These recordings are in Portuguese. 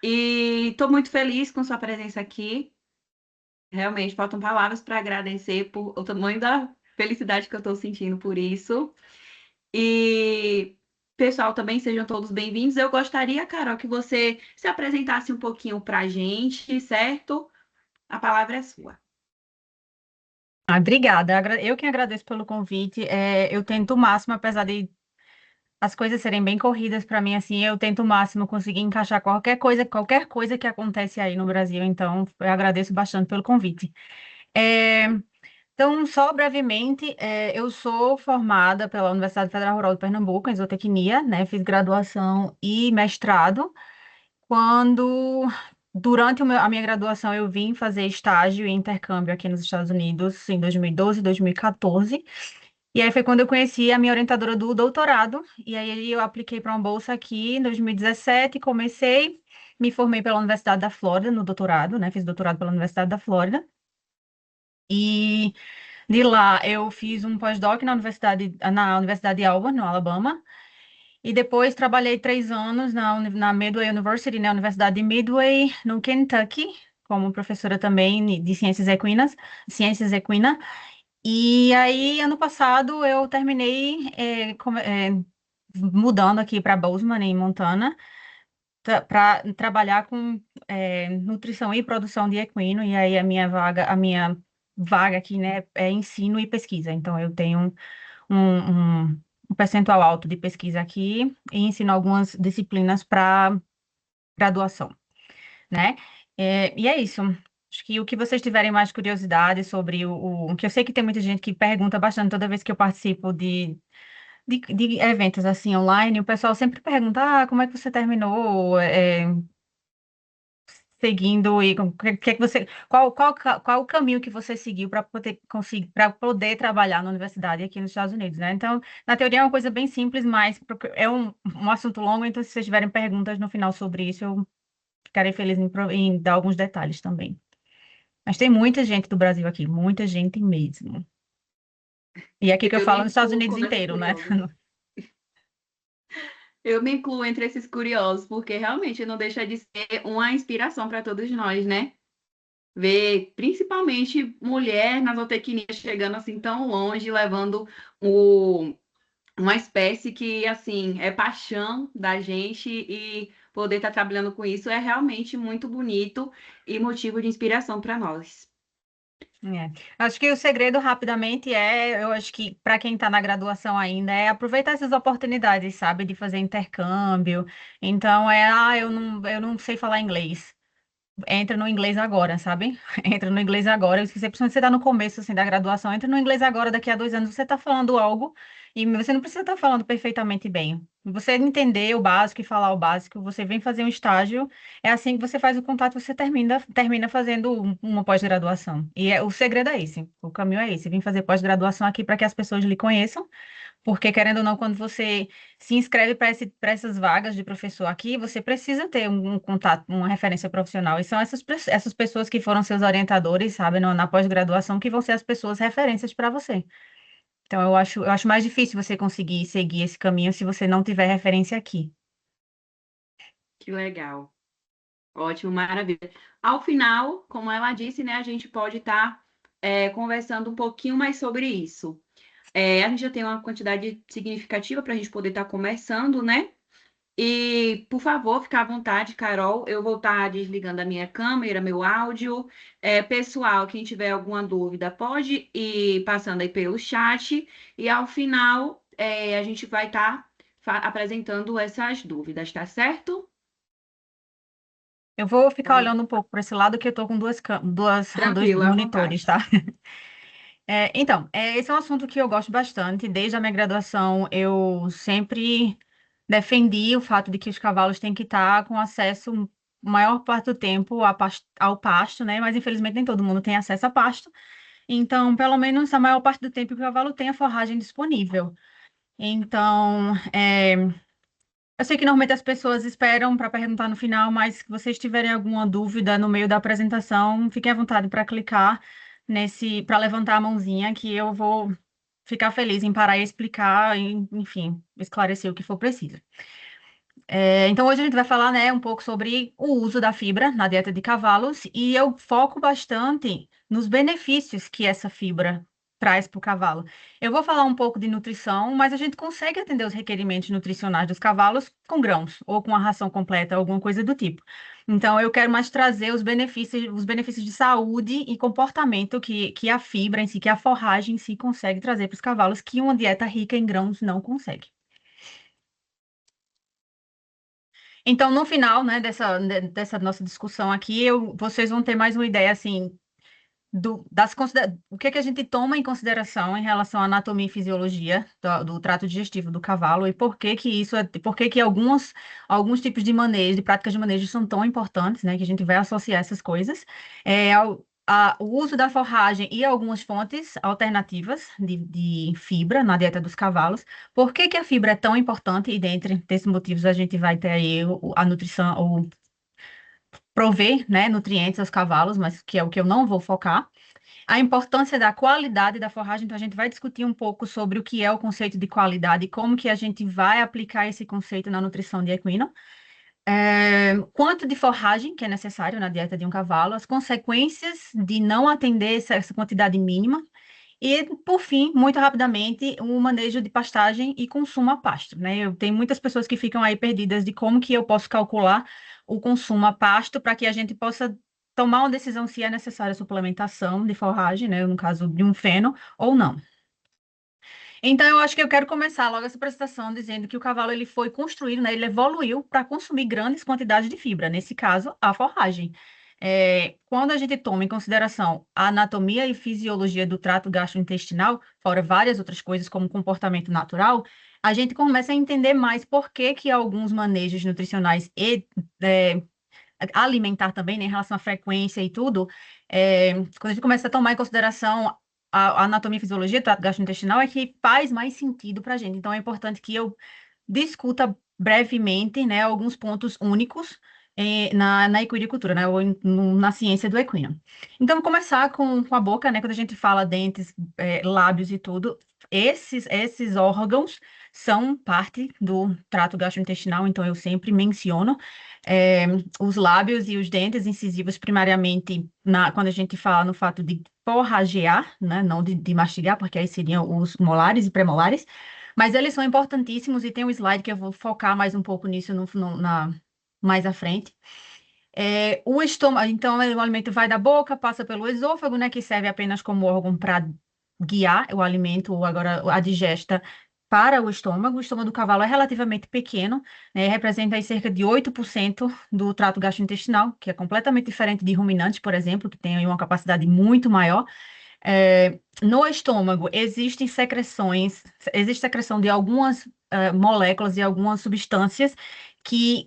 E estou muito feliz com sua presença aqui. Realmente, faltam palavras para agradecer por o tamanho da felicidade que eu estou sentindo por isso. E, pessoal, também sejam todos bem-vindos. Eu gostaria, Carol, que você se apresentasse um pouquinho para a gente, certo? A palavra é sua. Obrigada. Eu que agradeço pelo convite. Eu tento o máximo, apesar de as coisas serem bem corridas para mim, assim, eu tento o máximo conseguir encaixar qualquer coisa que acontece aí no Brasil. Então, eu agradeço bastante pelo convite. É, então, só brevemente, eu sou formada pela Universidade Federal Rural de Pernambuco em zootecnia, né? Fiz graduação e mestrado. Quando, durante a minha graduação, eu vim fazer estágio e intercâmbio aqui nos Estados Unidos em 2012, 2014. E aí foi quando eu conheci a minha orientadora do doutorado. E aí eu apliquei para uma bolsa aqui em 2017, comecei, me formei pela Universidade da Flórida no doutorado, né? Fiz doutorado pela Universidade da Flórida. E de lá eu fiz um pós-doc na Universidade de Auburn, no Alabama. E depois trabalhei 3 anos na Midway University, na Universidade de Midway, no Kentucky, como professora também de ciências equina. E aí, ano passado, eu terminei mudando aqui para Bozeman, em Montana, para trabalhar com nutrição e produção de equino. E aí, a minha vaga aqui, né, é ensino e pesquisa. Então, eu tenho um percentual alto de pesquisa aqui e ensino algumas disciplinas para graduação, né? E é isso. Acho que o que vocês tiverem mais curiosidade sobre que eu sei que tem muita gente que pergunta bastante toda vez que eu participo de eventos assim online, o pessoal sempre pergunta, como é que você terminou seguindo e que você, qual o caminho que você seguiu para poder conseguir, para poder trabalhar na universidade aqui nos Estados Unidos, né? Então, na teoria é uma coisa bem simples, mas é um assunto longo, então se vocês tiverem perguntas no final sobre isso, eu ficarei feliz em dar alguns detalhes também. Mas tem muita gente do Brasil aqui, muita gente mesmo. E é aqui que eu Eu me falo nos Estados incluo Unidos como essa inteiro, né? curiosa. Eu me incluo entre esses curiosos, porque realmente não deixa de ser uma inspiração para todos nós, né? Ver principalmente mulher na zootecnia chegando assim tão longe, levando o, uma espécie que assim é paixão da gente e poder estar trabalhando com isso é realmente muito bonito e motivo de inspiração para nós. É. Acho que o segredo, rapidamente, eu acho que para quem está na graduação ainda, é aproveitar essas oportunidades, sabe, de fazer intercâmbio. Então, eu não sei falar inglês. Entra no inglês agora, sabe? Entra no inglês agora. Se você, principalmente você está no começo, assim, da graduação, entra no inglês agora, daqui a 2 anos você está falando algo e você não precisa estar falando perfeitamente bem. Você entender o básico e falar o básico, você vem fazer um estágio, é assim que você faz o contato, você termina fazendo uma pós-graduação. O segredo é esse, o caminho é esse. Vim fazer pós-graduação aqui para que as pessoas lhe conheçam, porque, querendo ou não, quando você se inscreve para essas vagas de professor aqui, você precisa ter um contato, uma referência profissional. E são essas pessoas que foram seus orientadores, sabe, na pós-graduação, que vão ser as pessoas referências para você. Então, eu acho mais difícil você conseguir seguir esse caminho se você não tiver referência aqui. Que legal. Ótimo, maravilha. Ao final, como ela disse, né, a gente pode estar conversando um pouquinho mais sobre isso. A gente já tem uma quantidade significativa para a gente poder estar conversando, né? E, por favor, fica à vontade, Carol. Eu vou estar desligando a minha câmera, meu áudio. Pessoal, quem tiver alguma dúvida, pode ir passando aí pelo chat. E, ao final, a gente vai estar apresentando essas dúvidas, tá certo? Eu vou ficar Tá. olhando um pouco para esse lado, que eu estou com dois Tranquilo, à monitores, vontade. tá? Então, esse é um assunto que eu gosto bastante. Desde a minha graduação, eu sempre defendi o fato de que os cavalos têm que estar com acesso, maior parte do tempo, ao pasto, né? Mas, infelizmente, nem todo mundo tem acesso a pasto. Então, pelo menos a maior parte do tempo que o cavalo tem a forragem disponível. Então, eu sei que normalmente as pessoas esperam para perguntar no final, mas se vocês tiverem alguma dúvida no meio da apresentação, fiquem à vontade para clicar para levantar a mãozinha, que eu vou ficar feliz em parar e explicar, e, enfim, esclarecer o que for preciso. Então, hoje a gente vai falar, né, um pouco sobre o uso da fibra na dieta de cavalos e eu foco bastante nos benefícios que essa fibra traz para o cavalo. Eu vou falar um pouco de nutrição, mas a gente consegue atender os requerimentos nutricionais dos cavalos com grãos ou com a ração completa, alguma coisa do tipo. Então, eu quero mais trazer os benefícios de saúde e comportamento que a fibra em si, que a forragem em si consegue trazer para os cavalos, que uma dieta rica em grãos não consegue. Então, no final, né, dessa nossa discussão aqui, vocês vão ter mais uma ideia, assim, o que que a gente toma em consideração em relação à anatomia e fisiologia do trato digestivo do cavalo e por que que alguns tipos de manejo, de práticas de manejo são tão importantes, né, que a gente vai associar essas coisas, o uso da forragem e algumas fontes alternativas de fibra na dieta dos cavalos. Por que que a fibra é tão importante? E dentre esses motivos a gente vai ter aí a nutrição, ou prover, né, nutrientes aos cavalos, mas que é o que eu não vou focar. A importância da qualidade da forragem, então a gente vai discutir um pouco sobre o que é o conceito de qualidade e como que a gente vai aplicar esse conceito na nutrição de equino. Quanto de forragem que é necessário na dieta de um cavalo, as consequências de não atender essa quantidade mínima e, por fim, muito rapidamente, o manejo de pastagem e consumo a pasto, né? Eu tenho muitas pessoas que ficam aí perdidas de como que eu posso calcular o consumo a pasto para que a gente possa tomar uma decisão se é necessária suplementação de forragem, né? No caso de um feno ou não. Então, eu acho que eu quero começar logo essa apresentação dizendo que o cavalo ele foi construído, né, ele evoluiu para consumir grandes quantidades de fibra, nesse caso, a forragem. Quando a gente toma em consideração a anatomia e fisiologia do trato gastrointestinal, fora várias outras coisas como comportamento natural, a gente começa a entender mais por que que alguns manejos nutricionais e alimentar também, né, em relação à frequência e tudo, quando a gente começa a tomar em consideração a anatomia e fisiologia do trato gastrointestinal, é que faz mais sentido para a gente. Então, é importante que eu discuta brevemente, né, alguns pontos únicos na equinicultura, né, ou na ciência do equino. Então, vou começar com a boca, né, quando a gente fala dentes, lábios e tudo, esses órgãos são parte do trato gastrointestinal, então eu sempre menciono é, os lábios e os dentes incisivos, primariamente, quando a gente fala no fato de forragear, né, não de mastigar, porque aí seriam os molares e premolares, mas eles são importantíssimos e tem um slide que eu vou focar mais um pouco nisso mais à frente. O estômago, então, o alimento vai da boca, passa pelo esôfago, né, que serve apenas como órgão para guiar o alimento, ou agora a digesta, para o estômago. O estômago do cavalo é relativamente pequeno, né, representa aí cerca de 8% do trato gastrointestinal, que é completamente diferente de ruminantes, por exemplo, que tem aí uma capacidade muito maior. No estômago existe secreção de algumas moléculas e algumas substâncias que,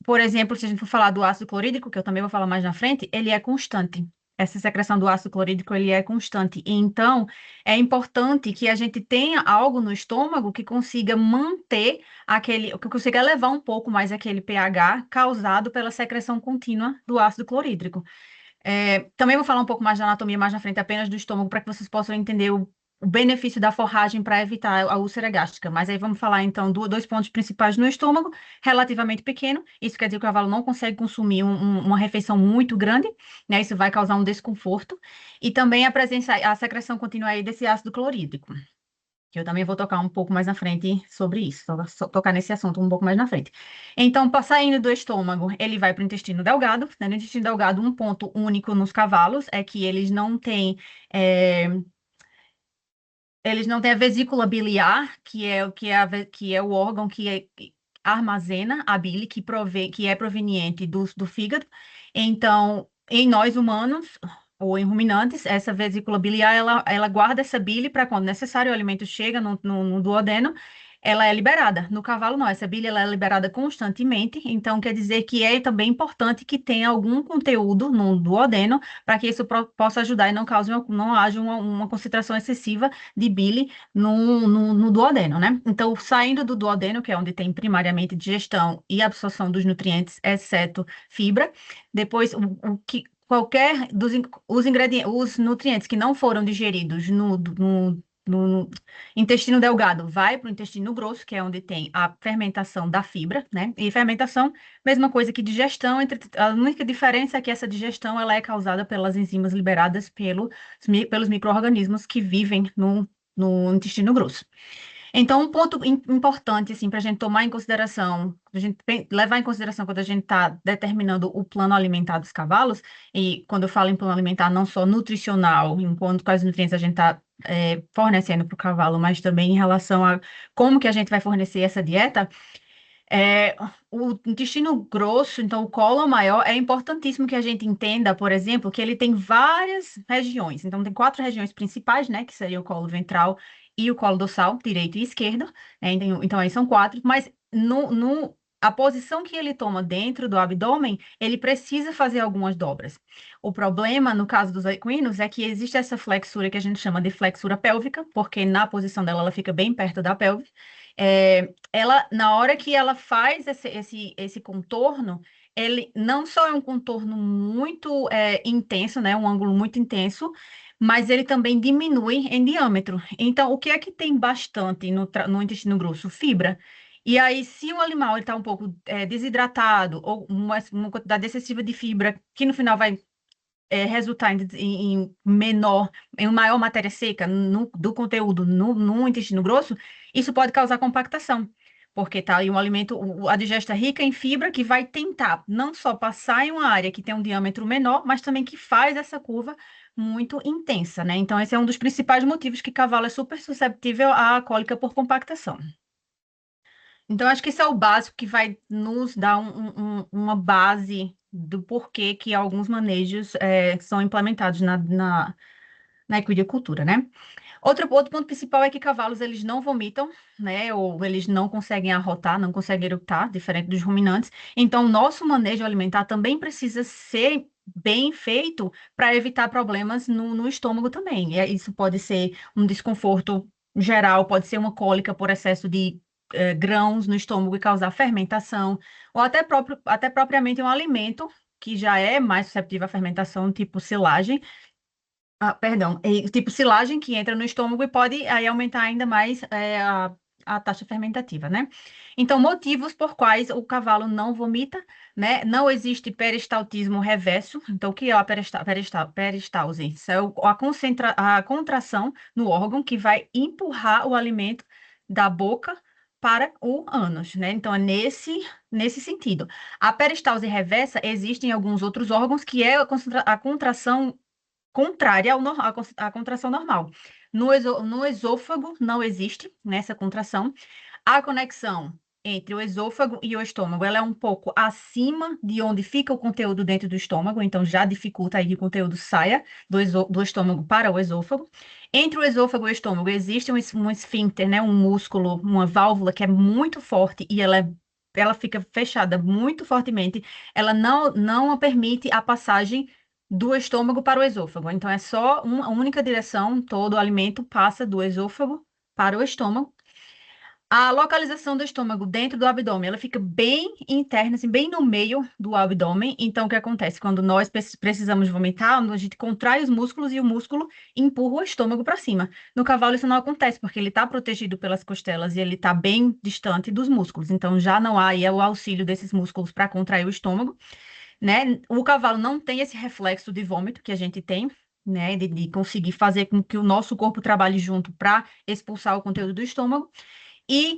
por exemplo, se a gente for falar do ácido clorídrico, que eu também vou falar mais na frente, ele é constante. Essa secreção do ácido clorídrico, ele é constante. E, então, é importante que a gente tenha algo no estômago que consiga manter que consiga elevar um pouco mais aquele pH causado pela secreção contínua do ácido clorídrico. Também vou falar um pouco mais da anatomia mais na frente, apenas do estômago, para que vocês possam entender o benefício da forragem para evitar a úlcera gástrica. Mas aí vamos falar então dois pontos principais no estômago, relativamente pequeno. Isso quer dizer que o cavalo não consegue consumir uma refeição muito grande, né? Isso vai causar um desconforto. E também a secreção contínua aí desse ácido clorídrico, que eu também vou tocar um pouco mais na frente sobre isso, tocar nesse assunto um pouco mais na frente. Então, saindo do estômago, ele vai para o intestino delgado, né? No intestino delgado, um ponto único nos cavalos é que é, eles não têm a vesícula biliar, que é o órgão que armazena a bile, que é proveniente do fígado. Então, em nós humanos, ou em ruminantes, essa vesícula biliar, ela guarda essa bile para quando necessário, o alimento chega no duodeno, ela é liberada. No cavalo, não, essa bile ela é liberada constantemente, então quer dizer que é também importante que tenha algum conteúdo no duodeno, para que isso possa ajudar e não haja uma concentração excessiva de bile no duodeno, né? Então, saindo do duodeno, que é onde tem primariamente digestão e absorção dos nutrientes, exceto fibra, depois o que qualquer os ingredientes, os nutrientes que não foram digeridos no intestino delgado, vai para o intestino grosso, que é onde tem a fermentação da fibra, né? E fermentação, mesma coisa que digestão, a única diferença é que essa digestão ela é causada pelas enzimas liberadas pelos micro-organismos que vivem no intestino grosso. Então, um ponto importante, assim, para a gente tomar em consideração, a gente levar em consideração quando a gente está determinando o plano alimentar dos cavalos, e quando eu falo em plano alimentar, não só nutricional, em quais nutrientes a gente está fornecendo para o cavalo, mas também em relação a como que a gente vai fornecer essa dieta, é, o intestino grosso, então o cólon maior, é importantíssimo que a gente entenda, por exemplo, que ele tem várias regiões. Então, tem quatro regiões principais, né? Que seria o colo ventral e o colo dorsal, direito e esquerdo. Né? Então, aí são quatro. Mas a posição que ele toma dentro do abdômen, ele precisa fazer algumas dobras. O problema, no caso dos equinos, é que existe essa flexura que a gente chama de flexura pélvica, porque na posição dela, ela fica bem perto da pelve. Ela, na hora que ela faz esse contorno, ele não só é um contorno muito intenso, né, um ângulo muito intenso, mas ele também diminui em diâmetro. Então, o que é que tem bastante no intestino grosso? Fibra. E aí, se o animal está um pouco desidratado ou uma quantidade excessiva de fibra, que no final vai resultar em maior matéria seca do conteúdo no intestino grosso, isso pode causar compactação, porque tá aí um alimento, a digesta é rica em fibra que vai tentar não só passar em uma área que tem um diâmetro menor, mas também que faz essa curva muito intensa, né? Então, esse é um dos principais motivos que cavalo é super susceptível à cólica por compactação. Então, acho que esse é o básico que vai nos dar uma base do porquê que alguns manejos são implementados na equidicultura, né? Outro ponto principal é que cavalos, eles não vomitam, né? Ou eles não conseguem arrotar, não conseguem eructar, diferente dos ruminantes. Então, o nosso manejo alimentar também precisa ser bem feito para evitar problemas no estômago também. Isso pode ser um desconforto geral, pode ser uma cólica por excesso de grãos no estômago e causar fermentação, ou até propriamente um alimento que já é mais suscetível à fermentação, tipo silagem, perdão, tipo silagem que entra no estômago e pode aí aumentar ainda mais a taxa fermentativa, né? Então, motivos por quais o cavalo não vomita, né? Não existe peristaltismo reverso. Então, o que é a peristalse? Isso é a contração no órgão que vai empurrar o alimento da boca para o ânus, né? Então, é nesse sentido. A peristalse reversa existe em alguns outros órgãos, que é a contração contrária à contração normal. No esôfago não existe nessa contração. A conexão entre o esôfago e o estômago, ela é um pouco acima de onde fica o conteúdo dentro do estômago, então já dificulta aí que o conteúdo saia do estômago para o esôfago. Entre o esôfago e o estômago existe um esfíncter, né, um músculo, uma válvula que é muito forte e ela fica fechada muito fortemente, ela não permite a passagem do estômago para o esôfago. Então, é só uma única direção, todo o alimento passa do esôfago para o estômago. A localização do estômago dentro do abdômen, ela fica bem interna, assim, bem no meio do abdômen. Então, o que acontece? Quando nós precisamos vomitar, a gente contrai os músculos e o músculo empurra o estômago para cima. No cavalo, isso não acontece, porque ele está protegido pelas costelas e ele está bem distante dos músculos. Então, já não há aí o auxílio desses músculos para contrair o estômago, né? O cavalo não tem esse reflexo de vômito que a gente tem, né? De conseguir fazer com que o nosso corpo trabalhe junto para expulsar o conteúdo do estômago. E,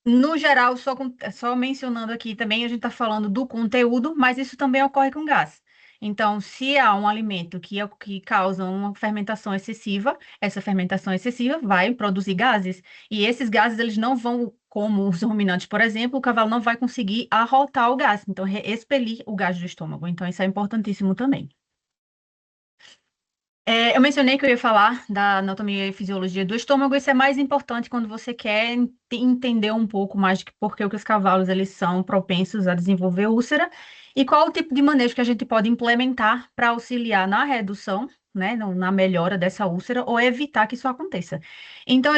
no geral, só mencionando aqui também, a gente está falando do conteúdo, mas isso também ocorre com gás. Então, se há um alimento que causa uma fermentação excessiva, essa fermentação excessiva vai produzir gases. E esses gases, eles não vão, como os ruminantes, por exemplo, o cavalo não vai conseguir arrotar o gás, então expelir o gás do estômago. Então, isso é importantíssimo também. Eu mencionei que eu ia falar da anatomia e fisiologia do estômago. Isso é mais importante quando você quer entender um pouco mais de por que os cavalos eles são propensos a desenvolver úlcera e qual o tipo de manejo que a gente pode implementar para auxiliar na redução, né, na melhora dessa úlcera ou evitar que isso aconteça. Então,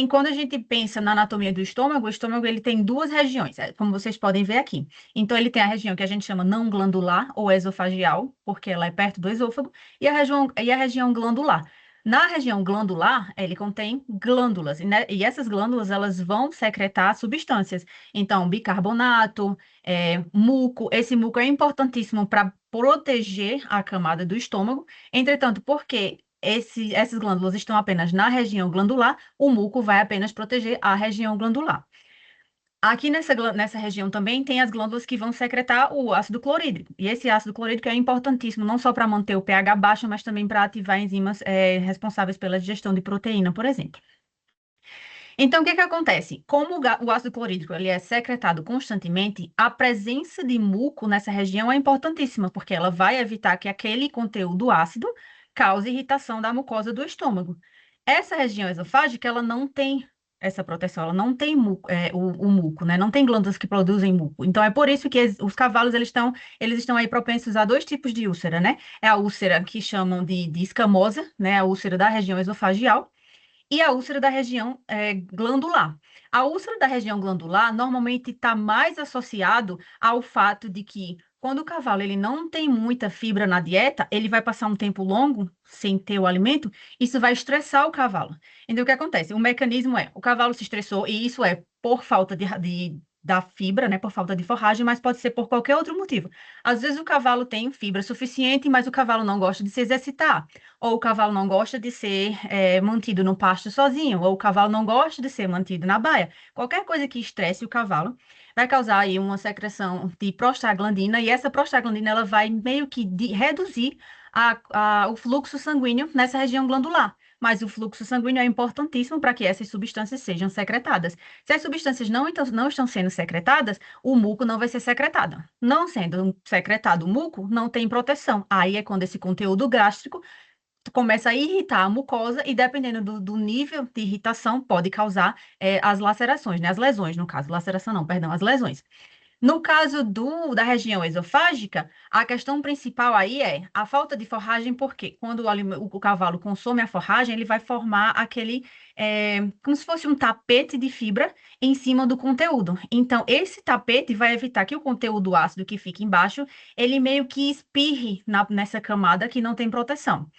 quando a gente pensa na anatomia do estômago, o estômago ele tem duas regiões, como vocês podem ver aqui. Então, ele tem a região que a gente chama não glandular ou esofagial, porque ela é perto do esôfago, e a região glandular. Na região glandular, ele contém glândulas, e essas glândulas elas vão secretar substâncias. Então, bicarbonato, muco. Esse muco é importantíssimo para proteger a camada do estômago. Entretanto, porque essas glândulas estão apenas na região glandular, o muco vai apenas proteger a região glandular. Aqui nessa região também tem as glândulas que vão secretar o ácido clorídrico. E esse ácido clorídrico é importantíssimo não só para manter o pH baixo, mas também para ativar enzimas responsáveis pela digestão de proteína, por exemplo. Então, o que que acontece? Como o ácido clorídrico ele é secretado constantemente, a presença de muco nessa região é importantíssima, porque ela vai evitar que aquele conteúdo ácido cause irritação da mucosa do estômago. Essa região esofágica, ela não tem essa proteção, ela não tem muco, o muco, né? Não tem glândulas que produzem muco. Então, é por isso que os cavalos, eles estão aí propensos a dois tipos de úlcera, né? É a úlcera que chamam de escamosa, né? A úlcera da região esofagial, e a úlcera da região glandular. A úlcera da região glandular normalmente está mais associado ao fato de que quando o cavalo ele não tem muita fibra na dieta, ele vai passar um tempo longo sem ter o alimento, isso vai estressar o cavalo. Então, o que acontece? O mecanismo o cavalo se estressou, e isso é por falta da fibra, né, por falta de forragem, mas pode ser por qualquer outro motivo. Às vezes o cavalo tem fibra suficiente, mas o cavalo não gosta de se exercitar, ou o cavalo não gosta de ser mantido no pasto sozinho, ou o cavalo não gosta de ser mantido na baia. Qualquer coisa que estresse o cavalo vai causar aí uma secreção de prostaglandina, e essa prostaglandina ela vai meio que reduzir o fluxo sanguíneo nessa região glandular. Mas o fluxo sanguíneo é importantíssimo para que essas substâncias sejam secretadas. Se as substâncias não estão sendo secretadas, o muco não vai ser secretado. Não sendo secretado o muco, não tem proteção. Aí é quando esse conteúdo gástrico começa a irritar a mucosa e, dependendo do nível de irritação, pode causar as lacerações, né? As lesões, no caso. Laceração não, perdão, as lesões. No caso da região esofágica, a questão principal aí é a falta de forragem, porque quando o cavalo consome a forragem, ele vai formar como se fosse um tapete de fibra em cima do conteúdo. Então, esse tapete vai evitar que o conteúdo ácido que fica embaixo, ele meio que espirre nessa camada que não tem proteção.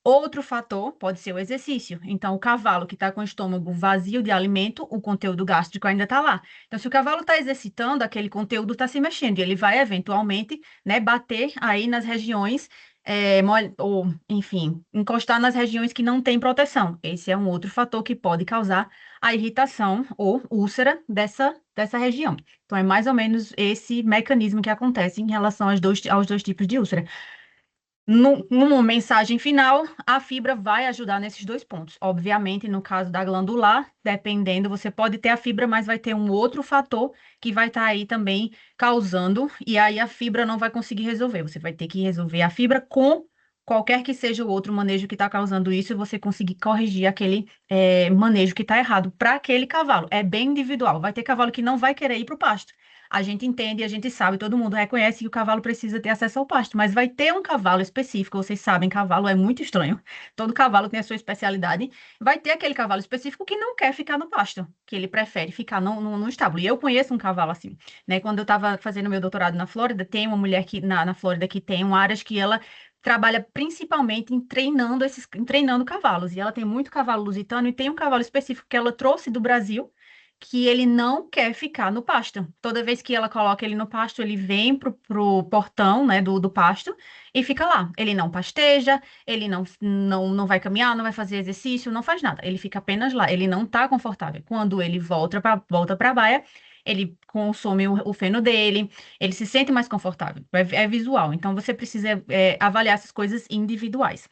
Outro fator pode ser o exercício. Então, o cavalo que está com o estômago vazio de alimento, o conteúdo gástrico ainda está lá. Então, se o cavalo está exercitando, aquele conteúdo está se mexendo e ele vai eventualmente, né, bater aí nas regiões, ou, enfim, encostar nas regiões que não têm proteção. Esse é um outro fator que pode causar a irritação ou úlcera dessa região. Então, é mais ou menos esse mecanismo que acontece em relação aos dois tipos de úlcera. Numa mensagem final, a fibra vai ajudar nesses dois pontos. Obviamente, no caso da glandular, dependendo, você pode ter a fibra, mas vai ter um outro fator que vai estar aí também causando, e aí a fibra não vai conseguir resolver. Você vai ter que resolver a fibra com qualquer que seja o outro manejo que está causando isso, e você conseguir corrigir aquele manejo que está errado para aquele cavalo. É bem individual. Vai ter cavalo que não vai querer ir para o pasto. A gente entende, a gente sabe, todo mundo reconhece que o cavalo precisa ter acesso ao pasto, mas vai ter um cavalo específico, vocês sabem, cavalo é muito estranho, todo cavalo tem a sua especialidade, vai ter aquele cavalo específico que não quer ficar no pasto, que ele prefere ficar no estábulo. E eu conheço um cavalo assim, né? Quando eu estava fazendo meu doutorado na Flórida, tem uma mulher na Flórida que tem uma área que ela trabalha principalmente em treinando cavalos, e ela tem muito cavalo lusitano, e tem um cavalo específico que ela trouxe do Brasil, que ele não quer ficar no pasto. Toda vez que ela coloca ele no pasto, ele vem pro portão, né, do pasto e fica lá. Ele não pasteja, ele não vai caminhar, não vai fazer exercício, não faz nada. Ele fica apenas lá. Ele não está confortável. Quando ele volta para a baia, ele consome o feno dele, ele se sente mais confortável. É visual. Então, você precisa avaliar essas coisas individuais.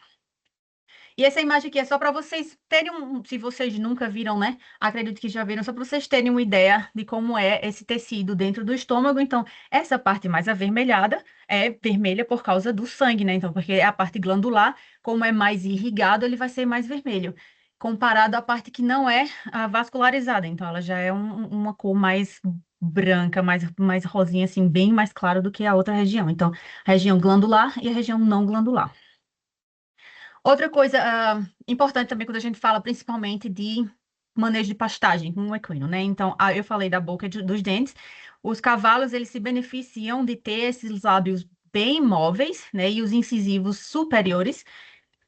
E essa imagem aqui é só para vocês terem se vocês nunca viram, né? Acredito que já viram, só para vocês terem uma ideia de como é esse tecido dentro do estômago. Então, essa parte mais avermelhada é vermelha por causa do sangue, né? Então, porque é a parte glandular, como é mais irrigado, ele vai ser mais vermelho, comparado à parte que não é vascularizada. Então, ela já é uma cor mais branca, mais rosinha, assim, bem mais clara do que a outra região. Então, a região glandular e a região não glandular. Outra coisa importante também quando a gente fala principalmente de manejo de pastagem com o equino, né? Então, eu falei da boca e dos dentes. Os cavalos, eles se beneficiam de ter esses lábios bem móveis, né? E os incisivos superiores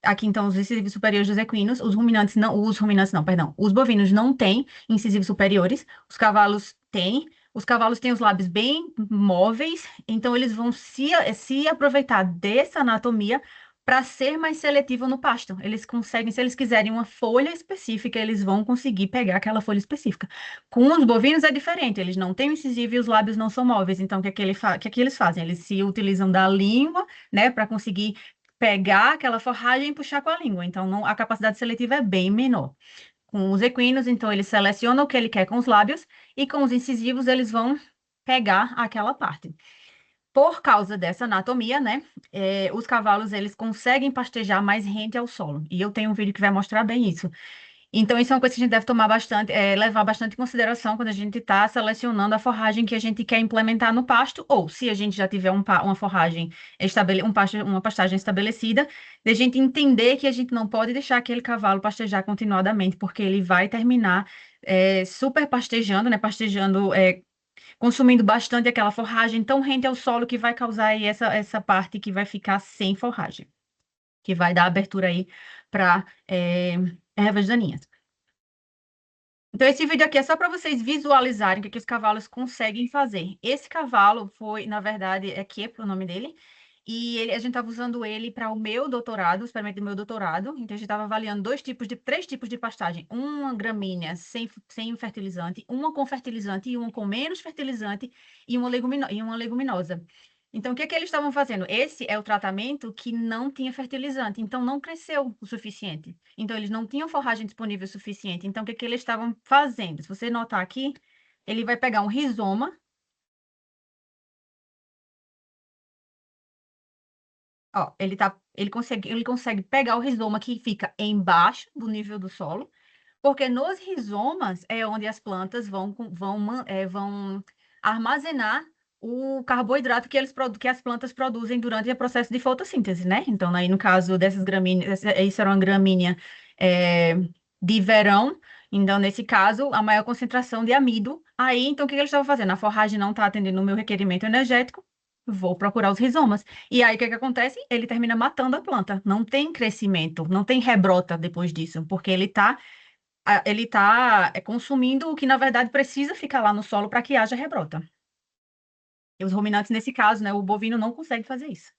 aqui então os incisivos superiores dos equinos, os ruminantes não, perdão, os bovinos não têm incisivos superiores, os cavalos têm. Os cavalos têm os lábios bem móveis, então eles vão se aproveitar dessa anatomia para ser mais seletivo no pasto. Eles conseguem, se eles quiserem uma folha específica, eles vão conseguir pegar aquela folha específica. Com os bovinos é diferente, eles não têm o incisivo e os lábios não são móveis. Então, o que é que eles fazem? Eles se utilizam da língua, né, para conseguir pegar aquela forragem e puxar com a língua. Então, a capacidade seletiva é bem menor. Com os equinos, então, eles selecionam o que ele quer com os lábios e com os incisivos eles vão pegar aquela parte. Por causa dessa anatomia, né, os cavalos, eles conseguem pastejar mais rente ao solo. E eu tenho um vídeo que vai mostrar bem isso. Então, isso é uma coisa que a gente deve tomar bastante, levar bastante em consideração quando a gente está selecionando a forragem que a gente quer implementar no pasto, ou se a gente já tiver uma forragem, uma pastagem estabelecida, de a gente entender que a gente não pode deixar aquele cavalo pastejar continuadamente, porque ele vai terminar super pastejando, né? Pastejando, consumindo bastante aquela forragem tão rente ao solo que vai causar aí essa parte que vai ficar sem forragem, que vai dar abertura aí para ervas daninhas. Então, esse vídeo aqui é só para vocês visualizarem o que os cavalos conseguem fazer. Esse cavalo foi, na verdade, é Kepo o nome dele, e a gente estava usando ele para o meu doutorado, o experimento do meu doutorado. Então, a gente estava avaliando três tipos de pastagem: uma gramínea sem fertilizante, uma com fertilizante e uma com menos fertilizante, e uma leguminosa. Então, o que é que eles estavam fazendo? Esse é o tratamento que não tinha fertilizante, então não cresceu o suficiente. Então, eles não tinham forragem disponível o suficiente. Então, o que é que eles estavam fazendo? Se você notar aqui, ele vai pegar um rizoma. Ó, ele consegue pegar o rizoma que fica embaixo do nível do solo, porque nos rizomas é onde as plantas vão armazenar o carboidrato que as plantas produzem durante o processo de fotossíntese, né? Então, aí no caso dessas gramíneas, isso era uma gramínea é, de verão. Então, nesse caso, a maior concentração de amido. Aí, então, o que que eles estavam fazendo? A forragem não está atendendo o meu requerimento energético, vou procurar os rizomas. E aí, o que que acontece? Ele termina matando a planta. Não tem crescimento, não tem rebrota depois disso, porque ele está consumindo o que, na verdade, precisa ficar lá no solo para que haja rebrota. E os ruminantes, nesse caso, né, o bovino não consegue fazer isso.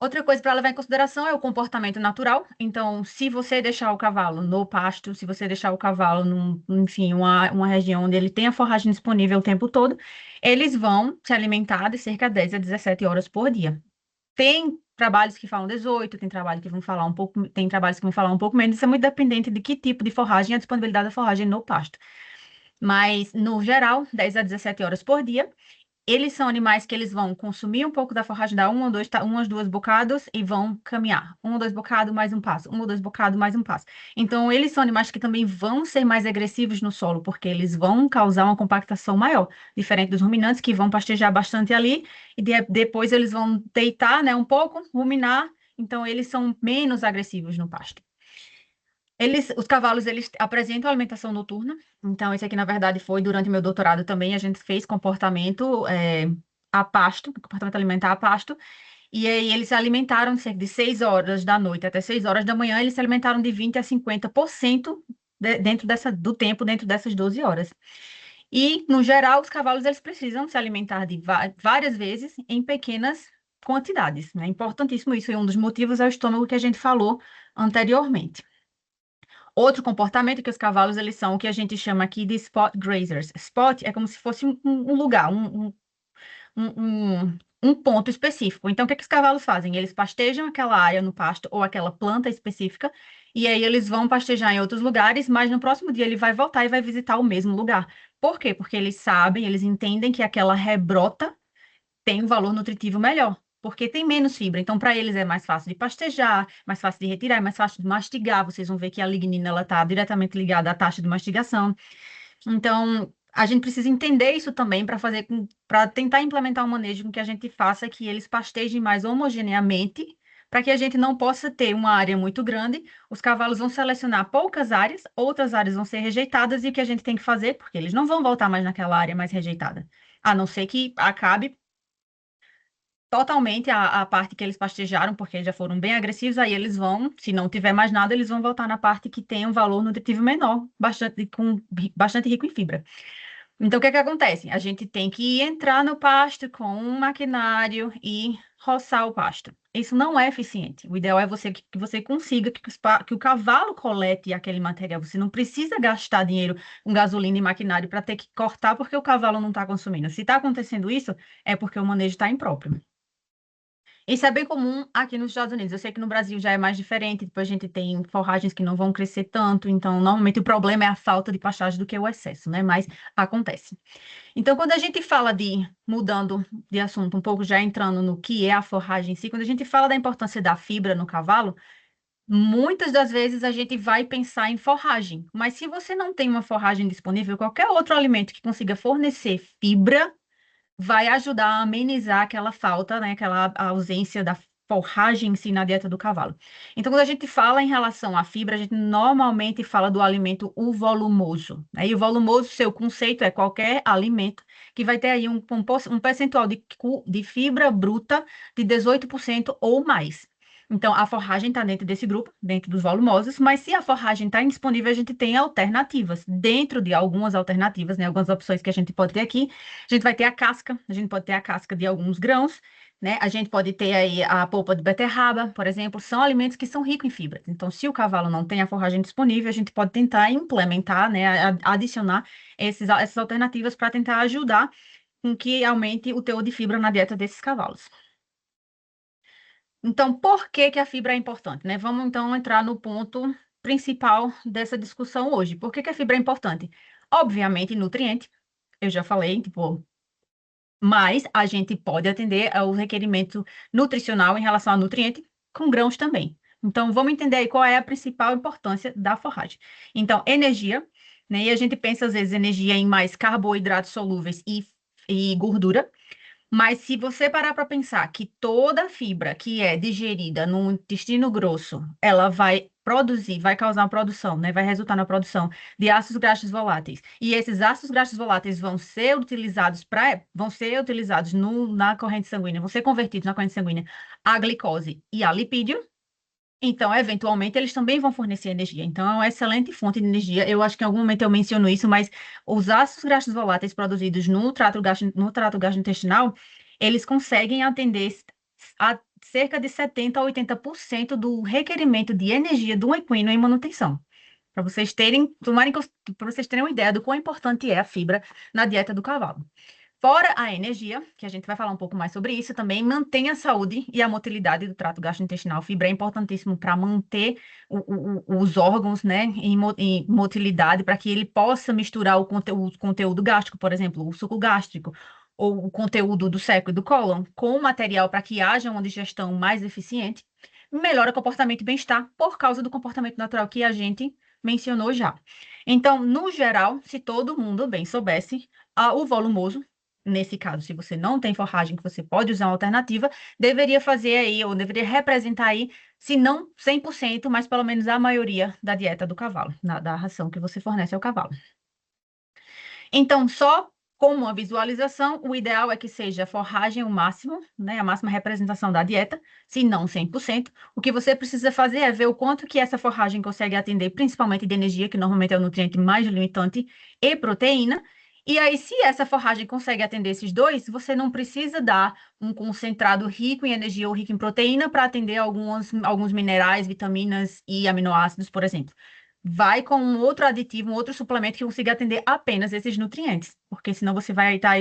Outra coisa para levar em consideração é o comportamento natural. Então, se você deixar o cavalo no pasto, se você deixar o cavalo enfim, uma região onde ele tem a forragem disponível o tempo todo, eles vão se alimentar de cerca de 10 a 17 horas por dia. Tem trabalhos que falam 18, tem trabalhos que vão falar um pouco, tem trabalhos que vão falar um pouco menos, isso é muito dependente de que tipo de forragem e a disponibilidade da forragem no pasto. Mas, no geral, 10 a 17 horas por dia. Eles são animais que eles vão consumir um pouco da forragem, dar um ou duas bocados e vão caminhar. Um ou dois bocados, mais um passo. Um ou dois bocados, mais um passo. Então, eles são animais que também vão ser mais agressivos no solo, porque eles vão causar uma compactação maior, diferente dos ruminantes, que vão pastejar bastante ali, e depois eles vão deitar, né, um pouco, ruminar. Então, eles são menos agressivos no pasto. Os cavalos, eles apresentam alimentação noturna. Então, esse aqui, na verdade, foi durante meu doutorado também. A gente fez comportamento a pasto, comportamento alimentar a pasto. E aí, eles se alimentaram de cerca de 6 horas da noite até 6 horas da manhã. Eles se alimentaram de 20 a 50% do tempo, dentro dessas 12 horas. E, no geral, os cavalos, eles precisam se alimentar de várias vezes em pequenas quantidades, né? Importantíssimo isso. E um dos motivos é o estômago que a gente falou anteriormente. Outro comportamento que os cavalos, eles são o que a gente chama aqui de spot grazers. Spot é como se fosse um lugar, um ponto específico. Então, o que que os cavalos fazem? Eles pastejam aquela área no pasto ou aquela planta específica, e aí eles vão pastejar em outros lugares, mas no próximo dia ele vai voltar e vai visitar o mesmo lugar. Por quê? Porque eles sabem, eles entendem que aquela rebrota tem um valor nutritivo melhor, porque tem menos fibra. Então, para eles é mais fácil de pastejar, mais fácil de retirar, é mais fácil de mastigar. Vocês vão ver que a lignina ela está diretamente ligada à taxa de mastigação. Então, a gente precisa entender isso também para tentar implementar um manejo com que a gente faça que eles pastejem mais homogeneamente, para que a gente não possa ter uma área muito grande. Os cavalos vão selecionar poucas áreas, outras áreas vão ser rejeitadas, e o que a gente tem que fazer, porque eles não vão voltar mais naquela área mais rejeitada, a não ser que acabe totalmente a parte que eles pastejaram, porque já foram bem agressivos, aí eles vão, se não tiver mais nada, eles vão voltar na parte que tem um valor nutritivo menor, bastante rico em fibra. Então, o que é que acontece? A gente tem que entrar no pasto com um maquinário e roçar o pasto. Isso não é eficiente. O ideal é que você consiga que o cavalo colete aquele material. Você não precisa gastar dinheiro com gasolina e maquinário para ter que cortar porque o cavalo não está consumindo. Se está acontecendo isso, é porque o manejo está impróprio. Isso é bem comum aqui nos Estados Unidos. Eu sei que no Brasil já é mais diferente, depois a gente tem forragens que não vão crescer tanto, então normalmente o problema é a falta de pastagem do que o excesso, né? Mas acontece. Então, quando a gente fala de, mudando de assunto um pouco, já entrando no que é a forragem em si, quando a gente fala da importância da fibra no cavalo, muitas das vezes a gente vai pensar em forragem, mas se você não tem uma forragem disponível, qualquer outro alimento que consiga fornecer fibra vai ajudar a amenizar aquela falta, né, aquela ausência da forragem em si na dieta do cavalo. Então, quando a gente fala em relação à fibra, a gente normalmente fala do alimento o volumoso. Aí, o volumoso, seu conceito é qualquer alimento que vai ter aí um percentual de fibra bruta de 18% ou mais. Então, a forragem está dentro desse grupo, dentro dos volumosos, mas se a forragem está indisponível, a gente tem alternativas. Dentro de algumas alternativas, né, algumas opções que a gente pode ter aqui, a gente vai ter a casca, a gente pode ter a casca de alguns grãos, né? A gente pode ter aí a polpa de beterraba, por exemplo, são alimentos que são ricos em fibra. Então, se o cavalo não tem a forragem disponível, a gente pode tentar implementar, né, adicionar essas alternativas para tentar ajudar com que aumente o teor de fibra na dieta desses cavalos. Então, por que que a fibra é importante, né? Vamos então entrar no ponto principal dessa discussão hoje. Por que que a fibra é importante? Obviamente, nutriente. Eu já falei, tipo, mas a gente pode atender ao requerimento nutricional em relação a nutriente com grãos também. Então, vamos entender aí qual é a principal importância da forragem. Então, energia, né? E a gente pensa, às vezes, energia em mais carboidratos solúveis e gordura. Mas se você parar para pensar que toda fibra que é digerida no intestino grosso, ela vai produzir, vai causar uma produção, né? Vai resultar na produção de ácidos graxos voláteis. E esses ácidos graxos voláteis vão ser utilizados na corrente sanguínea, vão ser convertidos na corrente sanguínea a glicose e a lipídio. Então, eventualmente, eles também vão fornecer energia. Então, é uma excelente fonte de energia. Eu acho que em algum momento eu menciono isso, mas os ácidos graxos voláteis produzidos no trato gastrointestinal, eles conseguem atender a cerca de 70 a 80% do requerimento de energia do equino em manutenção. Para vocês terem uma ideia do quão importante é a fibra na dieta do cavalo. Fora a energia, que a gente vai falar um pouco mais sobre isso, também mantém a saúde e a motilidade do trato gastrointestinal. Fibra é importantíssimo para manter os órgãos, né, em motilidade, para que ele possa misturar o conteúdo gástrico, por exemplo, o suco gástrico, ou o conteúdo do seco e do cólon, com o material para que haja uma digestão mais eficiente. Melhora o comportamento e bem-estar por causa do comportamento natural que a gente mencionou já. Então, no geral, se todo mundo bem soubesse, o volumoso, nesse caso, se você não tem forragem, que você pode usar uma alternativa, deveria fazer aí, ou deveria representar aí, se não 100%, mas pelo menos a maioria da dieta do cavalo, da ração que você fornece ao cavalo. Então, só como uma visualização, o ideal é que seja forragem o máximo, né, a máxima representação da dieta, se não 100%. O que você precisa fazer é ver o quanto que essa forragem consegue atender, principalmente de energia, que normalmente é o nutriente mais limitante, e proteína. E aí, se essa forragem consegue atender esses dois, você não precisa dar um concentrado rico em energia ou rico em proteína para atender alguns minerais, vitaminas e aminoácidos, por exemplo. Vai com um outro aditivo, um outro suplemento que consiga atender apenas esses nutrientes, porque senão você vai estar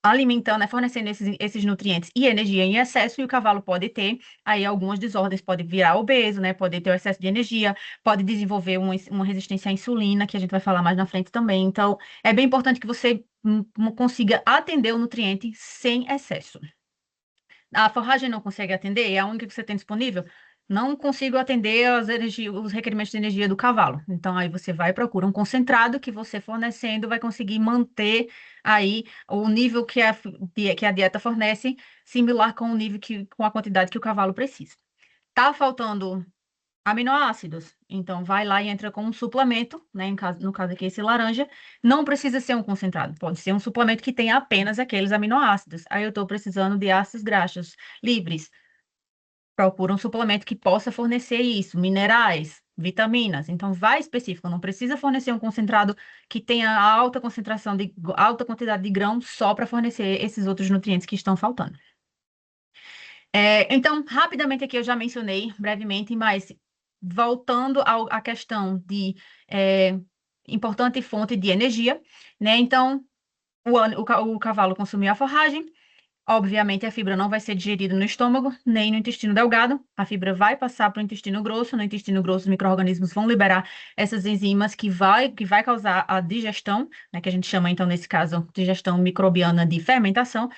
alimentando, né, fornecendo esses nutrientes e energia em excesso, e o cavalo pode ter aí algumas desordens, pode virar obeso, né, pode ter o excesso de energia, pode desenvolver uma resistência à insulina, que a gente vai falar mais na frente também. Então, é bem importante que você consiga atender o nutriente sem excesso. A forragem não consegue atender, é a única que você tem disponível. Não consigo atender os requerimentos de energia do cavalo. Então, aí você vai e procura um concentrado que você fornecendo vai conseguir manter aí o nível que a dieta fornece, similar com o nível com a quantidade que o cavalo precisa. Tá faltando aminoácidos. Então, vai lá e entra com um suplemento, né? No caso aqui, esse laranja. Não precisa ser um concentrado, pode ser um suplemento que tenha apenas aqueles aminoácidos. Aí eu estou precisando de ácidos graxos livres. Procura um suplemento que possa fornecer isso, minerais, vitaminas. Então, vai específico, não precisa fornecer um concentrado que tenha alta concentração de alta quantidade de grão só para fornecer esses outros nutrientes que estão faltando. Então, rapidamente aqui eu já mencionei brevemente, mas voltando à questão de importante fonte de energia, né? Então, o cavalo consumiu a forragem. Obviamente, a fibra não vai ser digerida no estômago, nem no intestino delgado. A fibra vai passar para o intestino grosso. No intestino grosso, os micro-organismos vão liberar essas enzimas que vai causar a digestão, né, que a gente chama, então, nesse caso, digestão microbiana de fermentação.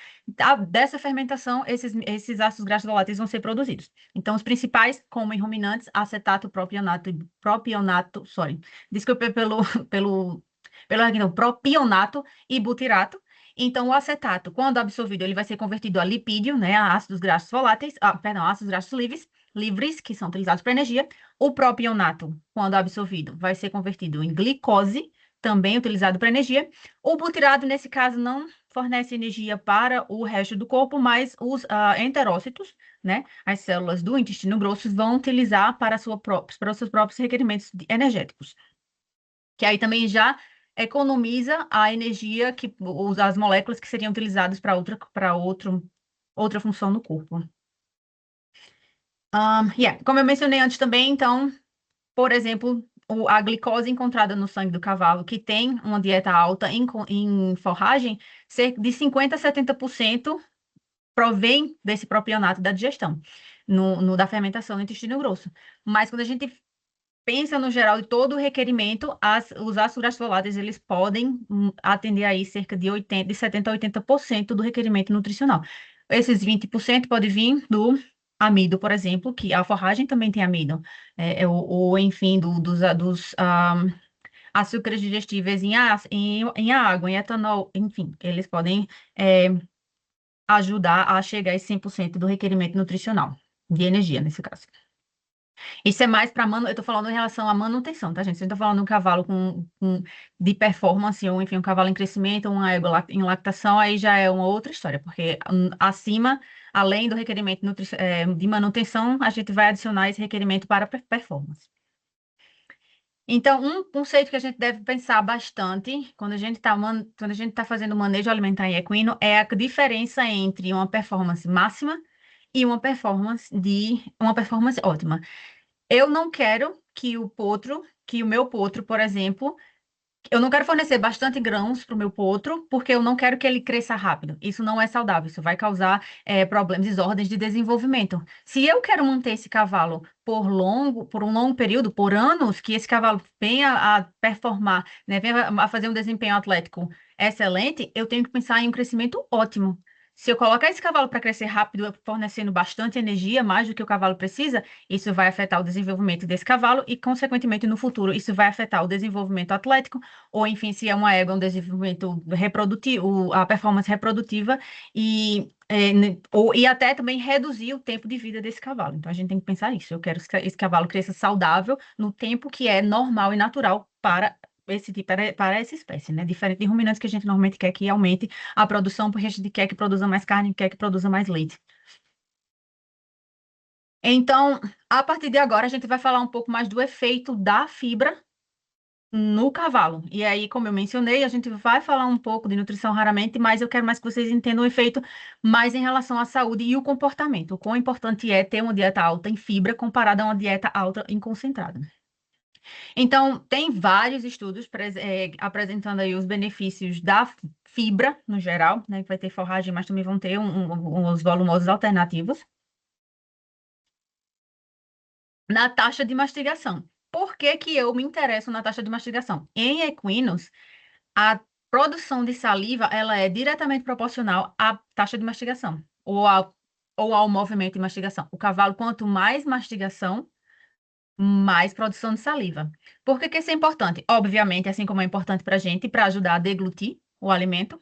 Dessa fermentação, esses ácidos graxos voláteis vão ser produzidos. Então, os principais, como em ruminantes, acetato, propionato, sorry, desculpe pelo propionato e butirato. Então, o acetato, quando absorvido, ele vai ser convertido a lipídio, né, a ácidos graxos voláteis, perdão, ácidos graxos livres, que são utilizados para energia. O propionato, quando absorvido, vai ser convertido em glicose, também utilizado para energia. O butirato, nesse caso, não fornece energia para o resto do corpo, mas os enterócitos, né, as células do intestino grosso, vão utilizar para os seus próprios requerimentos energéticos. Que aí também já economiza a energia que as moléculas que seriam utilizadas para outra função no corpo. Como eu mencionei antes também, então, por exemplo, a glicose encontrada no sangue do cavalo, que tem uma dieta alta em forragem, cerca de 50 a 70% provém desse propionato da digestão, da fermentação no intestino grosso. Mas quando a gente pensa no geral de todo o requerimento, os ácidos graxos voláteis, eles podem atender aí cerca de 70 a 80% do requerimento nutricional. Esses 20% pode vir do amido, por exemplo, que a forragem também tem amido, ou enfim, dos açúcares digestíveis em água, em etanol, enfim, eles podem ajudar a chegar a 100% do requerimento nutricional, de energia, nesse caso. Isso é mais para eu tô falando em relação à manutenção, tá, gente? Se a gente tá falando de um cavalo de performance, ou enfim, um cavalo em crescimento, ou uma égua em lactação, aí já é uma outra história, porque acima, além do requerimento de manutenção, a gente vai adicionar esse requerimento para performance. Então, um conceito que a gente deve pensar bastante quando a gente está fazendo manejo alimentar em equino é a diferença entre uma performance máxima e uma performance ótima. Eu não quero que o meu potro, por exemplo, eu não quero fornecer bastante grãos para o meu potro, porque eu não quero que ele cresça rápido. Isso não é saudável, isso vai causar problemas, desordens de desenvolvimento. Se eu quero manter esse cavalo por um longo período, por anos, que esse cavalo venha a performar, né, venha a fazer um desempenho atlético excelente, eu tenho que pensar em um crescimento ótimo. Se eu colocar esse cavalo para crescer rápido, fornecendo bastante energia, mais do que o cavalo precisa, isso vai afetar o desenvolvimento desse cavalo e, consequentemente, no futuro, isso vai afetar o desenvolvimento atlético, ou, enfim, se é uma égua, um desenvolvimento reprodutivo, a performance reprodutiva, e até também reduzir o tempo de vida desse cavalo. Então, a gente tem que pensar isso. Eu quero que esse cavalo cresça saudável no tempo que é normal e natural para essa espécie, né? Diferente de ruminantes que a gente normalmente quer que aumente a produção, porque a gente quer que produza mais carne, quer que produza mais leite. Então, a partir de agora, a gente vai falar um pouco mais do efeito da fibra no cavalo. E aí, como eu mencionei, a gente vai falar um pouco de nutrição raramente, mas eu quero mais que vocês entendam o efeito mais em relação à saúde e o comportamento. O quão importante é ter uma dieta alta em fibra comparada a uma dieta alta em concentrado. Então, tem vários estudos apresentando aí os benefícios da fibra, no geral, né? Que vai ter forragem, mas também vão ter uns volumosos alternativos na taxa de mastigação. Por que que eu me interesso na taxa de mastigação? Em equinos, a produção de saliva, ela é diretamente proporcional à taxa de mastigação, ou ao movimento de mastigação. O cavalo, quanto mais mastigação, mais produção de saliva. Por que que isso é importante? Obviamente, assim como é importante para a gente, para ajudar a deglutir o alimento,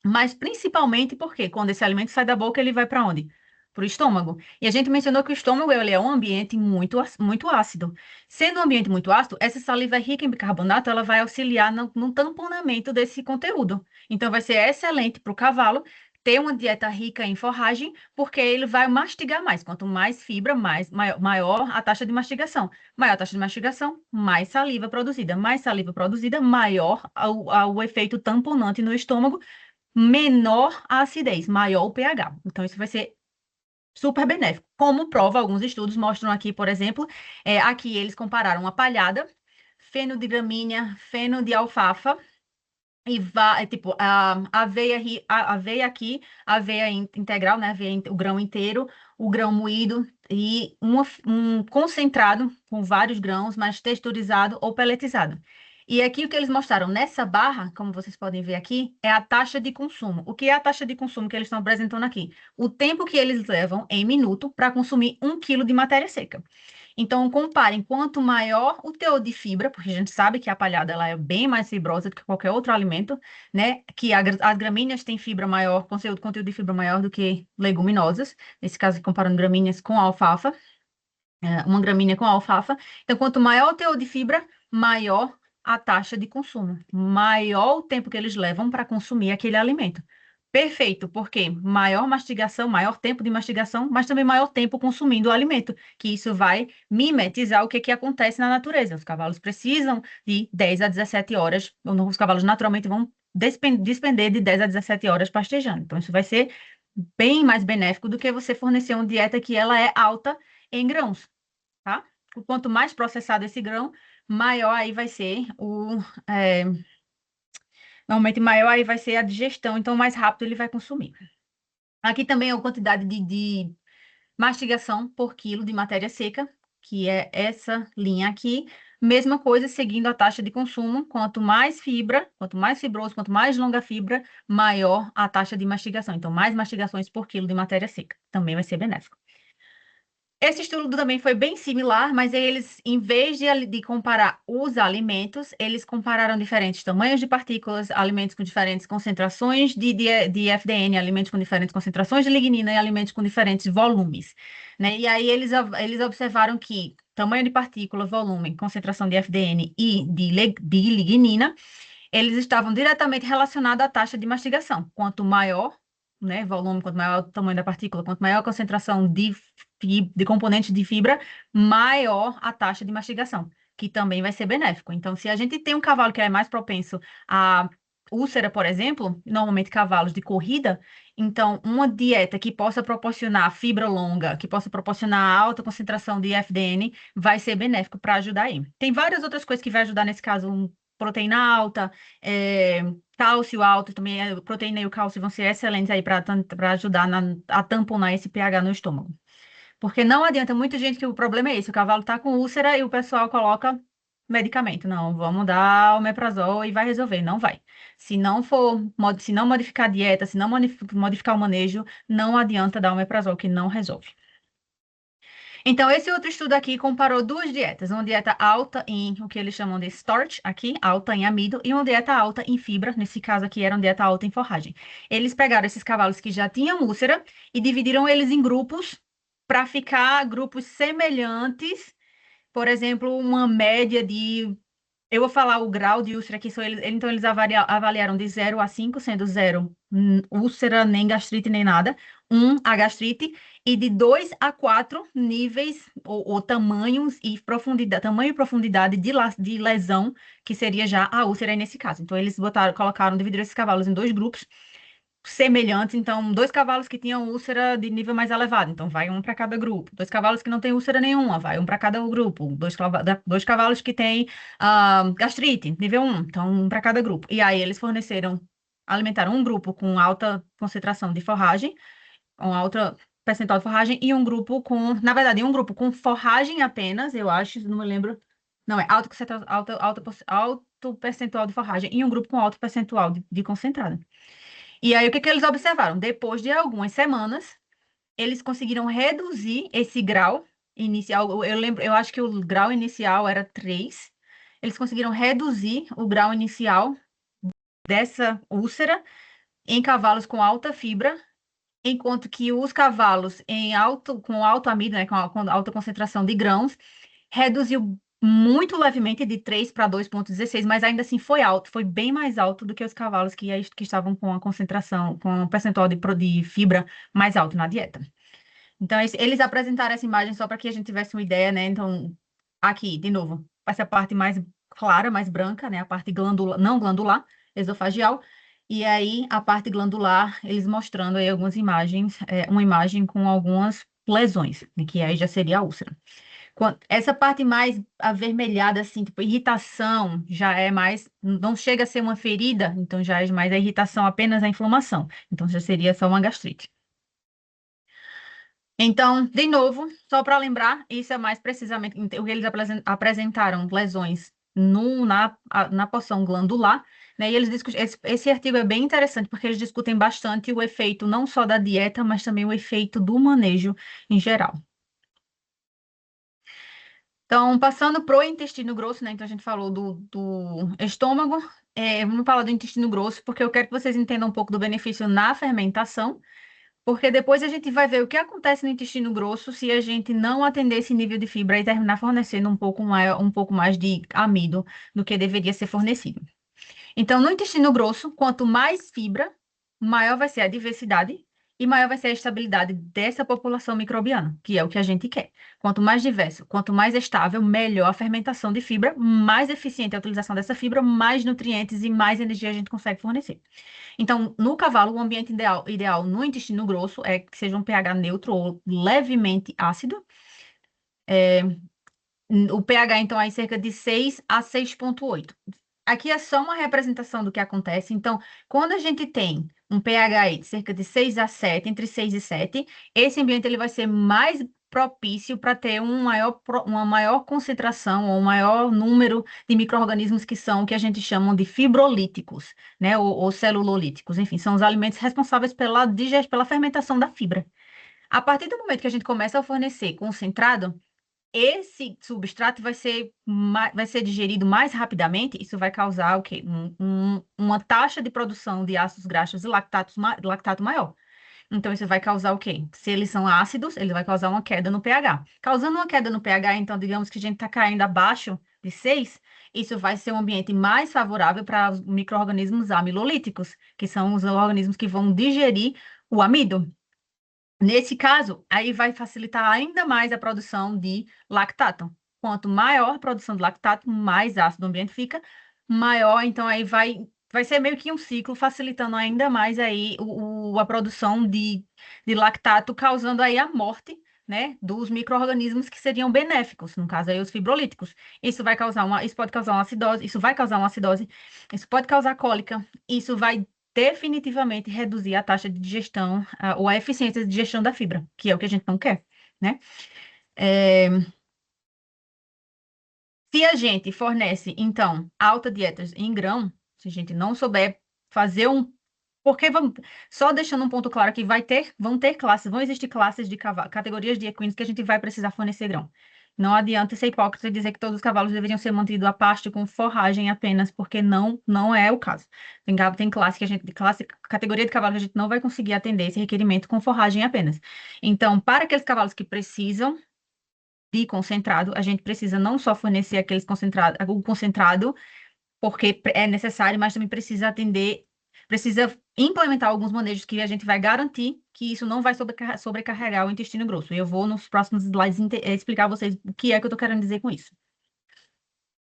mas principalmente porque quando esse alimento sai da boca, ele vai para onde? para o estômago. E a gente mencionou que o estômago ele é um ambiente muito ácido. Sendo um ambiente muito ácido, essa saliva rica em bicarbonato ela vai auxiliar no tamponamento desse conteúdo. Então, vai ser excelente para o cavalo ter uma dieta rica em forragem, porque ele vai mastigar mais. Quanto mais fibra, maior a taxa de mastigação. Maior a taxa de mastigação, mais saliva produzida. Mais saliva produzida, maior o efeito tamponante no estômago, menor a acidez, maior o pH. Então, isso vai ser super benéfico. Como prova, alguns estudos mostram aqui, por exemplo, aqui eles compararam a palhada, feno de gramínea, feno de alfafa, e vai, tipo, a aveia, aveia aqui, aveia integral, né? O grão inteiro, o grão moído e um concentrado com vários grãos, mas texturizado ou peletizado. E aqui o que eles mostraram nessa barra, como vocês podem ver aqui, é a taxa de consumo. O que é a taxa de consumo que eles estão apresentando aqui? O tempo que eles levam em minuto para consumir 1 quilo de matéria seca. Então, comparem, quanto maior o teor de fibra, porque a gente sabe que a palhada ela é bem mais fibrosa do que qualquer outro alimento, né? Que as gramíneas têm fibra maior, conteúdo de fibra maior do que leguminosas. Nesse caso, comparando gramíneas com alfafa, uma gramínea com alfafa. Então, quanto maior o teor de fibra, maior a taxa de consumo, maior o tempo que eles levam para consumir aquele alimento. Perfeito, porque maior mastigação, maior tempo de mastigação, mas também maior tempo consumindo o alimento, que isso vai mimetizar o que acontece na natureza. Os cavalos precisam de 10 a 17 horas, os cavalos naturalmente vão despender de 10 a 17 horas pastejando. Então, isso vai ser bem mais benéfico do que você fornecer uma dieta que ela é alta em grãos, tá? Quanto mais processado esse grão, maior aí vai ser é, normalmente maior aí vai ser a digestão, então mais rápido ele vai consumir. Aqui também é a quantidade de mastigação por quilo de matéria seca, que é essa linha aqui. Mesma coisa, seguindo a taxa de consumo. Quanto mais fibra, quanto mais fibroso, quanto mais longa a fibra, maior a taxa de mastigação. Então, mais mastigações por quilo de matéria seca. Também vai ser benéfico. Esse estudo também foi bem similar, mas aí eles, em vez de comparar os alimentos, eles compararam diferentes tamanhos de partículas, alimentos com diferentes concentrações de FDN, alimentos com diferentes concentrações de lignina e alimentos com diferentes volumes, né? E aí eles observaram que tamanho de partícula, volume, concentração de FDN e de lignina, eles estavam diretamente relacionados à taxa de mastigação. Quanto maior, né, volume, quanto maior o tamanho da partícula, quanto maior a concentração de componentes de fibra, maior a taxa de mastigação, que também vai ser benéfico. Então, se a gente tem um cavalo que é mais propenso a úlcera, por exemplo, normalmente cavalos de corrida, então uma dieta que possa proporcionar fibra longa, que possa proporcionar alta concentração de FDN, vai ser benéfico para ajudar aí. Tem várias outras coisas que vai ajudar nesse caso, proteína alta, cálcio alto, também a proteína e o cálcio vão ser excelentes aí para ajudar a tamponar esse pH no estômago. Porque não adianta, muita gente que o problema é esse, o cavalo está com úlcera e o pessoal coloca medicamento. Não, vamos dar omeprazol e vai resolver. Não vai. Se não modificar a dieta, se não modificar o manejo, não adianta dar omeprazol, que não resolve. Então, esse outro estudo aqui comparou duas dietas, uma dieta alta em o que eles chamam de starch, aqui, alta em amido, e uma dieta alta em fibra, nesse caso aqui era uma dieta alta em forragem. Eles pegaram esses cavalos que já tinham úlcera e dividiram eles em grupos para ficar grupos semelhantes, por exemplo, uma média de. Eu vou falar o grau de úlcera que são eles, então eles avaliaram de 0 a 5, sendo 0 úlcera, nem gastrite, nem nada, 1 a gastrite, e de 2 a 4 níveis ou tamanhos e profundidade, tamanho e profundidade de lesão, que seria já a úlcera nesse caso. Então eles dividiram esses cavalos em dois grupos semelhantes, então, dois cavalos que tinham úlcera de nível mais elevado, então vai um para cada grupo. Dois cavalos que não têm úlcera nenhuma, vai um para cada grupo. Dois cavalos que têm gastrite, nível 1, então um para cada grupo. E aí eles alimentaram um grupo com alta concentração de forragem, um alta percentual de forragem, e um grupo na verdade, um grupo com forragem apenas, eu acho, não me lembro. Não, é alto percentual de forragem, e um grupo com alto percentual de concentrada. E aí, o que que eles observaram? Depois de algumas semanas, eles conseguiram reduzir esse grau inicial. Eu acho que o grau inicial era 3. Eles conseguiram reduzir o grau inicial dessa úlcera em cavalos com alta fibra enquanto que os cavalos com alto amido, né, com alta concentração de grãos, reduziu muito levemente de 3 para 2,16, mas ainda assim foi alto, foi bem mais alto do que os cavalos que estavam com a concentração, com um percentual de fibra mais alto na dieta. Então, eles apresentaram essa imagem só para que a gente tivesse uma ideia, né? Então, aqui, de novo, essa parte mais clara, mais branca, né? A parte glandular, não glandular, esofagial. E aí, a parte glandular, eles mostrando aí algumas imagens, uma imagem com algumas lesões, né, que aí já seria a úlcera. Essa parte mais avermelhada, assim, tipo, irritação, já é mais, não chega a ser uma ferida, então já é mais a irritação, apenas a inflamação. Então, já seria só uma gastrite. Então, de novo, só para lembrar, isso é mais precisamente o que eles apresentaram lesões na porção glandular, né? E eles esse artigo é bem interessante porque eles discutem bastante o efeito não só da dieta, mas também o efeito do manejo em geral. Então, passando para o intestino grosso, né? Então, a gente falou do estômago, vamos falar do intestino grosso, porque eu quero que vocês entendam um pouco do benefício na fermentação. Porque depois a gente vai ver o que acontece no intestino grosso se a gente não atender esse nível de fibra e terminar fornecendo um pouco mais de amido do que deveria ser fornecido. Então, no intestino grosso, quanto mais fibra, maior vai ser a diversidade e maior vai ser a estabilidade dessa população microbiana, que é o que a gente quer. Quanto mais diverso, quanto mais estável, melhor a fermentação de fibra, mais eficiente a utilização dessa fibra, mais nutrientes e mais energia a gente consegue fornecer. Então, no cavalo, o ambiente ideal no intestino grosso é que seja um pH neutro ou levemente ácido. O pH, então, aí cerca de 6 a 6,8. Aqui é só uma representação do que acontece. Então, quando a gente tem um pH aí de cerca de 6 a 7, entre 6 e 7, esse ambiente ele vai ser mais propício para ter uma maior concentração ou um maior número de micro-organismos que são o que a gente chama de fibrolíticos, né? Ou celulolíticos. Enfim, são os alimentos responsáveis pela fermentação da fibra. A partir do momento que a gente começa a fornecer concentrado, esse substrato vai ser digerido mais rapidamente, isso vai causar o quê? Uma taxa de produção de ácidos graxos e lactato maior. Então, isso vai causar o quê? Se eles são ácidos, ele vai causar uma queda no pH. Causando uma queda no pH, então, digamos que a gente está caindo abaixo de 6, isso vai ser um ambiente mais favorável para os micro-organismos amilolíticos, que são os organismos que vão digerir o amido. Nesse caso, aí vai facilitar ainda mais a produção de lactato. Quanto maior a produção de lactato, mais ácido o ambiente fica, maior, então aí vai ser meio que um ciclo, facilitando ainda mais aí a produção de lactato, causando aí a morte, né, dos micro-organismos que seriam benéficos, no caso aí os fibrolíticos. Isso pode causar uma acidose, isso pode causar cólica, isso vai definitivamente reduzir a taxa de digestão, ou a eficiência de digestão da fibra, que é o que a gente não quer, né? É, se a gente fornece, então, alta dietas em grão, se a gente não souber fazer porque só deixando um ponto claro aqui, vão existir classes de categorias de equinos que a gente vai precisar fornecer grão. Não adianta ser hipócrita e dizer que todos os cavalos deveriam ser mantidos a pasto com forragem apenas, porque não é o caso. Tem categoria de cavalo que a gente não vai conseguir atender esse requerimento com forragem apenas. Então, para aqueles cavalos que precisam de concentrado, a gente precisa não só fornecer o concentrado, porque é necessário, mas também precisa implementar alguns manejos que a gente vai garantir que isso não vai sobrecarregar o intestino grosso. E eu vou nos próximos slides explicar a vocês o que é que eu estou querendo dizer com isso.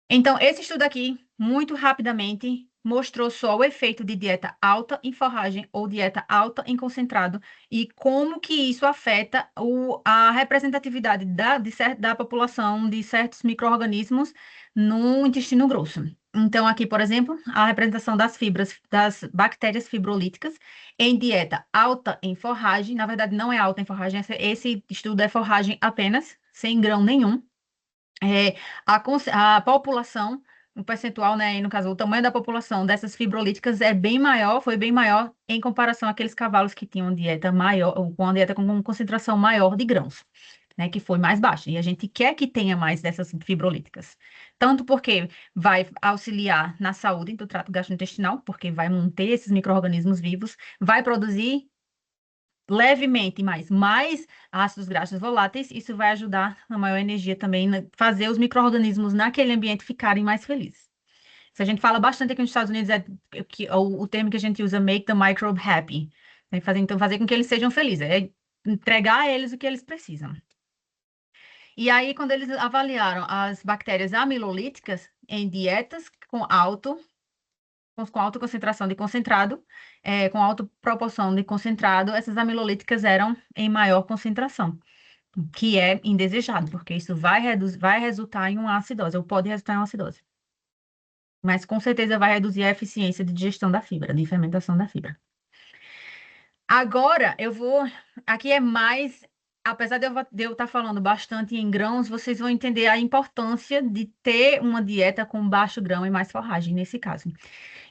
Então, esse estudo aqui, muito rapidamente, mostrou só o efeito de dieta alta em forragem ou dieta alta em concentrado e como que isso afeta a representatividade da população de certos micro-organismos no intestino grosso. Então, aqui, por exemplo, a representação das bactérias fibrolíticas em dieta alta em forragem, na verdade, não é alta em forragem, esse estudo é forragem apenas, sem grão nenhum. A população, o percentual, né, no caso, o tamanho da população dessas fibrolíticas foi bem maior em comparação àqueles cavalos que tinham dieta maior, ou com uma dieta com concentração maior de grãos, né, que foi mais baixa. E a gente quer que tenha mais dessas fibrolíticas. Tanto porque vai auxiliar na saúde do trato gastrointestinal, porque vai manter esses micro-organismos vivos, vai produzir levemente mais ácidos graxos voláteis, isso vai ajudar a maior energia também, fazer os micro-organismos naquele ambiente ficarem mais felizes. Se a gente fala bastante aqui nos Estados Unidos, que o termo que a gente usa, make the microbe happy. Né? Então, fazer com que eles sejam felizes. É entregar a eles o que eles precisam. E aí, quando eles avaliaram as bactérias amilolíticas em dietas com alta concentração de concentrado, com alta proporção de concentrado, essas amilolíticas eram em maior concentração, que é indesejado, porque isso vai resultar em uma acidose, ou pode resultar em uma acidose. Mas com certeza vai reduzir a eficiência de digestão da fibra, de fermentação da fibra. Agora eu vou. Aqui é mais. Apesar de eu estar falando bastante em grãos, vocês vão entender a importância de ter uma dieta com baixo grão e mais forragem, nesse caso.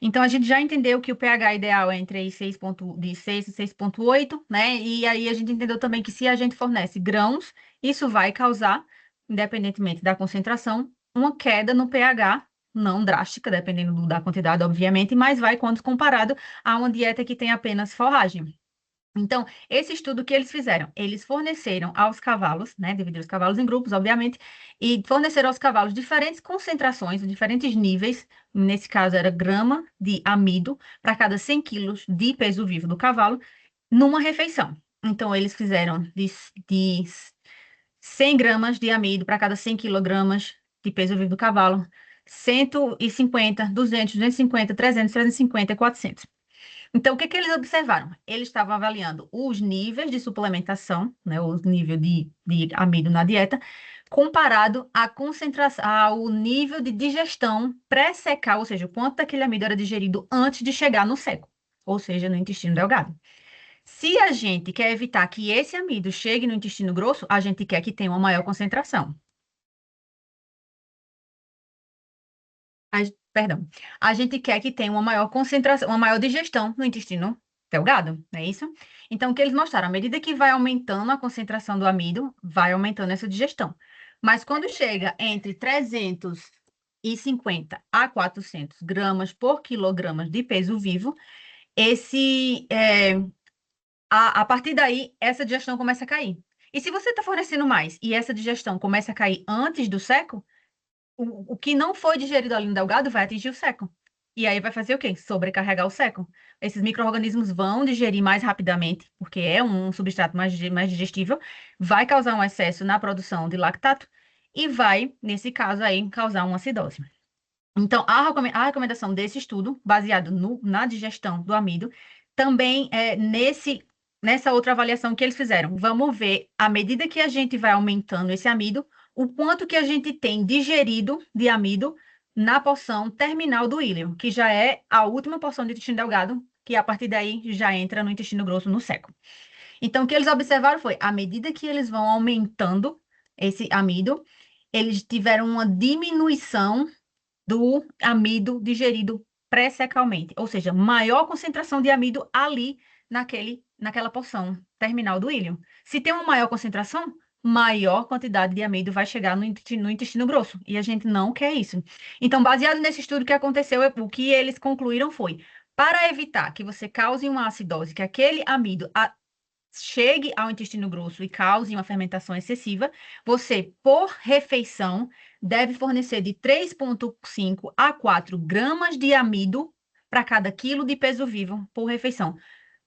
Então, a gente já entendeu que o pH ideal é entre 6 e 6,8, né? E aí a gente entendeu também que se a gente fornece grãos, isso vai causar, independentemente da concentração, uma queda no pH, não drástica, dependendo da quantidade, obviamente, mas vai quando comparado a uma dieta que tem apenas forragem. Então, esse estudo que eles fizeram, eles forneceram aos cavalos, né, dividiram os cavalos em grupos, obviamente, e forneceram aos cavalos diferentes concentrações, diferentes níveis, nesse caso era grama de amido para cada 100 quilos de peso vivo do cavalo, numa refeição. Então, eles fizeram de 100 gramas de amido para cada 100 quilogramas de peso vivo do cavalo, 150, 200, 250, 300, 350 e 400. Então, o que que eles observaram? Eles estavam avaliando os níveis de suplementação, né, o nível de amido na dieta, comparado à concentração, ao nível de digestão pré-secal, ou seja, o quanto daquele amido era digerido antes de chegar no seco, ou seja, no intestino delgado. Se a gente quer evitar que esse amido chegue no intestino grosso, a gente quer que tenha uma maior concentração. Perdão. A gente quer que tenha uma maior concentração, uma maior digestão no intestino delgado, não é isso? Então, o que eles mostraram, à medida que vai aumentando a concentração do amido, vai aumentando essa digestão. Mas quando chega entre 350 a 400 gramas por quilograma de peso vivo, a partir daí, essa digestão começa a cair. E se você está fornecendo mais e essa digestão começa a cair antes do seco, o que não foi digerido ali no delgado vai atingir o seco. E aí vai fazer o quê? Sobrecarregar o seco. Esses micro-organismos vão digerir mais rapidamente, porque é um substrato mais digestível, vai causar um excesso na produção de lactato e vai, nesse caso aí, causar uma acidose. Então, a recomendação desse estudo, baseado na digestão do amido, também é nessa outra avaliação que eles fizeram. Vamos ver, à medida que a gente vai aumentando esse amido, o quanto que a gente tem digerido de amido na porção terminal do íleo, que já é a última porção de intestino delgado, que a partir daí já entra no intestino grosso, no seco. Então, o que eles observaram foi, à medida que eles vão aumentando esse amido, eles tiveram uma diminuição do amido digerido pré-secalmente, ou seja, maior concentração de amido ali naquela porção terminal do íleo. Se tem uma maior concentração, maior quantidade de amido vai chegar no intestino grosso, e a gente não quer isso. Então, baseado nesse estudo que aconteceu, o que eles concluíram foi, para evitar que você cause uma acidose, que aquele amido chegue ao intestino grosso e cause uma fermentação excessiva, você, por refeição, deve fornecer de 3,5 a 4 gramas de amido para cada quilo de peso vivo por refeição.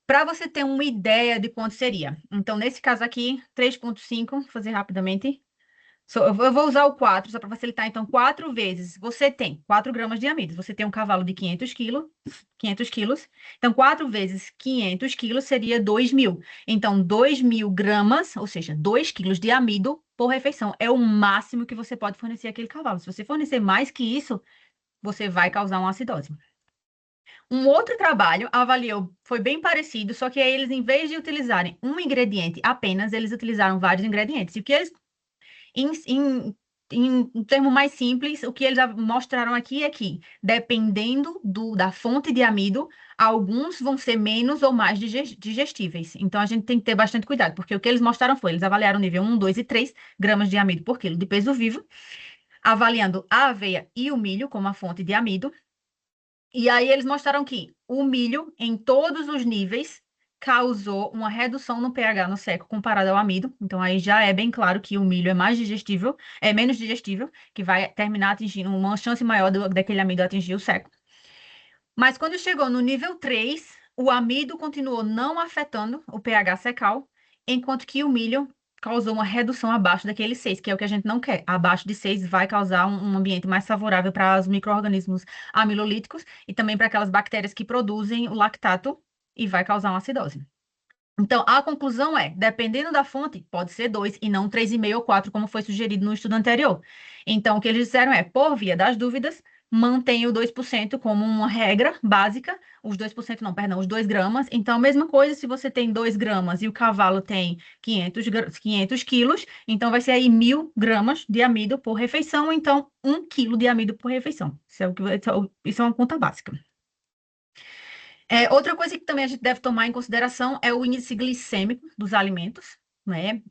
Para você ter uma ideia de quanto seria. Então, nesse caso aqui, 3,5, vou fazer rapidamente. Eu vou usar o 4 só para facilitar. Então, 4 vezes, você tem 4 gramas de amido. Você tem um cavalo de 500 quilos. Então, 4 vezes 500 quilos seria 2.000. Então, 2.000 gramas, ou seja, 2 quilos de amido por refeição. É o máximo que você pode fornecer àquele cavalo. Se você fornecer mais que isso, você vai causar uma acidose. Um outro trabalho avaliou, foi bem parecido, só que aí eles, em vez de utilizarem um ingrediente apenas, eles utilizaram vários ingredientes. E o que eles em, em, em um termo mais simples, o que eles mostraram aqui é que, dependendo da fonte de amido, alguns vão ser menos ou mais digestíveis. Então, a gente tem que ter bastante cuidado, porque o que eles mostraram foi, eles avaliaram o nível 1, 2 e 3 gramas de amido por quilo de peso vivo, avaliando a aveia e o milho como a fonte de amido. E aí, eles mostraram que o milho, em todos os níveis, causou uma redução no pH no seco comparado ao amido. Então, aí já é bem claro que o milho é mais digestível, é menos digestível, que vai terminar atingindo uma chance maior daquele amido atingir o seco. Mas quando chegou no nível 3, o amido continuou não afetando o pH secal, enquanto que o milho causou uma redução abaixo daquele 6, que é o que a gente não quer. Abaixo de 6 vai causar um ambiente mais favorável para os micro-organismos amilolíticos e também para aquelas bactérias que produzem o lactato e vai causar uma acidose. Então, a conclusão é, dependendo da fonte, pode ser 2 e não 3,5 ou 4, como foi sugerido no estudo anterior. Então, o que eles disseram é, por via das dúvidas, mantenha o 2% como uma regra básica, os 2% não, perdão, os 2 gramas. Então, a mesma coisa se você tem 2 gramas e o cavalo tem 500 quilos, então vai ser aí 1.000 gramas de amido por refeição, então 1 quilo de amido por refeição. Isso é uma conta básica. Outra coisa que também a gente deve tomar em consideração é o índice glicêmico dos alimentos, né?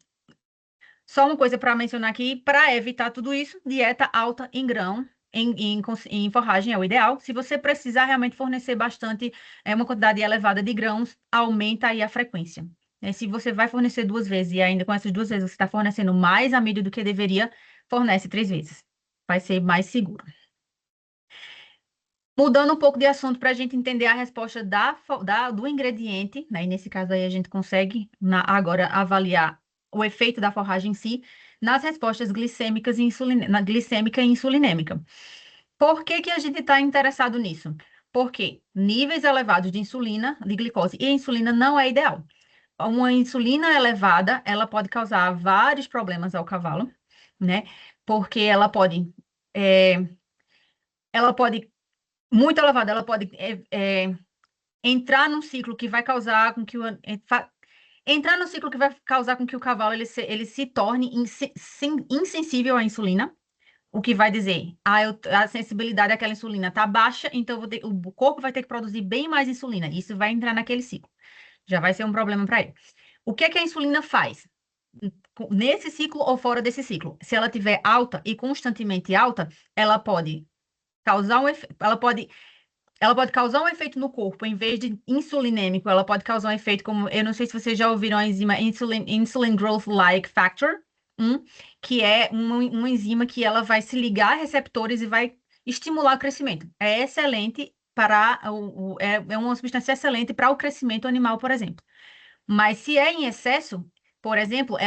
Só uma coisa para mencionar aqui, para evitar tudo isso, dieta alta em grão, em forragem é o ideal. Se você precisar realmente fornecer bastante, uma quantidade elevada de grãos, aumenta aí a frequência. Se você vai fornecer 2 vezes e ainda com essas 2 vezes você está fornecendo mais amido do que deveria, fornece 3 vezes. Vai ser mais seguro. Mudando um pouco de assunto para a gente entender a resposta do ingrediente, né? E nesse caso aí a gente consegue agora avaliar o efeito da forragem em si nas respostas glicêmicas e na glicêmica e insulinêmica. Por que que a gente está interessado nisso? Porque níveis elevados de insulina, de glicose e insulina não é ideal. Uma insulina elevada, ela pode causar vários problemas ao cavalo, né? Porque é, ela pode muito elevada, ela pode entrar num ciclo que vai causar com que entrar no ciclo que vai causar com que o cavalo ele se torne insensível à insulina, o que vai dizer, a sensibilidade àquela insulina está baixa, então o corpo vai ter que produzir bem mais insulina. Isso vai entrar naquele ciclo. Já vai ser um problema para ele. O que é que a insulina faz? Nesse ciclo ou fora desse ciclo? Se ela estiver alta e constantemente alta, ela pode causar ela pode causar um efeito no corpo, em vez de insulinêmico, ela pode causar um efeito como, eu não sei se vocês já ouviram a enzima Insulin Growth Like Factor, que é uma enzima que ela vai se ligar a receptores e vai estimular o crescimento. É excelente é uma substância excelente para o crescimento animal, por exemplo. Mas se é em excesso, por exemplo,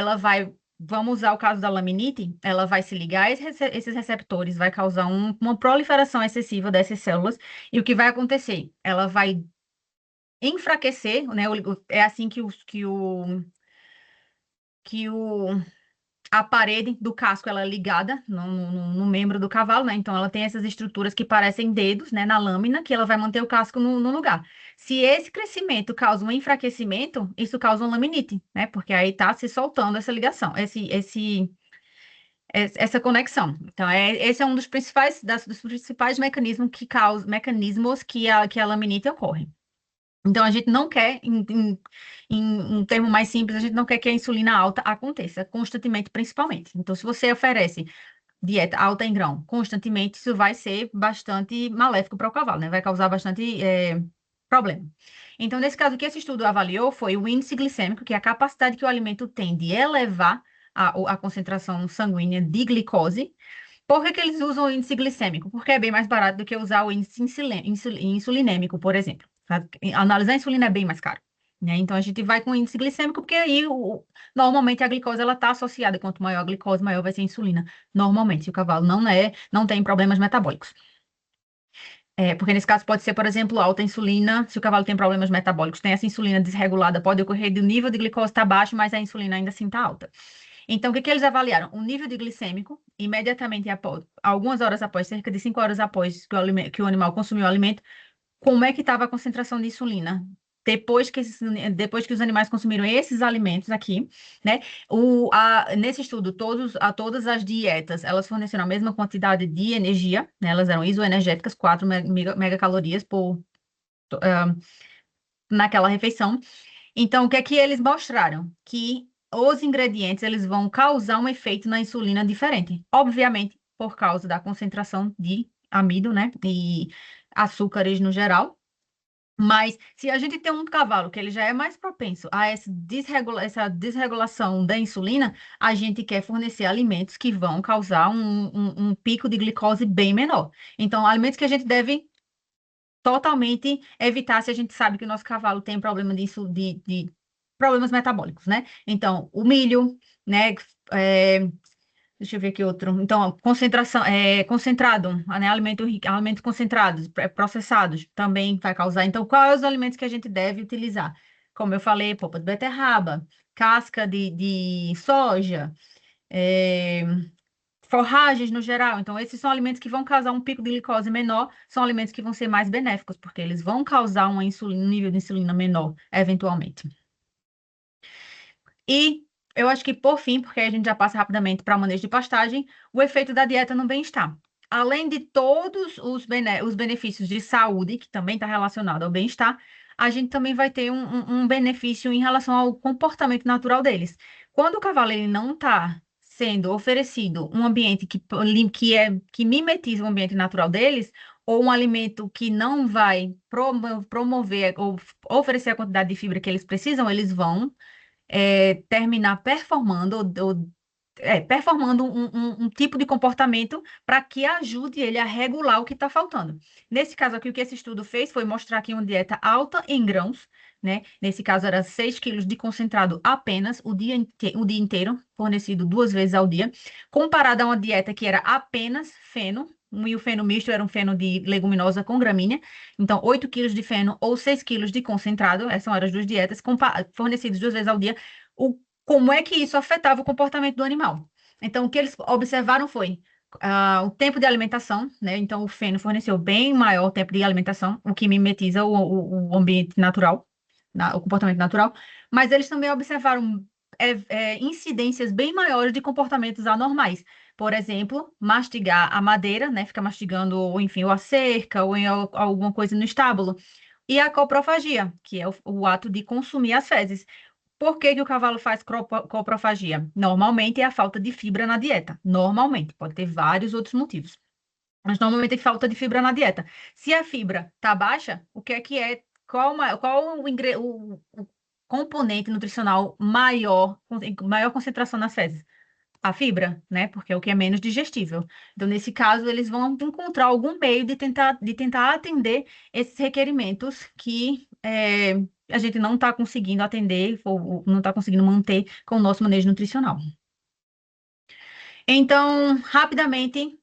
vamos usar o caso da laminite, ela vai se ligar a esses receptores, vai causar uma proliferação excessiva dessas células, e o que vai acontecer? Ela vai enfraquecer, né? É assim que a parede do casco ela é ligada no membro do cavalo, né? Então ela tem essas estruturas que parecem dedos, né, na lâmina, que ela vai manter o casco no lugar. Se esse crescimento causa um enfraquecimento, isso causa uma laminite, né? Porque aí tá se soltando essa ligação, essa conexão. Então, esse é um dos principais mecanismos que a laminite ocorre. Então, a gente não quer, em um termo mais simples, a gente não quer que a insulina alta aconteça constantemente, principalmente. Então, se você oferece dieta alta em grão constantemente, isso vai ser bastante maléfico para o cavalo, né? Vai causar bastante problema. Então, nesse caso, o que esse estudo avaliou foi o índice glicêmico, que é a capacidade que o alimento tem de elevar a concentração sanguínea de glicose. Por que que eles usam o índice glicêmico? Porque é bem mais barato do que usar o índice insulinêmico, por exemplo. Analisar a insulina é bem mais caro, né? Então a gente vai com o índice glicêmico, porque aí normalmente a glicose ela está associada. Quanto maior a glicose, maior vai ser a insulina. Normalmente, se o cavalo não tem problemas metabólicos. Porque nesse caso pode ser, por exemplo, alta insulina, se o cavalo tem problemas metabólicos, tem essa insulina desregulada, pode ocorrer do nível de glicose estar baixo, mas a insulina ainda assim está alta. Então, o que que eles avaliaram? O nível de glicêmico, imediatamente após, algumas horas após, cerca de 5 horas após que o animal consumiu o alimento, como é que estava a concentração de insulina? Depois que os animais consumiram esses alimentos aqui, né? Nesse estudo, todas as dietas, elas forneceram a mesma quantidade de energia, né? Elas eram isoenergéticas, 4 megacalorias naquela refeição. Então, o que é que eles mostraram? Que os ingredientes, eles vão causar um efeito na insulina diferente. Obviamente, por causa da concentração de amido, né? E açúcares no geral. Mas se a gente tem um cavalo que ele já é mais propenso a essa desregulação da insulina, a gente quer fornecer alimentos que vão causar um pico de glicose bem menor. Então, alimentos que a gente deve totalmente evitar se a gente sabe que o nosso cavalo tem problema de problemas metabólicos, né? Então, o milho, né? é, Deixa eu ver aqui outro. Então, concentração, concentrado, né? Alimentos concentrados, processados, também vai causar. Então, quais os alimentos que a gente deve utilizar? Como eu falei, polpa de beterraba, casca de soja, é, forragens no geral. Então, esses são alimentos que vão causar um pico de glicose menor, são alimentos que vão ser mais benéficos, porque eles vão causar um nível de insulina menor, eventualmente. E eu acho que, por fim, porque a gente já passa rapidamente para o manejo de pastagem, o efeito da dieta no bem-estar. Além de todos os benefícios de saúde, que também está relacionado ao bem-estar, a gente também vai ter um benefício em relação ao comportamento natural deles. Quando o cavalo ele não está sendo oferecido um ambiente que mimetiza o ambiente natural deles, ou um alimento que não vai promover ou oferecer a quantidade de fibra que eles precisam, eles vão terminar performando um tipo de comportamento para que ajude ele a regular o que está faltando. Nesse caso aqui, o que esse estudo fez foi mostrar que uma dieta alta em grãos, né? Nesse caso, era 6 quilos de concentrado apenas, o dia inteiro, fornecido 2 vezes ao dia, comparado a uma dieta que era apenas feno. E o feno misto era um feno de leguminosa com gramínea. Então, 8 quilos de feno ou 6 quilos de concentrado, essas eram as duas dietas, fornecidas 2 vezes ao dia, como é que isso afetava o comportamento do animal. Então, o que eles observaram foi o tempo de alimentação, né? Então, o feno forneceu bem maior tempo de alimentação, o que mimetiza o ambiente natural, o comportamento natural, mas eles também observaram incidências bem maiores de comportamentos anormais. Por exemplo, mastigar a madeira, né? Ficar mastigando, ou enfim, ou a cerca, ou alguma coisa no estábulo. E a coprofagia, que é o ato de consumir as fezes. Por que que o cavalo faz coprofagia? Normalmente é a falta de fibra na dieta. Normalmente, pode ter vários outros motivos. Mas normalmente é falta de fibra na dieta. Se a fibra está baixa, o que é que é? Qual o componente nutricional maior, com maior concentração nas fezes? A fibra, né? Porque é o que é menos digestível. Então, nesse caso, eles vão encontrar algum meio de tentar atender esses requerimentos que a gente não está conseguindo atender ou não está conseguindo manter com o nosso manejo nutricional. Então, rapidamente,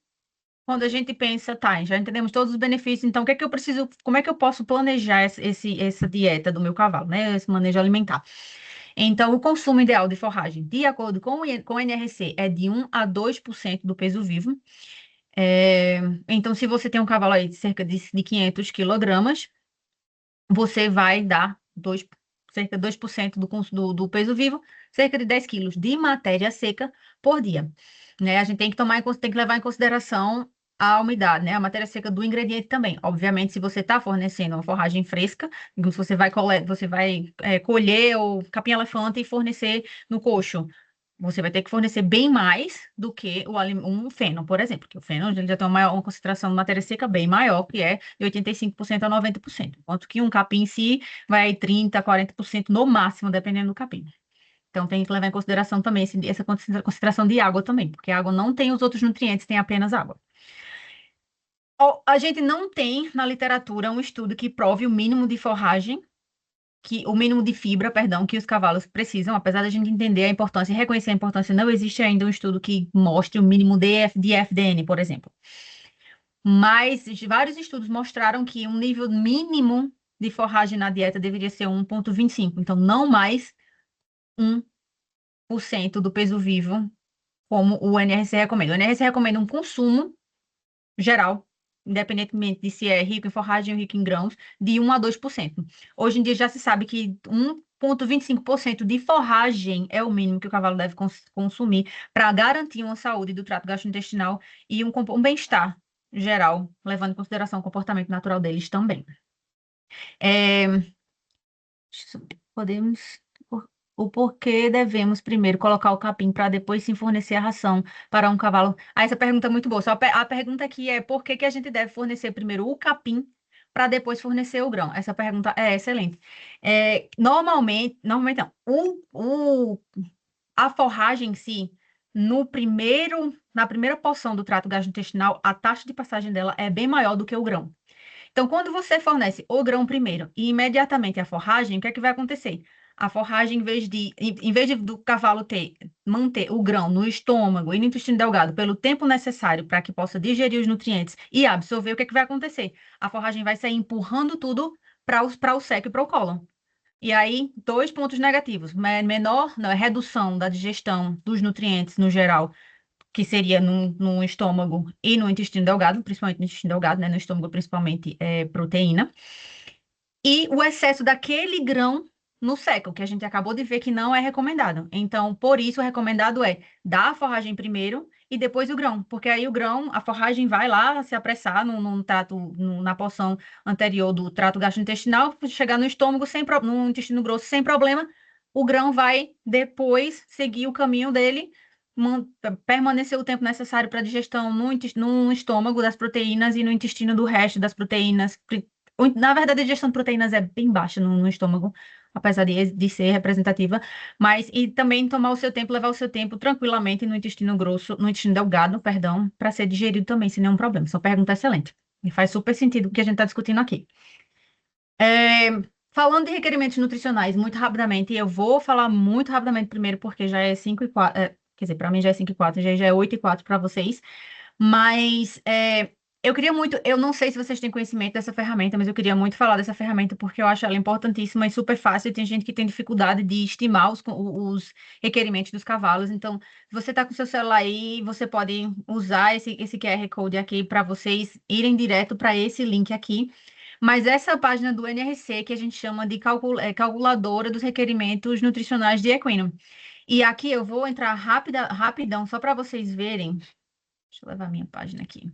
quando a gente pensa, tá, já entendemos todos os benefícios, então o que é que eu preciso, como é que eu posso planejar essa dieta do meu cavalo, né? Esse manejo alimentar. Então, o consumo ideal de forragem, de acordo com o NRC, é de 1 a 2% do peso vivo. Então, se você tem um cavalo aí de cerca de 500 quilogramas, você vai dar cerca de 2% do peso vivo, cerca de 10 quilos de matéria seca por dia. Né? A gente tem que levar em consideração a umidade, né? A matéria seca do ingrediente também. Obviamente, se você está fornecendo uma forragem fresca, se você vai colher o capim-elefante e fornecer no coxo, você vai ter que fornecer bem mais do que um feno, por exemplo, que o feno ele já tem uma concentração de matéria seca bem maior, que é de 85% a 90%, enquanto que um capim em si vai 30%, 40% no máximo, dependendo do capim. Então, tem que levar em consideração também essa concentração de água também, porque a água não tem os outros nutrientes, tem apenas água. A gente não tem na literatura um estudo que prove o mínimo de forragem o mínimo de fibra, perdão, que os cavalos precisam, apesar da gente entender a importância e reconhecer a importância, não existe ainda um estudo que mostre o mínimo de FDN, por exemplo. Mas vários estudos mostraram que um nível mínimo de forragem na dieta deveria ser 1,25, então não mais 1% do peso vivo, como o NRC recomenda. O NRC recomenda um consumo geral, independentemente de se é rico em forragem ou rico em grãos, de 1 a 2%. Hoje em dia já se sabe que 1,25% de forragem é o mínimo que o cavalo deve consumir para garantir uma saúde do trato gastrointestinal e um bem-estar geral, levando em consideração o comportamento natural deles também. É, podemos. O porquê devemos primeiro colocar o capim para depois sim fornecer a ração para um cavalo? Essa pergunta é muito boa. Só a pergunta aqui é por que que a gente deve fornecer primeiro o capim para depois fornecer o grão? Essa pergunta é excelente. Normalmente não. A forragem em si, na primeira porção do trato gastrointestinal, a taxa de passagem dela é bem maior do que o grão. Então, quando você fornece o grão primeiro e imediatamente a forragem, o que é que vai acontecer? A forragem, do cavalo manter o grão no estômago e no intestino delgado pelo tempo necessário para que possa digerir os nutrientes e absorver, o que é que vai acontecer? A forragem vai sair empurrando tudo para o seco e para o cólon. E aí, dois pontos negativos. Menor, não, redução da digestão dos nutrientes no geral, que seria no estômago e no intestino delgado, principalmente no intestino delgado, né? No estômago, principalmente, proteína. E o excesso daquele grão no seco, que a gente acabou de ver que não é recomendado. Então, por isso, o recomendado é dar a forragem primeiro e depois o grão, porque aí o grão, a forragem vai lá se apressar na porção anterior do trato gastrointestinal, chegar no estômago, no intestino grosso, sem problema. O grão vai depois seguir o caminho dele, permanecer o tempo necessário para a digestão no estômago das proteínas e no intestino do resto das proteínas. Na verdade, a digestão de proteínas é bem baixa no estômago, apesar de ser representativa, mas e também tomar o seu tempo, levar o seu tempo tranquilamente no intestino grosso, no intestino delgado, perdão, para ser digerido também, sem nenhum problema. São perguntas excelentes. E faz super sentido o que a gente está discutindo aqui. É, falando de requerimentos nutricionais, muito rapidamente, eu vou falar muito rapidamente primeiro, porque já é 5 e 4, quer dizer, para mim já é 5 e 4, já é 8 e 4 para vocês. Mas eu queria muito, eu não sei se vocês têm conhecimento dessa ferramenta, mas eu queria muito falar dessa ferramenta porque eu acho ela importantíssima e super fácil. E tem gente que tem dificuldade de estimar os requerimentos dos cavalos. Então, se você está com seu celular aí, você pode usar esse QR Code aqui para vocês irem direto para esse link aqui. Mas essa página do NRC, que a gente chama de calculadora dos requerimentos nutricionais de equino. E aqui eu vou entrar rapidão, só para vocês verem. Deixa eu levar minha página aqui.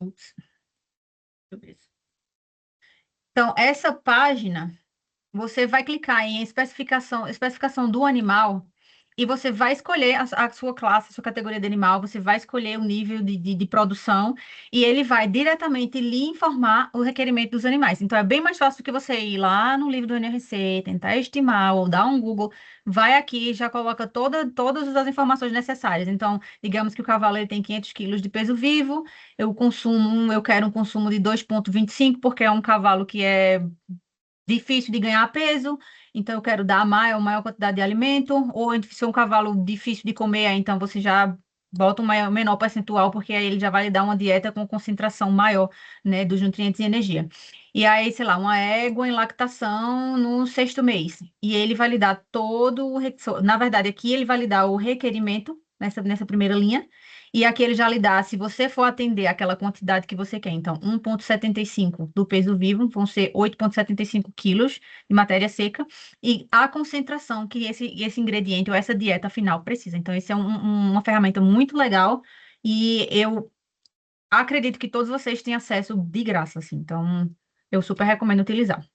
Ups, deixa eu ver. Então, essa página, você vai clicar em especificação do animal, e você vai escolher a sua classe, a sua categoria de animal, você vai escolher o nível de produção, e ele vai diretamente lhe informar o requerimento dos animais. Então, é bem mais fácil do que você ir lá no livro do NRC, tentar estimar, ou dar um Google, vai aqui e já coloca todas as informações necessárias. Então, digamos que o cavalo ele tem 500 quilos de peso vivo, eu quero um consumo de 2,25, porque é um cavalo que é difícil de ganhar peso, então eu quero dar a maior quantidade de alimento, ou se é um cavalo difícil de comer, aí então você já bota um menor percentual, porque aí ele já vai lhe dar uma dieta com concentração maior, né, dos nutrientes e energia. E aí, sei lá, uma égua em lactação no sexto mês, e ele vai lhe dar na verdade, aqui ele vai lhe dar o requerimento, nessa primeira linha, e aqui ele já lhe dá, se você for atender aquela quantidade que você quer, então 1,75 do peso vivo, vão ser 8,75 quilos de matéria seca, e a concentração que esse ingrediente ou essa dieta final precisa. Então, esse é uma ferramenta muito legal e eu acredito que todos vocês têm acesso de graça, assim. Então, eu super recomendo utilizar.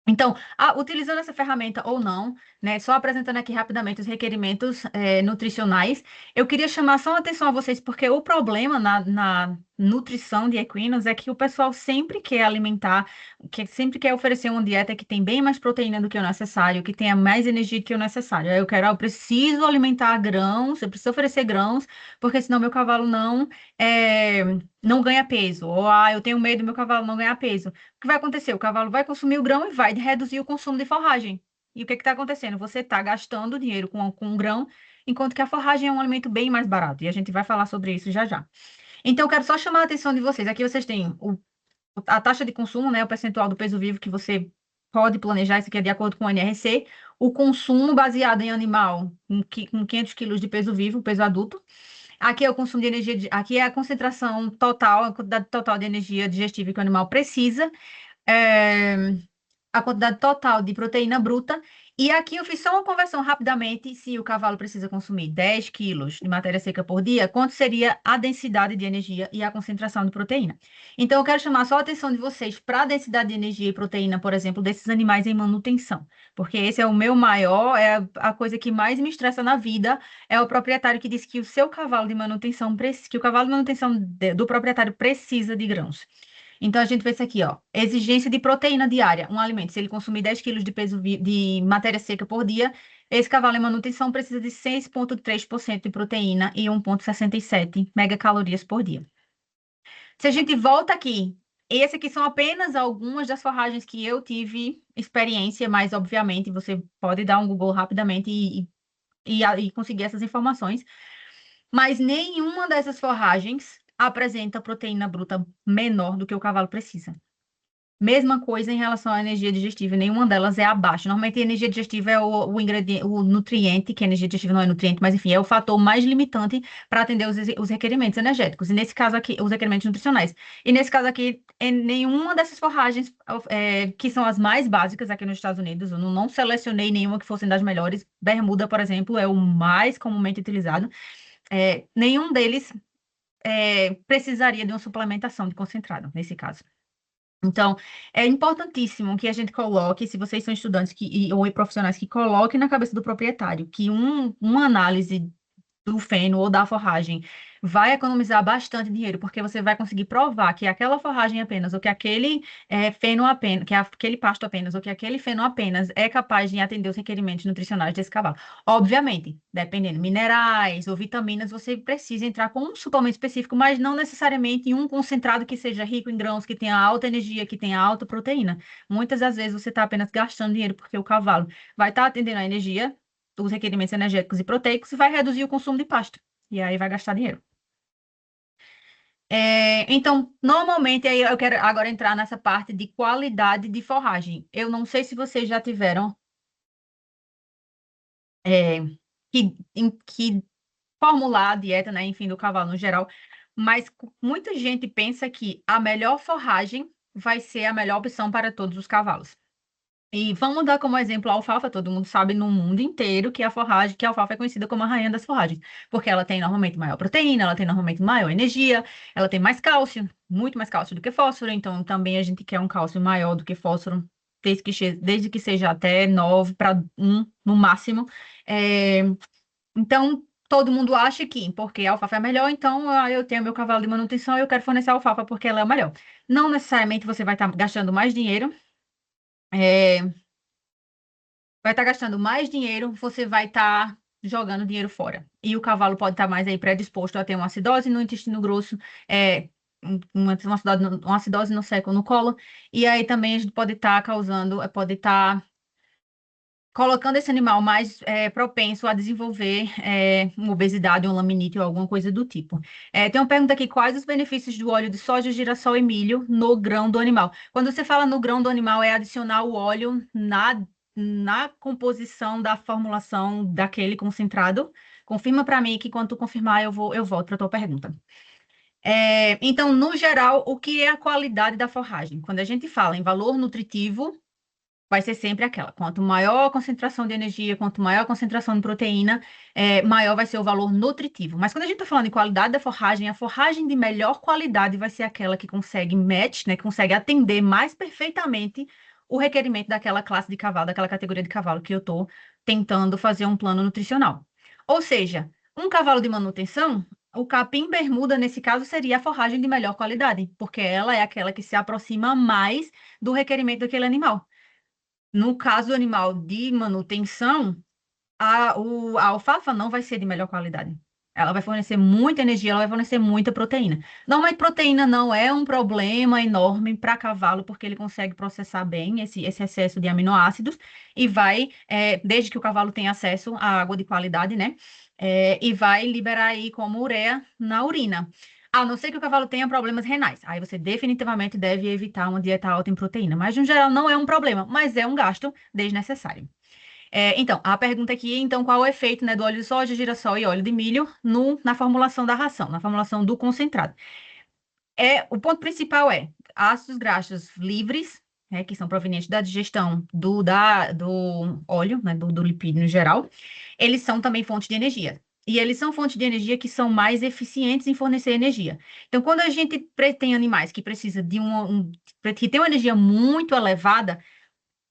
Então, utilizando essa ferramenta ou não, né, só apresentando aqui rapidamente os requerimentos nutricionais, eu queria chamar só a atenção a vocês, porque o problema na nutrição de equinos é que o pessoal sempre quer alimentar, que sempre quer oferecer uma dieta que tem bem mais proteína do que o necessário, que tenha mais energia do que o necessário. Aí eu preciso alimentar grãos, eu preciso oferecer grãos, porque senão meu cavalo é, não ganha peso. Ou, eu tenho medo do meu cavalo não ganhar peso. O que vai acontecer? O cavalo vai consumir o grão e vai reduzir o consumo de forragem. E o que está acontecendo? Você está gastando dinheiro com o grão, enquanto que a forragem é um alimento bem mais barato. E a gente vai falar sobre isso já já. Então, eu quero só chamar a atenção de vocês. Aqui vocês têm a taxa de consumo, né, o percentual do peso vivo que você pode planejar, isso aqui é de acordo com o NRC. O consumo baseado em animal, com 500 quilos de peso vivo, peso adulto. Aqui é o consumo de energia, aqui é a concentração total, a quantidade total de energia digestiva que o animal precisa. É, a quantidade total de proteína bruta. E aqui eu fiz só uma conversão rapidamente. Se o cavalo precisa consumir 10 quilos de matéria seca por dia, quanto seria a densidade de energia e a concentração de proteína? Então, eu quero chamar só a atenção de vocês para a densidade de energia e proteína, por exemplo, desses animais em manutenção. Porque esse é o meu maior, é a coisa que mais me estressa na vida, é o proprietário que diz que o seu cavalo de manutenção, que o cavalo de manutenção do proprietário precisa de grãos. Então, a gente vê isso aqui, ó. Exigência de proteína diária. Um alimento, se ele consumir 10 quilos de peso de matéria seca por dia, esse cavalo em manutenção precisa de 6,3% de proteína e 1,67 megacalorias por dia. Se a gente volta aqui, esse aqui são apenas algumas das forragens que eu tive experiência, mas obviamente você pode dar um Google rapidamente e conseguir essas informações. Mas nenhuma dessas forragens apresenta proteína bruta menor do que o cavalo precisa. Mesma coisa em relação à energia digestiva, nenhuma delas é abaixo. Normalmente a energia digestiva é o ingrediente, o nutriente, que a energia digestiva não é nutriente, mas enfim, é o fator mais limitante para atender os requerimentos energéticos. E nesse caso aqui, os requerimentos nutricionais. E nesse caso aqui, em nenhuma dessas forragens, que são as mais básicas aqui nos Estados Unidos, eu não selecionei nenhuma que fossem das melhores. Bermuda, por exemplo, é o mais comumente utilizado. Nenhum deles precisaria de uma suplementação de concentrado, nesse caso. Então, é importantíssimo que a gente coloque, se vocês são estudantes ou profissionais, que coloquem na cabeça do proprietário que uma análise do feno ou da forragem vai economizar bastante dinheiro, porque você vai conseguir provar que aquela forragem apenas, ou que aquele feno apenas, que aquele pasto apenas, ou que aquele feno apenas é capaz de atender os requerimentos nutricionais desse cavalo. Obviamente, dependendo, minerais ou vitaminas, você precisa entrar com um suplemento específico, mas não necessariamente em um concentrado que seja rico em grãos, que tenha alta energia, que tenha alta proteína. Muitas das vezes você está apenas gastando dinheiro, porque o cavalo vai estar atendendo a energia, os requerimentos energéticos e proteicos, e vai reduzir o consumo de pasto. E aí vai gastar dinheiro. Então, normalmente, aí eu quero agora entrar nessa parte de qualidade de forragem. Eu não sei se vocês já tiveram é, que formular a dieta, né, enfim, do cavalo no geral, mas muita gente pensa que a melhor forragem vai ser a melhor opção para todos os cavalos. E vamos dar como exemplo a alfafa. Todo mundo sabe no mundo inteiro que que a alfafa é conhecida como a rainha das forragens, porque ela tem normalmente maior proteína, ela tem normalmente maior energia, ela tem mais cálcio, muito mais cálcio do que fósforo, então também a gente quer um cálcio maior do que fósforo, desde que seja até 9 para 1 no máximo. É, então, todo mundo acha que, porque a alfafa é melhor, então eu tenho meu cavalo de manutenção e eu quero fornecer a alfafa porque ela é a melhor. Não necessariamente você vai estar gastando mais dinheiro. é, Vai estar gastando mais dinheiro, você vai estar jogando dinheiro fora. E o cavalo pode estar mais aí predisposto a ter uma acidose no intestino grosso, uma acidose no seco no colo, e aí também a gente pode estar causando, pode estar colocando esse animal mais propenso a desenvolver uma obesidade, uma laminite ou alguma coisa do tipo. Tem uma pergunta aqui: quais os benefícios do óleo de soja, girassol e milho no grão do animal? Quando você fala no grão do animal, é adicionar o óleo na composição da formulação daquele concentrado? Confirma para mim que quando tu confirmar, eu volto para a tua pergunta. Então, no geral, o que é a qualidade da forragem? Quando a gente fala em valor nutritivo, vai ser sempre aquela. Quanto maior a concentração de energia, quanto maior a concentração de proteína, maior vai ser o valor nutritivo. Mas quando a gente está falando de qualidade da forragem, a forragem de melhor qualidade vai ser aquela que consegue match, né, que consegue atender mais perfeitamente o requerimento daquela classe de cavalo, daquela categoria de cavalo que eu estou tentando fazer um plano nutricional. Ou seja, um cavalo de manutenção, o capim bermuda, nesse caso, seria a forragem de melhor qualidade, porque ela é aquela que se aproxima mais do requerimento daquele animal. No caso do animal de manutenção, a alfafa não vai ser de melhor qualidade. Ela vai fornecer muita energia, ela vai fornecer muita proteína. Normalmente, proteína não é um problema enorme para cavalo, porque ele consegue processar bem esse excesso de aminoácidos e vai, desde que o cavalo tenha acesso à água de qualidade, né? E vai liberar aí como ureia na urina. A não ser que o cavalo tenha problemas renais. Aí você definitivamente deve evitar uma dieta alta em proteína. Mas, no geral, não é um problema, mas é um gasto desnecessário. Então, a pergunta aqui, então, qual é o efeito, né, do óleo de soja, girassol e óleo de milho na formulação da ração, na formulação do concentrado? O ponto principal é ácidos graxos livres né, que são provenientes da digestão do óleo, né, do lipídio no geral, eles são também fontes de energia. E eles são fontes de energia que são mais eficientes em fornecer energia. Então, quando a gente tem animais que precisa de que tem uma energia muito elevada,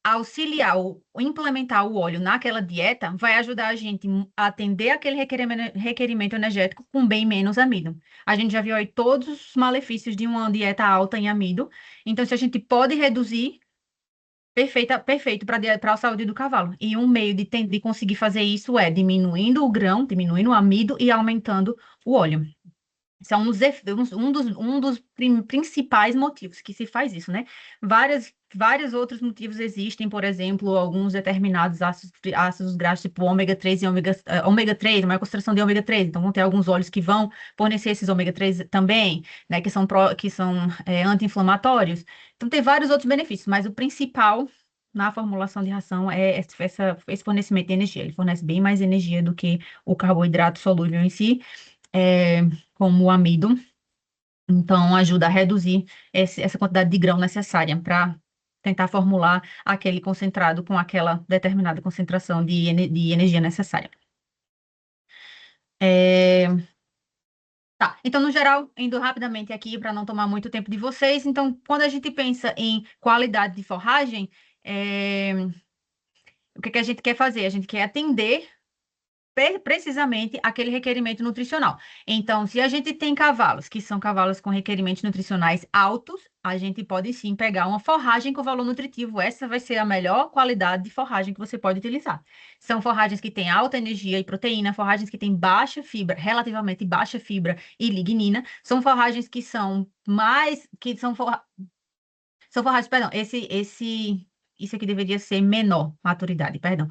auxiliar ou implementar o óleo naquela dieta vai ajudar a gente a atender aquele requerimento energético com bem menos amido. A gente já viu aí todos os malefícios de uma dieta alta em amido. Então, se a gente pode reduzir, perfeito para a saúde do cavalo. E um meio de conseguir fazer isso é diminuindo o grão, diminuindo o amido e aumentando o óleo. Esse é um dos principais motivos que se faz isso, né? Vários outros motivos existem, por exemplo, alguns determinados ácidos graxos, tipo ômega 3 e ômega 3, uma concentração de ômega 3. Então, vão ter alguns óleos que vão fornecer esses ômega 3 também, né? Que são anti-inflamatórios. Então, tem vários outros benefícios, mas o principal na formulação de ração é esse fornecimento de energia. Ele fornece bem mais energia do que o carboidrato solúvel em si. É, como o amido. Então, ajuda a reduzir essa quantidade de grão necessária para tentar formular aquele concentrado com aquela determinada concentração de energia necessária. Tá, então, no geral, indo rapidamente aqui para não tomar muito tempo de vocês, então, quando a gente pensa em qualidade de forragem, o que que a gente quer fazer? A gente quer atender precisamente aquele requerimento nutricional. Então, se a gente tem cavalos, que são cavalos com requerimentos nutricionais altos, a gente pode sim pegar uma forragem com valor nutritivo. Essa vai ser a melhor qualidade de forragem que você pode utilizar. São forragens que têm alta energia e proteína, forragens que têm baixa fibra, relativamente baixa fibra e lignina. São forragens que são mais, que são forragens, perdão, isso aqui deveria ser menor maturidade, perdão.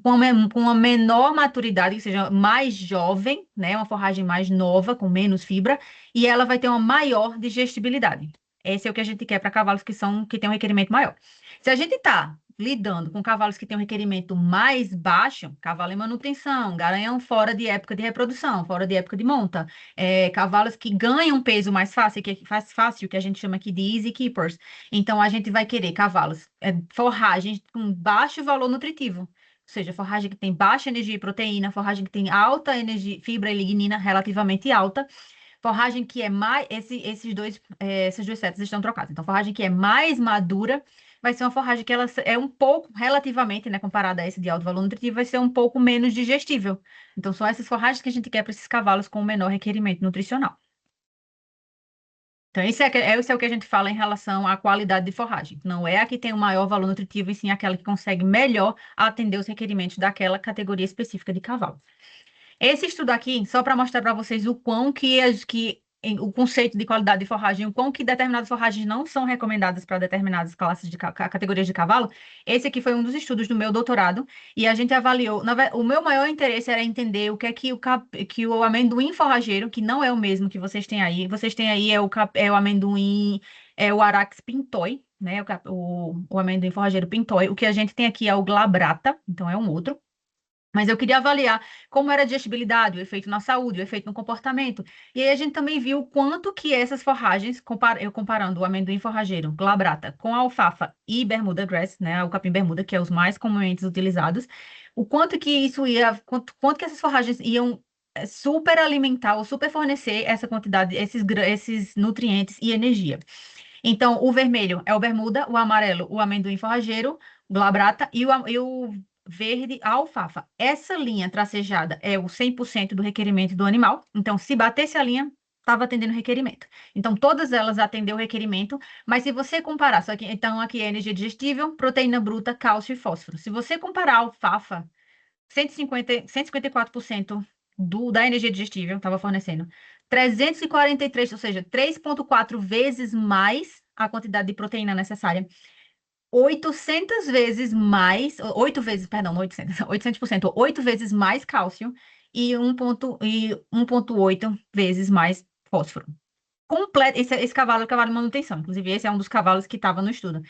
Com uma menor maturidade, que seja mais jovem, né? Uma forragem mais nova, com menos fibra, e ela vai ter uma maior digestibilidade. Esse é o que a gente quer para cavalos que têm um requerimento maior. Se a gente está lidando com cavalos que têm um requerimento mais baixo, cavalo em manutenção, garanhão fora de época de reprodução, fora de época de monta, cavalos que ganham peso mais fácil, que a gente chama aqui de easy keepers. Então, a gente vai querer cavalos, forragens com baixo valor nutritivo. Ou seja, forragem que tem baixa energia e proteína, forragem que tem alta energia, fibra e lignina relativamente alta, forragem que é mais. Essas duas setas estão trocadas. Então, forragem que é mais madura vai ser uma forragem que ela é um pouco, relativamente, né, comparada a esse de alto valor nutritivo, vai ser um pouco menos digestível. Então, são essas forragens que a gente quer para esses cavalos com menor requerimento nutricional. Então, esse é o que a gente fala em relação à qualidade de forragem. Não é a que tem o maior valor nutritivo, e sim aquela que consegue melhor atender os requerimentos daquela categoria específica de cavalo. Esse estudo aqui, só para mostrar para vocês o quão o conceito de qualidade de forragem, o quão que determinadas forragens não são recomendadas para determinadas classes de categorias de cavalo. Esse aqui foi um dos estudos do meu doutorado e a gente avaliou. O meu maior interesse era entender o que é que o amendoim forrageiro, que não é o mesmo que vocês têm aí. Vocês têm aí o amendoim, o Arax pintoi, né? O amendoim forrageiro pintoi. O que a gente tem aqui é o glabrata, então é um outro. Mas eu queria avaliar como era a digestibilidade, o efeito na saúde, o efeito no comportamento. E aí a gente também viu o quanto que essas forragens, eu comparando o amendoim forrageiro, glabrata, com a alfafa e bermuda grass, né, o capim bermuda, que é os mais comumente utilizados, o quanto que isso quanto que essas forragens iam super alimentar ou super fornecer essa quantidade, esses nutrientes e energia. Então, o vermelho é o bermuda, o amarelo, o amendoim forrageiro, glabrata e o verde, a alfafa. Essa linha tracejada é o 100% do requerimento do animal. Então, se batesse a linha, estava atendendo o requerimento. Então, todas elas atendeu o requerimento, mas se você comparar, então aqui é energia digestível, proteína bruta, cálcio e fósforo. Se você comparar a alfafa, 154% da energia digestível estava fornecendo 343, ou seja, 3,4 vezes mais a quantidade de proteína necessária. 800 vezes mais, 8 vezes, perdão, não 800, 800%, 8 vezes mais cálcio e 1,8 vezes mais fósforo. Esse cavalo é o cavalo de manutenção, inclusive esse é um dos cavalos que estava no estudo.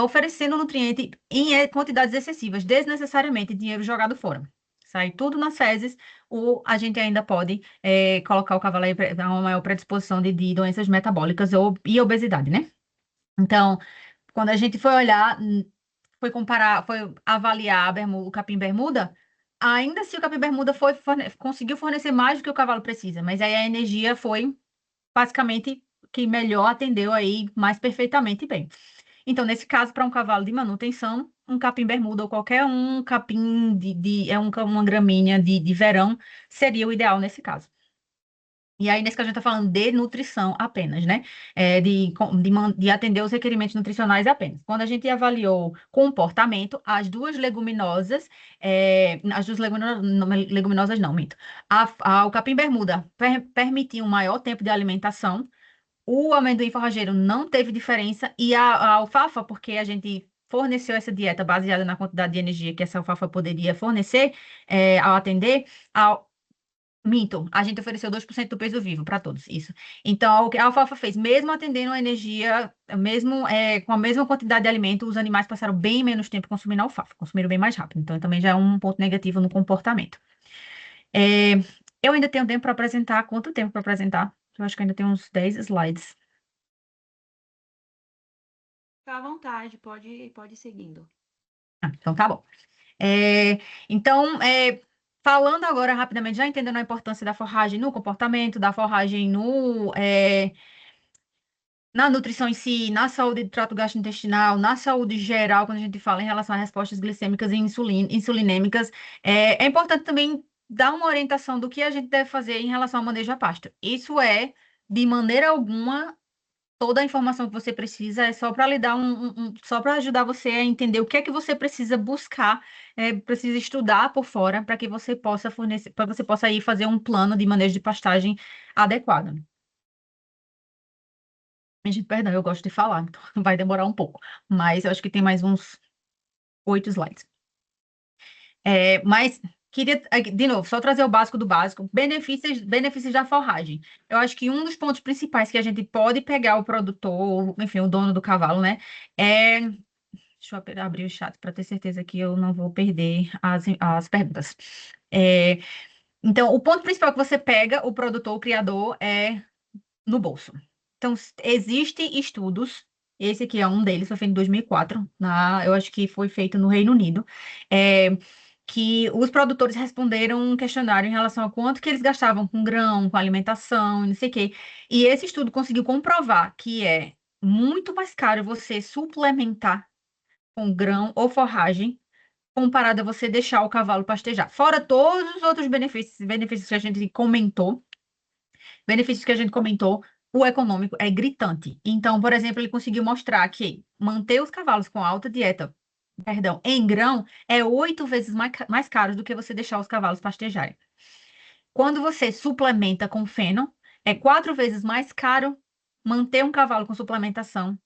Oferecendo nutriente em quantidades excessivas, desnecessariamente dinheiro jogado fora. Sai tudo nas fezes, ou a gente ainda pode colocar o cavalo aí para uma maior predisposição de doenças metabólicas e obesidade, né? Então, quando a gente foi olhar, foi comparar, foi avaliar o capim bermuda, ainda assim o capim bermuda conseguiu fornecer mais do que o cavalo precisa, mas aí a energia foi basicamente que melhor atendeu aí mais perfeitamente bem. Então, nesse caso, para um cavalo de manutenção, um capim bermuda ou qualquer um capim uma gramínea de verão seria o ideal nesse caso. E aí, nesse que a gente está falando de nutrição apenas, né? De atender os requerimentos nutricionais apenas. Quando a gente avaliou comportamento, as duas leguminosas não, minto. O capim bermuda permitia um maior tempo de alimentação, o amendoim forrageiro não teve diferença, e a alfafa, porque a gente forneceu essa dieta baseada na quantidade de energia que essa alfafa poderia fornecer, ao atender, minto, a gente ofereceu 2% do peso vivo para todos, isso. Então, o que a alfafa fez, mesmo atendendo a energia, mesmo com a mesma quantidade de alimento, os animais passaram bem menos tempo consumindo alfafa, consumiram bem mais rápido. Então, também já é um ponto negativo no comportamento. É, eu ainda tenho tempo para apresentar. Quanto tempo para apresentar? Eu acho que ainda tenho uns 10 slides. Fica à vontade, pode ir seguindo. Então, tá bom. É, então, falando agora rapidamente, já entendendo a importância da forragem no comportamento, da forragem na nutrição em si, na saúde do trato gastrointestinal, na saúde geral, quando a gente fala em relação a respostas glicêmicas e insulinêmicas, é importante também dar uma orientação do que a gente deve fazer em relação ao manejo da pasta. Isso de maneira alguma, toda a informação que você precisa é só para lhe dar só para ajudar você a entender o que é que você precisa buscar, precisa estudar por fora para que você possa fornecer, para você possa ir fazer um plano de manejo de pastagem adequado. Gente, perdão, eu gosto de falar, então vai demorar um pouco, mas eu acho que tem mais uns 8 slides. Mas queria, de novo, só trazer o básico do básico. Benefícios da forragem. Eu acho que um dos pontos principais que a gente pode pegar o produtor, ou, enfim, o dono do cavalo, né? Deixa eu abrir o chat para ter certeza que eu não vou perder as perguntas. É, então, o ponto principal que você pega o produtor, o criador, é no bolso. Então, existem estudos, esse aqui é um deles, foi feito em 2004, eu acho que foi feito no Reino Unido, que os produtores responderam um questionário em relação a quanto que eles gastavam com grão, com alimentação, não sei o quê. E esse estudo conseguiu comprovar que é muito mais caro você suplementar com grão ou forragem comparado a você deixar o cavalo pastejar. Fora todos os outros benefícios que a gente comentou, o econômico é gritante. Então, por exemplo, ele conseguiu mostrar que manter os cavalos com alta dieta, perdão, em grão, é 8 vezes mais caro do que você deixar os cavalos pastejarem. Quando você suplementa com feno, é 4 vezes mais caro manter um cavalo com suplementação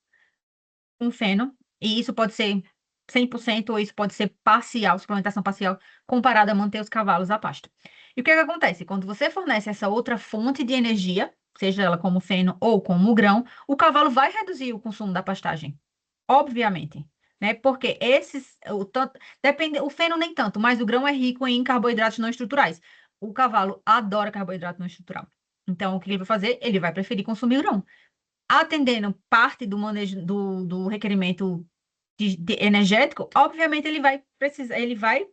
com feno, e isso pode ser 100% ou isso pode ser parcial, suplementação parcial, comparado a manter os cavalos a pasto. E o que é que acontece? Quando você fornece essa outra fonte de energia, seja ela como feno ou como grão, o cavalo vai reduzir o consumo da pastagem, obviamente, né? Porque depende, o feno nem tanto, mas o grão é rico em carboidratos não estruturais. O cavalo adora carboidrato não estrutural. Então, o que ele vai fazer? Ele vai preferir consumir grão atendendo parte do manejo do requerimento energético, obviamente ele vai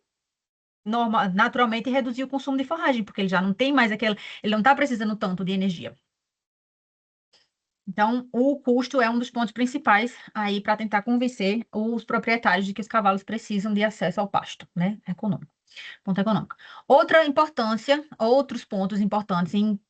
naturalmente reduzir o consumo de forragem, porque ele já não tem mais ele não está precisando tanto de energia. Então, o custo é um dos pontos principais aí para tentar convencer os proprietários de que os cavalos precisam de acesso ao pasto, né? Econômico. Ponto econômico. Outros pontos importantes em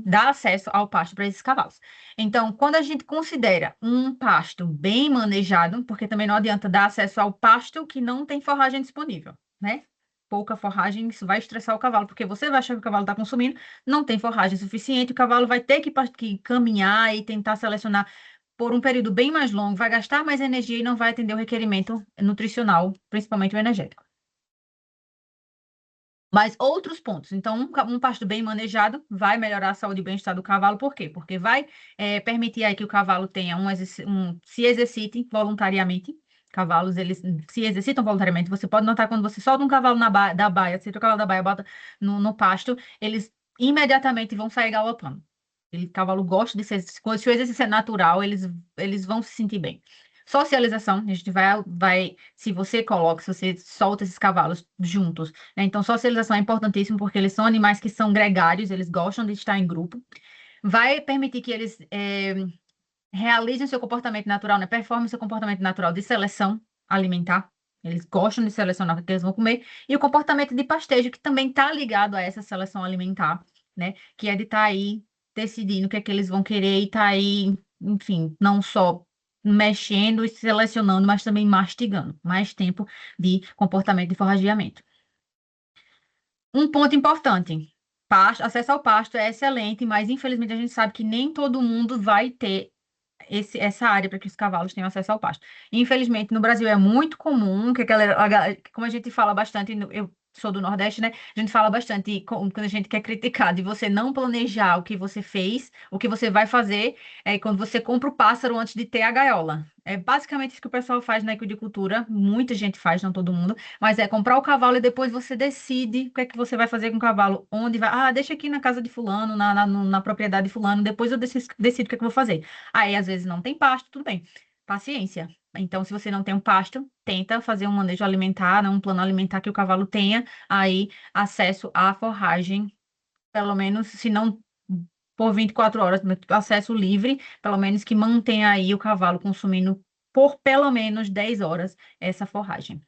dar acesso ao pasto para esses cavalos. Então, quando a gente considera um pasto bem manejado, porque também não adianta dar acesso ao pasto que não tem forragem disponível, né? Pouca forragem, isso vai estressar o cavalo, porque você vai achar que o cavalo está consumindo, não tem forragem suficiente, o cavalo vai ter que caminhar e tentar selecionar por um período bem mais longo, vai gastar mais energia e não vai atender o requerimento nutricional, principalmente o energético. Mas outros pontos. Então, um pasto bem manejado vai melhorar a saúde e bem-estar do cavalo. Por quê? Porque vai permitir aí que o cavalo tenha se exercite voluntariamente. Cavalos, eles se exercitam voluntariamente. Você pode notar quando você solta um cavalo da baia, você tira o cavalo da baia, bota no pasto, eles imediatamente vão sair galopando. O cavalo gosta de ser, se o exercício é natural, eles vão se sentir bem. Socialização, a gente se você coloca, se você solta esses cavalos juntos, né? Então, socialização é importantíssimo porque eles são animais que são gregários, eles gostam de estar em grupo. Vai permitir que eles realizem seu comportamento natural, né? Performem seu comportamento natural de seleção alimentar. Eles gostam de selecionar o que eles vão comer. E o comportamento de pastejo, que também está ligado a essa seleção alimentar, né? Que é de estar aí decidindo o que é que eles vão querer e estar aí, enfim, não só mexendo e selecionando, mas também mastigando. Mais tempo de comportamento de forrageamento. Um ponto importante. Acesso ao pasto é excelente, mas infelizmente a gente sabe que nem todo mundo vai ter essa área para que os cavalos tenham acesso ao pasto. Infelizmente, no Brasil é muito comum que como a gente fala bastante, eu sou do Nordeste, né? A gente fala bastante quando a gente quer criticar de você não planejar o que você fez, o que você vai fazer, quando você compra o pássaro antes de ter a gaiola. É basicamente isso que o pessoal faz na equicultura, muita gente faz, não todo mundo, mas é comprar o cavalo e depois você decide o que é que você vai fazer com o cavalo, onde vai. Ah, deixa aqui na casa de fulano, na propriedade de fulano, depois eu decido o que é que eu vou fazer. Aí, às vezes, não tem pasto, tudo bem. Paciência. Então, se você não tem um pasto, tenta fazer um manejo alimentar, né, um plano alimentar que o cavalo tenha aí acesso à forragem, pelo menos, se não por 24 horas, mas acesso livre, pelo menos que mantenha aí o cavalo consumindo por pelo menos 10 horas essa forragem.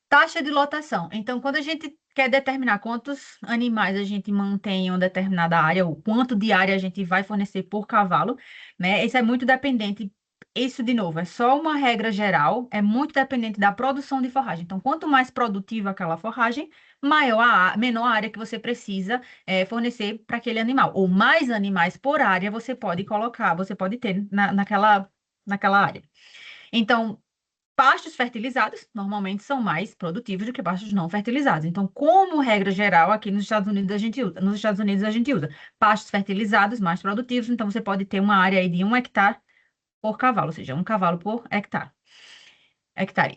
Taxa de lotação. Então, quando a gente quer determinar quantos animais a gente mantém em uma determinada área, ou quanto de área a gente vai fornecer por cavalo, né? Isso é muito dependente. Isso, de novo, é só uma regra geral, é muito dependente da produção de forragem. Então, quanto mais produtiva aquela forragem, menor a área que você precisa fornecer para aquele animal. Ou mais animais por área você pode colocar, você pode ter naquela área. Então, pastos fertilizados normalmente são mais produtivos do que pastos não fertilizados. Então, como regra geral, aqui nos Estados Unidos a gente usa pastos fertilizados mais produtivos. Então, você pode ter uma área aí de 1 hectare por cavalo, ou seja, um cavalo por hectare.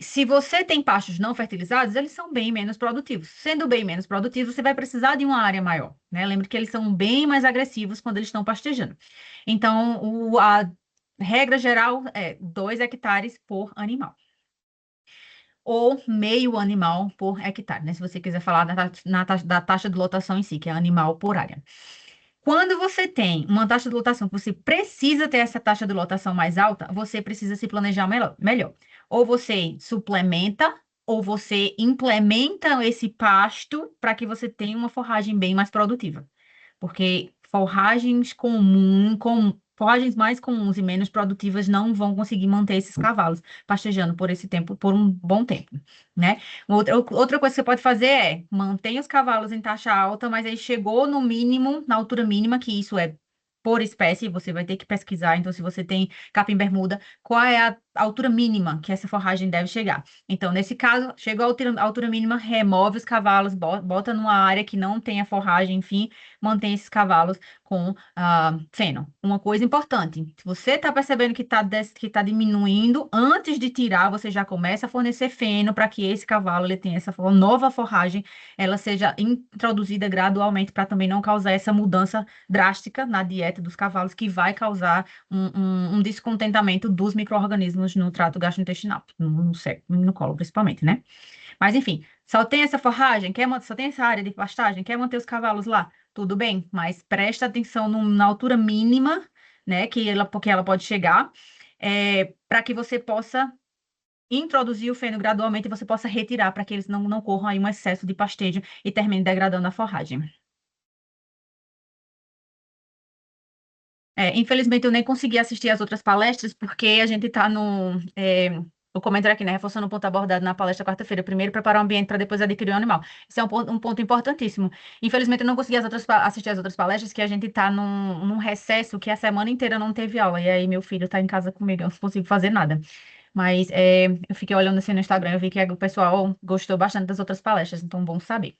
Se você tem pastos não fertilizados, eles são bem menos produtivos. Sendo bem menos produtivos, você vai precisar de uma área maior, né? Lembre que eles são bem mais agressivos quando eles estão pastejando. Então, a regra geral é 2 hectares por animal ou meio animal por hectare, né? Se você quiser falar da taxa de lotação em si, que é animal por área. Quando você tem uma taxa de lotação que você precisa ter essa taxa de lotação mais alta, você precisa se planejar melhor. Ou você suplementa, ou você implementa esse pasto para que você tenha uma forragem bem mais produtiva. Porque forragens mais comuns e menos produtivas não vão conseguir manter esses cavalos pastejando por esse tempo, por um bom tempo, né? Outra coisa que você pode fazer é manter os cavalos em taxa alta, mas aí chegou no mínimo, na altura mínima, que isso é por espécie, você vai ter que pesquisar. Então, se você tem capim bermuda, qual é a altura mínima que essa forragem deve chegar? Então, nesse caso, chegou a altura mínima, remove os cavalos, bota numa área que não tenha forragem, enfim, mantém esses cavalos com feno. Uma coisa importante, se você está percebendo que tá diminuindo, antes de tirar, você já começa a fornecer feno para que esse cavalo ele tenha essa nova forragem, ela seja introduzida gradualmente para também não causar essa mudança drástica na dieta dos cavalos, que vai causar um descontentamento dos micro-organismos no trato gastrointestinal, no colo principalmente, né? Mas enfim, só tem essa forragem, só tem essa área de pastagem, quer manter os cavalos lá? Tudo bem, mas presta atenção na altura mínima, né, porque ela pode chegar, para que você possa introduzir o feno gradualmente e você possa retirar para que eles não corram aí um excesso de pastejo e termine degradando a forragem. Infelizmente, eu nem consegui assistir às outras palestras, porque a gente está no. O comentário aqui, né? Reforçando o ponto abordado na palestra quarta-feira. Primeiro, preparar o ambiente para depois adquirir o animal. Isso é um ponto importantíssimo. Infelizmente, eu não consegui assistir às outras palestras, que a gente está num recesso que a semana inteira não teve aula. E aí, meu filho está em casa comigo, eu não consigo fazer nada. Mas eu fiquei olhando assim no Instagram, eu vi que o pessoal gostou bastante das outras palestras, então bom saber.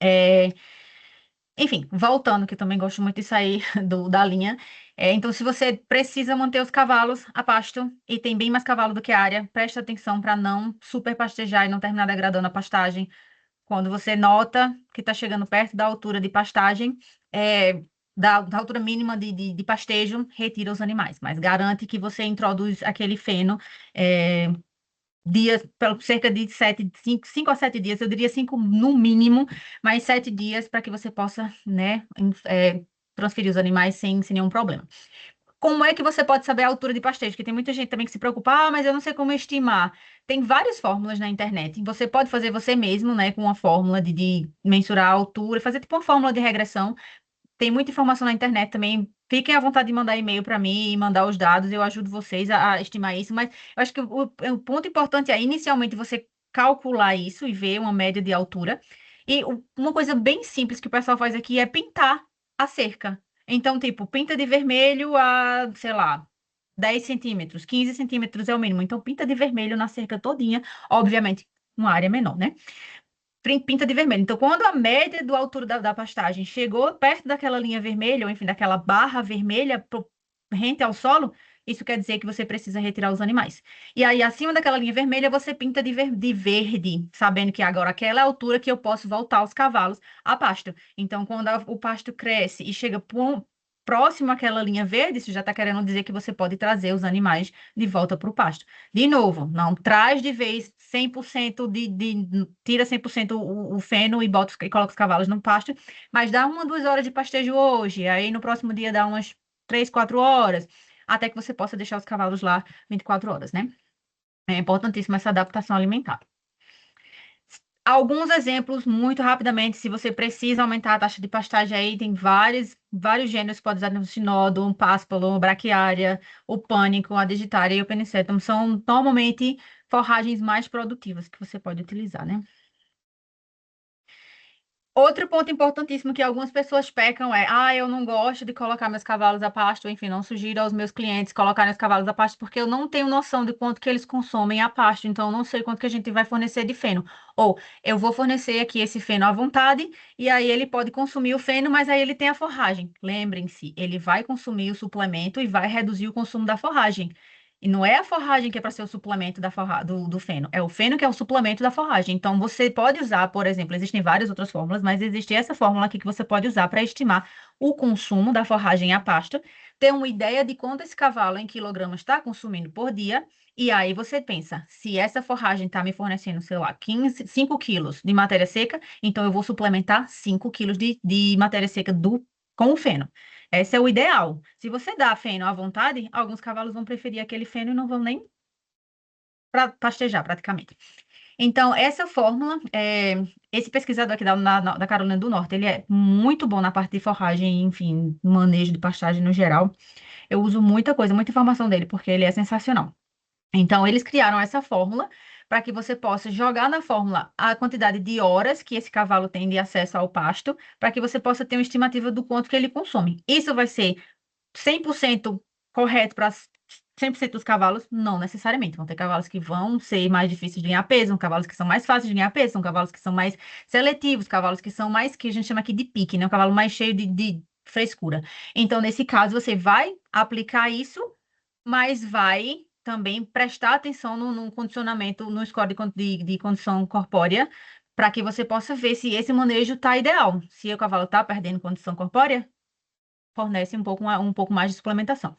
É, Enfim, voltando, que eu também gosto muito de sair da linha. Então, se você precisa manter os cavalos a pasto e tem bem mais cavalo do que área, preste atenção para não super pastejar e não terminar degradando a pastagem. Quando você nota que está chegando perto da altura de pastagem, da altura mínima de pastejo, retira os animais, mas garante que você introduz aquele feno é, dias, pelo cerca de 5 a 7 dias, eu diria 5 no mínimo, mas 7 dias para que você possa, né, transferir os animais sem nenhum problema. Como é que você pode saber a altura de pastejo? Porque tem muita gente também que se preocupa, mas eu não sei como estimar. Tem várias fórmulas na internet. Você pode fazer você mesmo, né, com uma fórmula de mensurar a altura, fazer tipo uma fórmula de regressão. Tem muita informação na internet também. Fiquem à vontade de mandar e-mail para mim e mandar os dados, eu ajudo vocês a estimar isso. Mas eu acho que o ponto importante é, inicialmente, você calcular isso e ver uma média de altura. E uma coisa bem simples que o pessoal faz aqui é pintar a cerca. Então, tipo, pinta de vermelho a, sei lá, 10 centímetros, 15 centímetros é o mínimo. Então, pinta de vermelho na cerca todinha, obviamente, uma área menor, né? Pinta de vermelho. Então, quando a média do altura da pastagem chegou perto daquela linha vermelha, ou enfim, daquela barra vermelha rente ao solo, isso quer dizer que você precisa retirar os animais. E aí, acima daquela linha vermelha, você pinta de verde, sabendo que agora aquela é a altura que eu posso voltar os cavalos a pasto. Então, quando o pasto cresce e chega próximo àquela linha verde, isso já está querendo dizer que você pode trazer os animais de volta para o pasto. De novo, não traz de vez 100% tira 100% o feno e e coloca os cavalos no pasto, mas dá 1, 2 horas de pastejo hoje, aí no próximo dia dá umas 3, 4 horas, até que você possa deixar os cavalos lá 24 horas, né? É importantíssima essa adaptação alimentar. Alguns exemplos, muito rapidamente, se você precisa aumentar a taxa de pastagem aí, tem vários gêneros que pode usar no sinódo, um páspalo, braquiária, o pânico, a digitária e o penicetum. São normalmente forragens mais produtivas que você pode utilizar, né? Outro ponto importantíssimo que algumas pessoas pecam é, eu não gosto de colocar meus cavalos a pasto, enfim, não sugiro aos meus clientes colocarem os cavalos a pasto, porque eu não tenho noção de quanto que eles consomem a pasto, então eu não sei quanto que a gente vai fornecer de feno. Ou eu vou fornecer aqui esse feno à vontade, e aí ele pode consumir o feno, mas aí ele tem a forragem. Lembrem-se, ele vai consumir o suplemento e vai reduzir o consumo da forragem. E não é a forragem que é para ser o suplemento do feno, é o feno que é o suplemento da forragem. Então, você pode usar, por exemplo, existem várias outras fórmulas, mas existe essa fórmula aqui que você pode usar para estimar o consumo da forragem a pasto, ter uma ideia de quanto esse cavalo em quilogramas está consumindo por dia, e aí você pensa, se essa forragem está me fornecendo, sei lá, 5 quilos de matéria seca, então eu vou suplementar 5 quilos de matéria seca com o feno. Esse é o ideal. Se você dá feno à vontade, alguns cavalos vão preferir aquele feno e não vão nem pastejar praticamente. Então, essa fórmula, esse pesquisador aqui da Carolina do Norte, ele é muito bom na parte de forragem, enfim, manejo de pastagem no geral. Eu uso muita coisa, muita informação dele, porque ele é sensacional. Então, eles criaram essa fórmula para que você possa jogar na fórmula a quantidade de horas que esse cavalo tem de acesso ao pasto, para que você possa ter uma estimativa do quanto que ele consome. Isso vai ser 100% correto para 100% dos cavalos? Não necessariamente. Vão ter cavalos que vão ser mais difíceis de ganhar peso, são cavalos que são mais fáceis de ganhar peso, são cavalos que são mais seletivos, cavalos que são mais, que a gente chama aqui de pique, né? Um cavalo mais cheio de frescura. Então, nesse caso, você vai aplicar isso, mas vai também prestar atenção no condicionamento, no score de condição corpórea, para que você possa ver se esse manejo está ideal. Se o cavalo está perdendo condição corpórea, fornece um pouco mais de suplementação.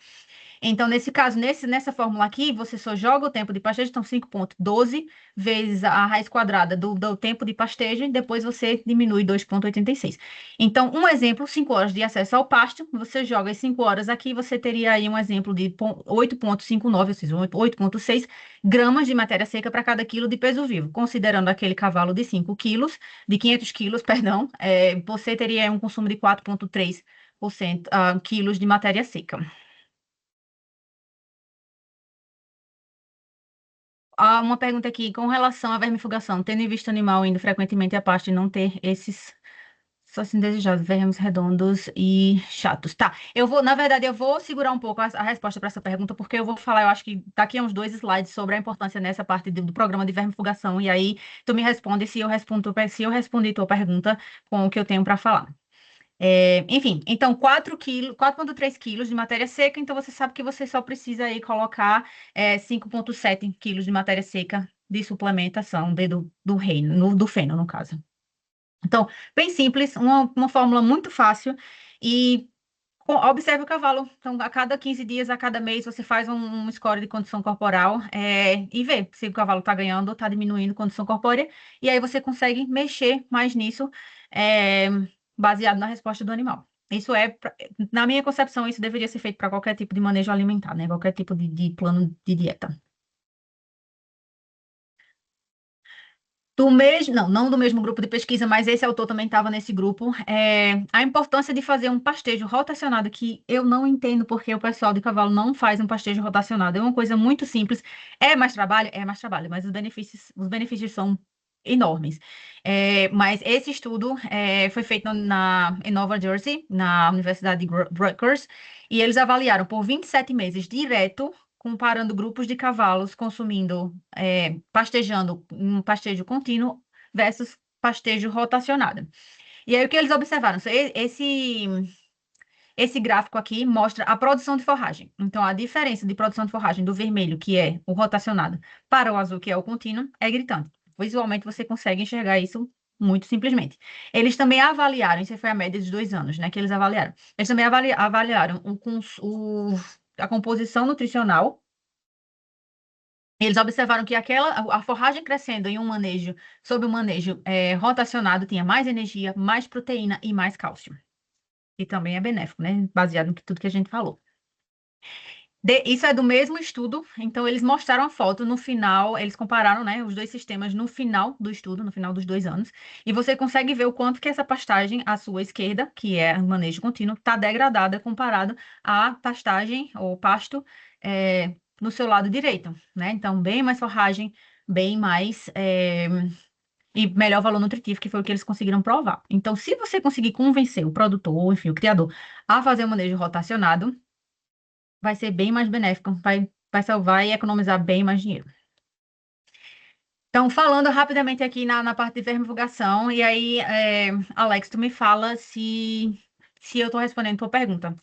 Então, nesse caso, nessa fórmula aqui, você só joga o tempo de pastejo, então 5,12 vezes a raiz quadrada do tempo de pastejo, e depois você diminui 2,86. Então, um exemplo, 5 horas de acesso ao pasto, você joga as 5 horas aqui, você teria aí um exemplo de 8,59, ou seja, 8,6 gramas de matéria seca para cada quilo de peso vivo. Considerando aquele cavalo de 5 quilos, de 500 quilos, perdão, você teria um consumo de 4,3% quilos de matéria seca. Uma pergunta aqui, com relação à vermifugação, tendo em vista o animal indo frequentemente à pasto e não ter esses só assim desejados, vermes redondos e chatos. Tá, na verdade, eu vou segurar um pouco a resposta para essa pergunta, porque eu vou falar, eu acho que daqui a uns 2 slides sobre a importância nessa parte do programa de vermifugação, e aí tu me responde se eu respondi tua pergunta com o que eu tenho para falar. Enfim, então 4,3 quilos de matéria seca, então você sabe que você só precisa aí colocar 5,7 quilos de matéria seca de suplementação do reino, do feno, no caso. Então, bem simples, uma fórmula muito fácil e Observe o cavalo. Então, a cada 15 dias, a cada mês, você faz um score de condição corporal e vê se o cavalo está ganhando ou está diminuindo condição corpórea. E aí você consegue mexer mais nisso, é, baseado na resposta do animal. Isso na minha concepção, isso deveria ser feito para qualquer tipo de manejo alimentar, né? Qualquer tipo de plano de dieta. Do mesmo, não do mesmo grupo de pesquisa, mas esse autor também estava nesse grupo. A importância de fazer um pastejo rotacionado, que eu não entendo porque o pessoal de cavalo não faz um pastejo rotacionado. É uma coisa muito simples. É mais trabalho, mas os benefícios são enormes. Mas esse estudo foi feito em Nova Jersey, na Universidade de Rutgers, e eles avaliaram por 27 meses direto, comparando grupos de cavalos consumindo pastejando um pastejo contínuo versus pastejo rotacionado. E aí o que eles observaram? Esse gráfico aqui mostra a produção de forragem. Então, a diferença de produção de forragem do vermelho, que é o rotacionado, para o azul, que é o contínuo, é gritante. Visualmente, você consegue enxergar isso muito simplesmente. Eles também avaliaram, isso foi a média dos 2 anos, né, que eles avaliaram. Eles também avaliaram a composição nutricional. Eles observaram que a forragem crescendo em um manejo, sob um manejo rotacionado, tinha mais energia, mais proteína e mais cálcio. E também é benéfico, né? Baseado tudo que a gente falou. Isso é do mesmo estudo, então eles mostraram a foto no final, eles compararam, né, os dois sistemas no final do estudo, no final dos 2 anos, e você consegue ver o quanto que essa pastagem à sua esquerda, que é o manejo contínuo, está degradada comparado à pastagem ou pasto no seu lado direito, né? Então, bem mais forragem, bem mais e melhor valor nutritivo, que foi o que eles conseguiram provar. Então, se você conseguir convencer o produtor, ou enfim, o criador, a fazer o manejo rotacionado, vai ser bem mais benéfico, vai salvar e economizar bem mais dinheiro. Então, falando rapidamente aqui na parte de vermifugação, e aí, Alex, tu me fala se eu estou respondendo tua pergunta.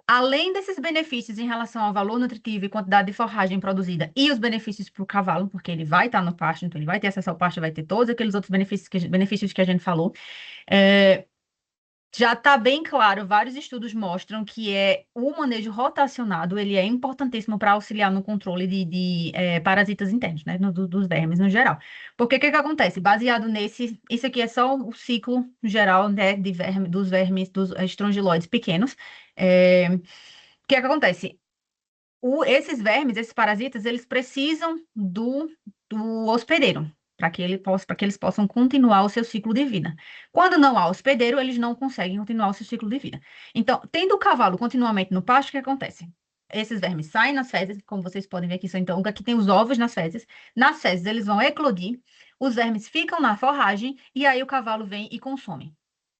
Além desses benefícios em relação ao valor nutritivo e quantidade de forragem produzida e os benefícios para o cavalo, porque ele vai estar no pasto, então ele vai ter acesso ao pasto, vai ter todos aqueles outros benefícios que a gente falou. é, Já está bem claro, vários estudos mostram que o manejo rotacionado, ele é importantíssimo para auxiliar no controle de parasitas internos, né, dos vermes no geral. Porque o que que acontece? Baseado isso aqui é só o ciclo geral, né, dos vermes, dos estrongiloides pequenos. O que que acontece? Esses vermes, esses parasitas, eles precisam do hospedeiro para que eles possam continuar o seu ciclo de vida. Quando não há hospedeiro, eles não conseguem continuar o seu ciclo de vida. Então, tendo o cavalo continuamente no pasto, o que acontece? Esses vermes saem nas fezes, como vocês podem ver aqui, então aqui tem os ovos nas fezes. Nas fezes eles vão eclodir, os vermes ficam na forragem e aí o cavalo vem e consome.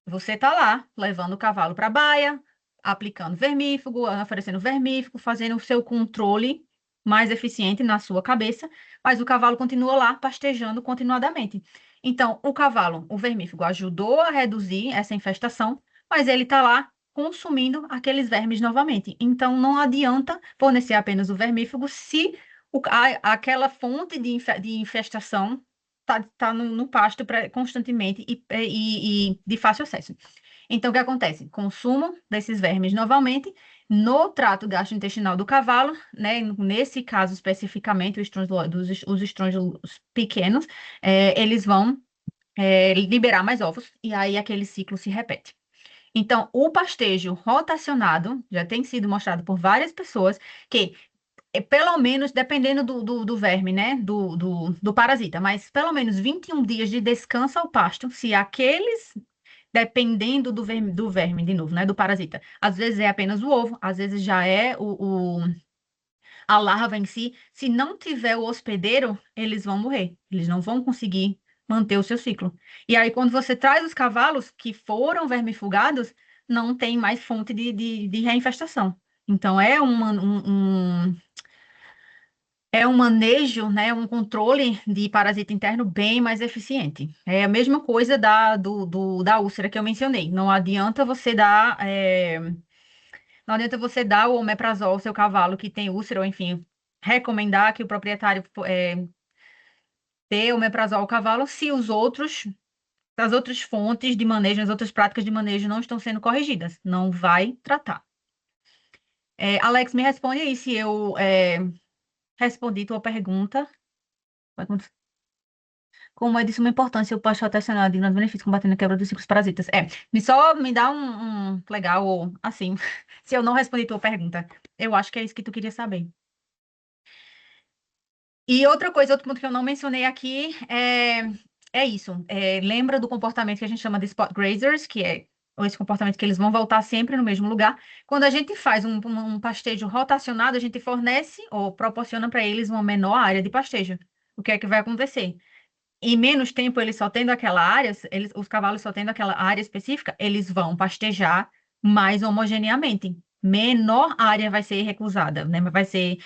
Você está lá, levando o cavalo para a baia, aplicando vermífugo, oferecendo vermífugo, fazendo o seu controle mais eficiente na sua cabeça, mas o cavalo continua lá pastejando continuadamente. Então, o vermífugo ajudou a reduzir essa infestação, mas ele está lá consumindo aqueles vermes novamente. Então, não adianta fornecer apenas o vermífugo se aquela fonte de infestação tá no pasto constantemente e de fácil acesso. Então, o que acontece? Consumo desses vermes novamente no trato gastrointestinal do cavalo, né? Nesse caso especificamente, os estrôngilos pequenos, eles vão liberar mais ovos e aí aquele ciclo se repete. Então, o pastejo rotacionado já tem sido mostrado por várias pessoas que pelo menos, dependendo do verme, né? Do parasita, mas pelo menos 21 dias de descanso ao pasto, se aqueles, dependendo do verme, de novo, né? Do parasita. Às vezes é apenas o ovo, às vezes já é a larva em si. Se não tiver o hospedeiro, eles vão morrer. Eles não vão conseguir manter o seu ciclo. E aí, quando você traz os cavalos que foram vermifugados, não tem mais fonte de reinfestação. Então, é um manejo, né, um controle de parasita interno bem mais eficiente. É a mesma coisa da úlcera que eu mencionei. Não adianta você dar o omeprazol ao seu cavalo que tem úlcera, ou enfim, recomendar que o proprietário dê omeprazol ao cavalo se os outros as outras fontes de manejo, as outras práticas de manejo não estão sendo corrigidas. Não vai tratar. Alex, me responde aí se eu respondi tua pergunta. Como é de suma importância o pasto rotacional de grandes benefícios combatendo a quebra dos ciclos parasitas. Só me dá um legal, assim, se eu não respondi tua pergunta. Eu acho que é isso que tu queria saber. E outra coisa, outro ponto que eu não mencionei aqui é isso. Lembra do comportamento que a gente chama de spot grazers, que é esse comportamento que eles vão voltar sempre no mesmo lugar. Quando a gente faz um pastejo rotacionado, a gente fornece ou proporciona para eles uma menor área de pastejo. O que é que vai acontecer? Em menos tempo, eles só tendo aquela área, os cavalos só tendo aquela área específica, eles vão pastejar mais homogeneamente. Menor área vai ser recusada, né? Vai ser,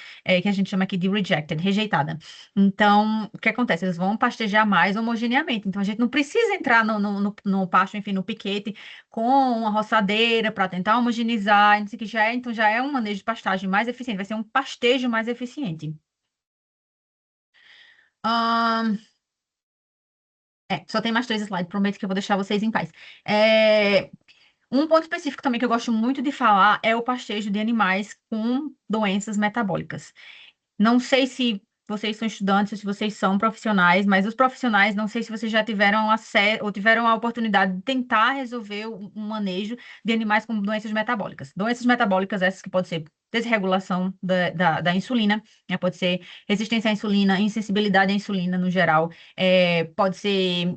que a gente chama aqui de rejected, rejeitada. Então, o que acontece? Eles vão pastejar mais homogeneamente. Então, a gente não precisa entrar no pasto, enfim, no piquete, com uma roçadeira para tentar homogeneizar, não sei o que já é, então já é um manejo de pastagem mais eficiente, vai ser um pastejo mais eficiente. Só tem mais 3 slides, prometo que eu vou deixar vocês em paz. É, Um ponto específico também que eu gosto muito de falar é o pastejo de animais com doenças metabólicas. Não sei se vocês são estudantes ou se vocês são profissionais, mas os profissionais, não sei se vocês já tiveram acesso ou tiveram a oportunidade de tentar resolver um manejo de animais com doenças metabólicas. Doenças metabólicas, essas que podem ser desregulação da insulina, né? Pode ser resistência à insulina, insensibilidade à insulina no geral, pode ser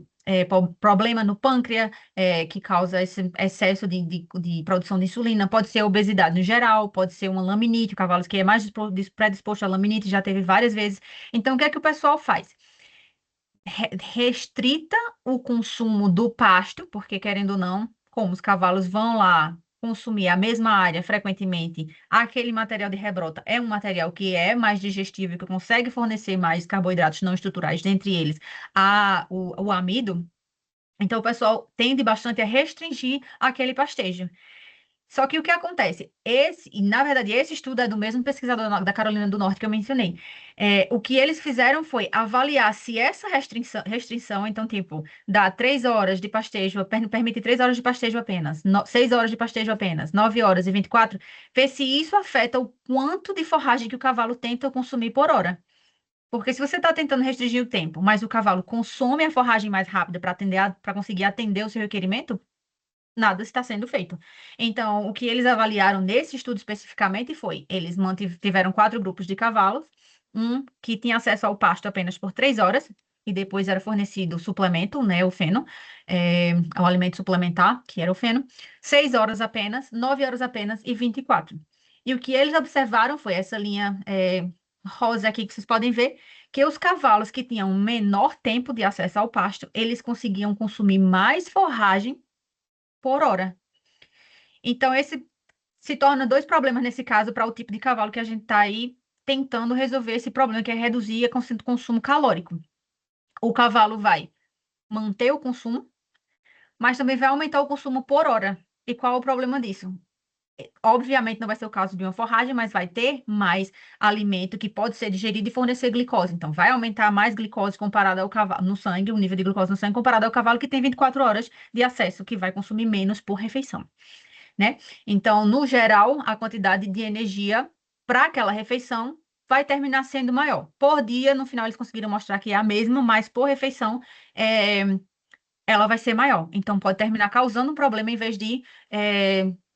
problema no pâncreas, que causa esse excesso de produção de insulina, pode ser obesidade no geral, pode ser uma laminite, o cavalo que é mais predisposto à laminite, já teve várias vezes. Então, o que é que o pessoal faz? Restrita o consumo do pasto, porque querendo ou não, como os cavalos vão lá consumir a mesma área frequentemente, aquele material de rebrota é um material que é mais digestivo e que consegue fornecer mais carboidratos não estruturais, dentre eles o amido. Então, o pessoal tende bastante a restringir aquele pastejo. Só que o que acontece? Na verdade, esse estudo é do mesmo pesquisador da Carolina do Norte que eu mencionei. O que eles fizeram foi avaliar se essa restrição, então, tipo, dá 3 horas de pastejo, permite 3 horas de pastejo apenas, 6 horas de pastejo apenas, 9 horas e 24, ver se isso afeta o quanto de forragem que o cavalo tenta consumir por hora. Porque se você está tentando restringir o tempo, mas o cavalo consome a forragem mais rápida para conseguir atender o seu requerimento, nada está sendo feito. Então, o que eles avaliaram nesse estudo especificamente foi, eles tiveram 4 grupos de cavalos, um que tinha acesso ao pasto apenas por 3 horas, e depois era fornecido o suplemento, né, o feno, o alimento suplementar, que era o feno, 6 horas apenas, 9 horas apenas e 24. E o que eles observaram foi essa linha rosa aqui que vocês podem ver, que os cavalos que tinham menor tempo de acesso ao pasto, eles conseguiam consumir mais forragem por hora. Então, esse se torna 2 problemas nesse caso para o tipo de cavalo que a gente está aí tentando resolver esse problema, que é reduzir o consumo calórico. O cavalo vai manter o consumo, mas também vai aumentar o consumo por hora. E qual é o problema disso? Obviamente não vai ser o caso de uma forragem, mas vai ter mais alimento que pode ser digerido e fornecer glicose. Então, vai aumentar mais glicose comparado ao cavalo no sangue, o nível de glicose no sangue comparado ao cavalo que tem 24 horas de acesso, que vai consumir menos por refeição, né? Então, no geral, a quantidade de energia para aquela refeição vai terminar sendo maior. Por dia, no final, eles conseguiram mostrar que é a mesma, mas por refeição, é, ela vai ser maior. Então, pode terminar causando um problema em vez de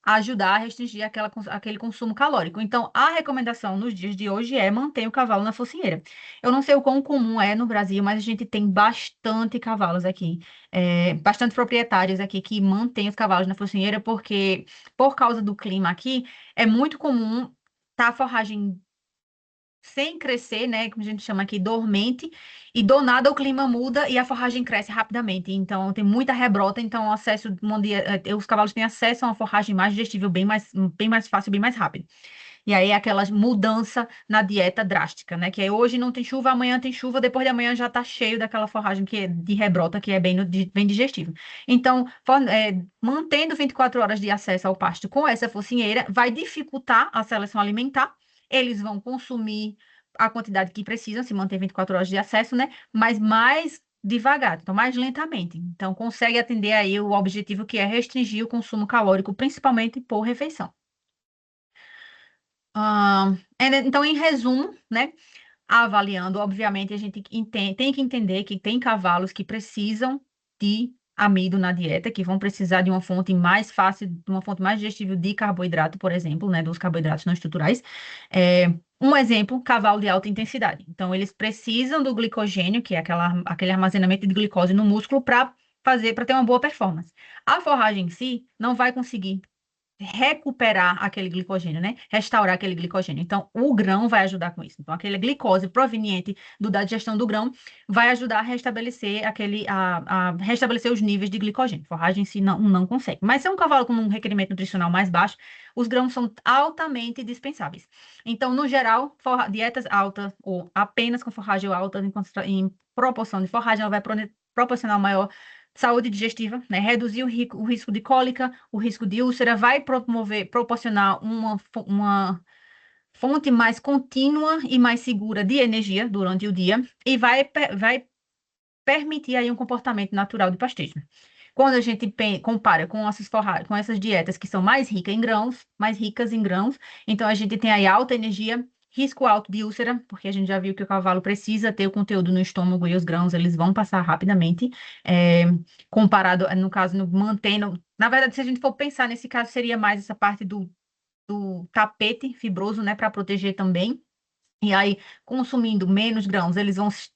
ajudar a restringir aquele consumo calórico. Então, a recomendação nos dias de hoje é manter o cavalo na focinheira. Eu não sei o quão comum é no Brasil, mas a gente tem bastante cavalos aqui, bastante proprietários aqui que mantêm os cavalos na focinheira, porque, por causa do clima aqui, é muito comum tá a forragem sem crescer, né, como a gente chama aqui, dormente, e do nada o clima muda e a forragem cresce rapidamente. Então, tem muita rebrota, então o acesso, os cavalos têm acesso a uma forragem mais digestível, bem mais fácil, bem mais rápido. E aí, aquela mudança na dieta drástica, né, que é hoje não tem chuva, amanhã tem chuva, depois de amanhã já tá cheio daquela forragem que é de rebrota, que é bem digestível. Então, mantendo 24 horas de acesso ao pasto com essa focinheira, vai dificultar a seleção alimentar, eles vão consumir a quantidade que precisam, se manter 24 horas de acesso, né? Mas mais devagar, então mais lentamente. Então, consegue atender aí o objetivo que é restringir o consumo calórico, principalmente por refeição. Então, em resumo, né? Avaliando, obviamente, a gente tem que entender que tem cavalos que precisam de amido na dieta, que vão precisar de uma fonte mais fácil, de uma fonte mais digestível de carboidrato, por exemplo, né, dos carboidratos não estruturais. Um exemplo, cavalo de alta intensidade. Então, eles precisam do glicogênio, que é aquele armazenamento de glicose no músculo, para ter uma boa performance. A forragem em si não vai conseguir recuperar aquele glicogênio, né? Restaurar aquele glicogênio. Então, o grão vai ajudar com isso. Então, aquela glicose proveniente da digestão do grão vai ajudar a restabelecer a restabelecer os níveis de glicogênio. Forragem em si não consegue. Mas se é um cavalo com um requerimento nutricional mais baixo, os grãos são altamente dispensáveis. Então, no geral, dietas altas ou apenas com forragem alta em proporção de forragem, ela vai proporcionar maior saúde digestiva, né? Reduzir o risco de cólica, o risco de úlcera, vai proporcionar uma fonte mais contínua e mais segura de energia durante o dia e vai permitir aí um comportamento natural de pastejo. Quando a gente compara com essas dietas que são mais ricas em grãos, então a gente tem aí alta energia, risco alto de úlcera, porque a gente já viu que o cavalo precisa ter o conteúdo no estômago e os grãos eles vão passar rapidamente, é, comparado, no caso, mantendo. Na verdade, se a gente for pensar nesse caso, seria mais essa parte do tapete fibroso, né, para proteger também. E aí, consumindo menos grãos,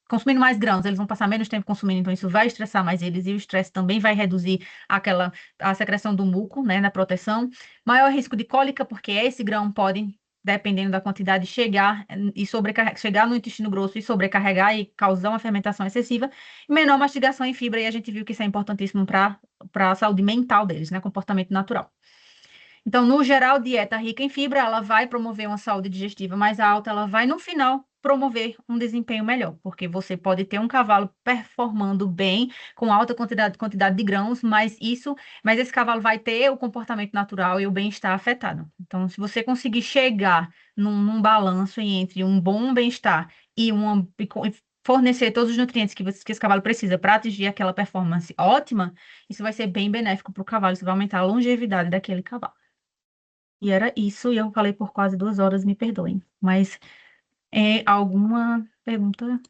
consumindo mais grãos, eles vão passar menos tempo consumindo, então isso vai estressar mais eles, e o estresse também vai reduzir a secreção do muco, né, na proteção. Maior risco de cólica, porque esse grão pode, dependendo da quantidade, chegar no intestino grosso e sobrecarregar e causar uma fermentação excessiva. Menor mastigação em fibra, e a gente viu que isso é importantíssimo para a saúde mental deles, né, comportamento natural. Então, no geral, dieta rica em fibra, ela vai promover uma saúde digestiva mais alta, ela vai, no final, promover um desempenho melhor, porque você pode ter um cavalo performando bem, com alta quantidade de grãos, mas esse cavalo vai ter o comportamento natural e o bem-estar afetado. Então, se você conseguir chegar num balanço entre um bom bem-estar e fornecer todos os nutrientes que esse cavalo precisa para atingir aquela performance ótima, isso vai ser bem benéfico para o cavalo, isso vai aumentar a longevidade daquele cavalo. E era isso, e eu falei por quase 2 horas, me perdoem. Mas alguma pergunta?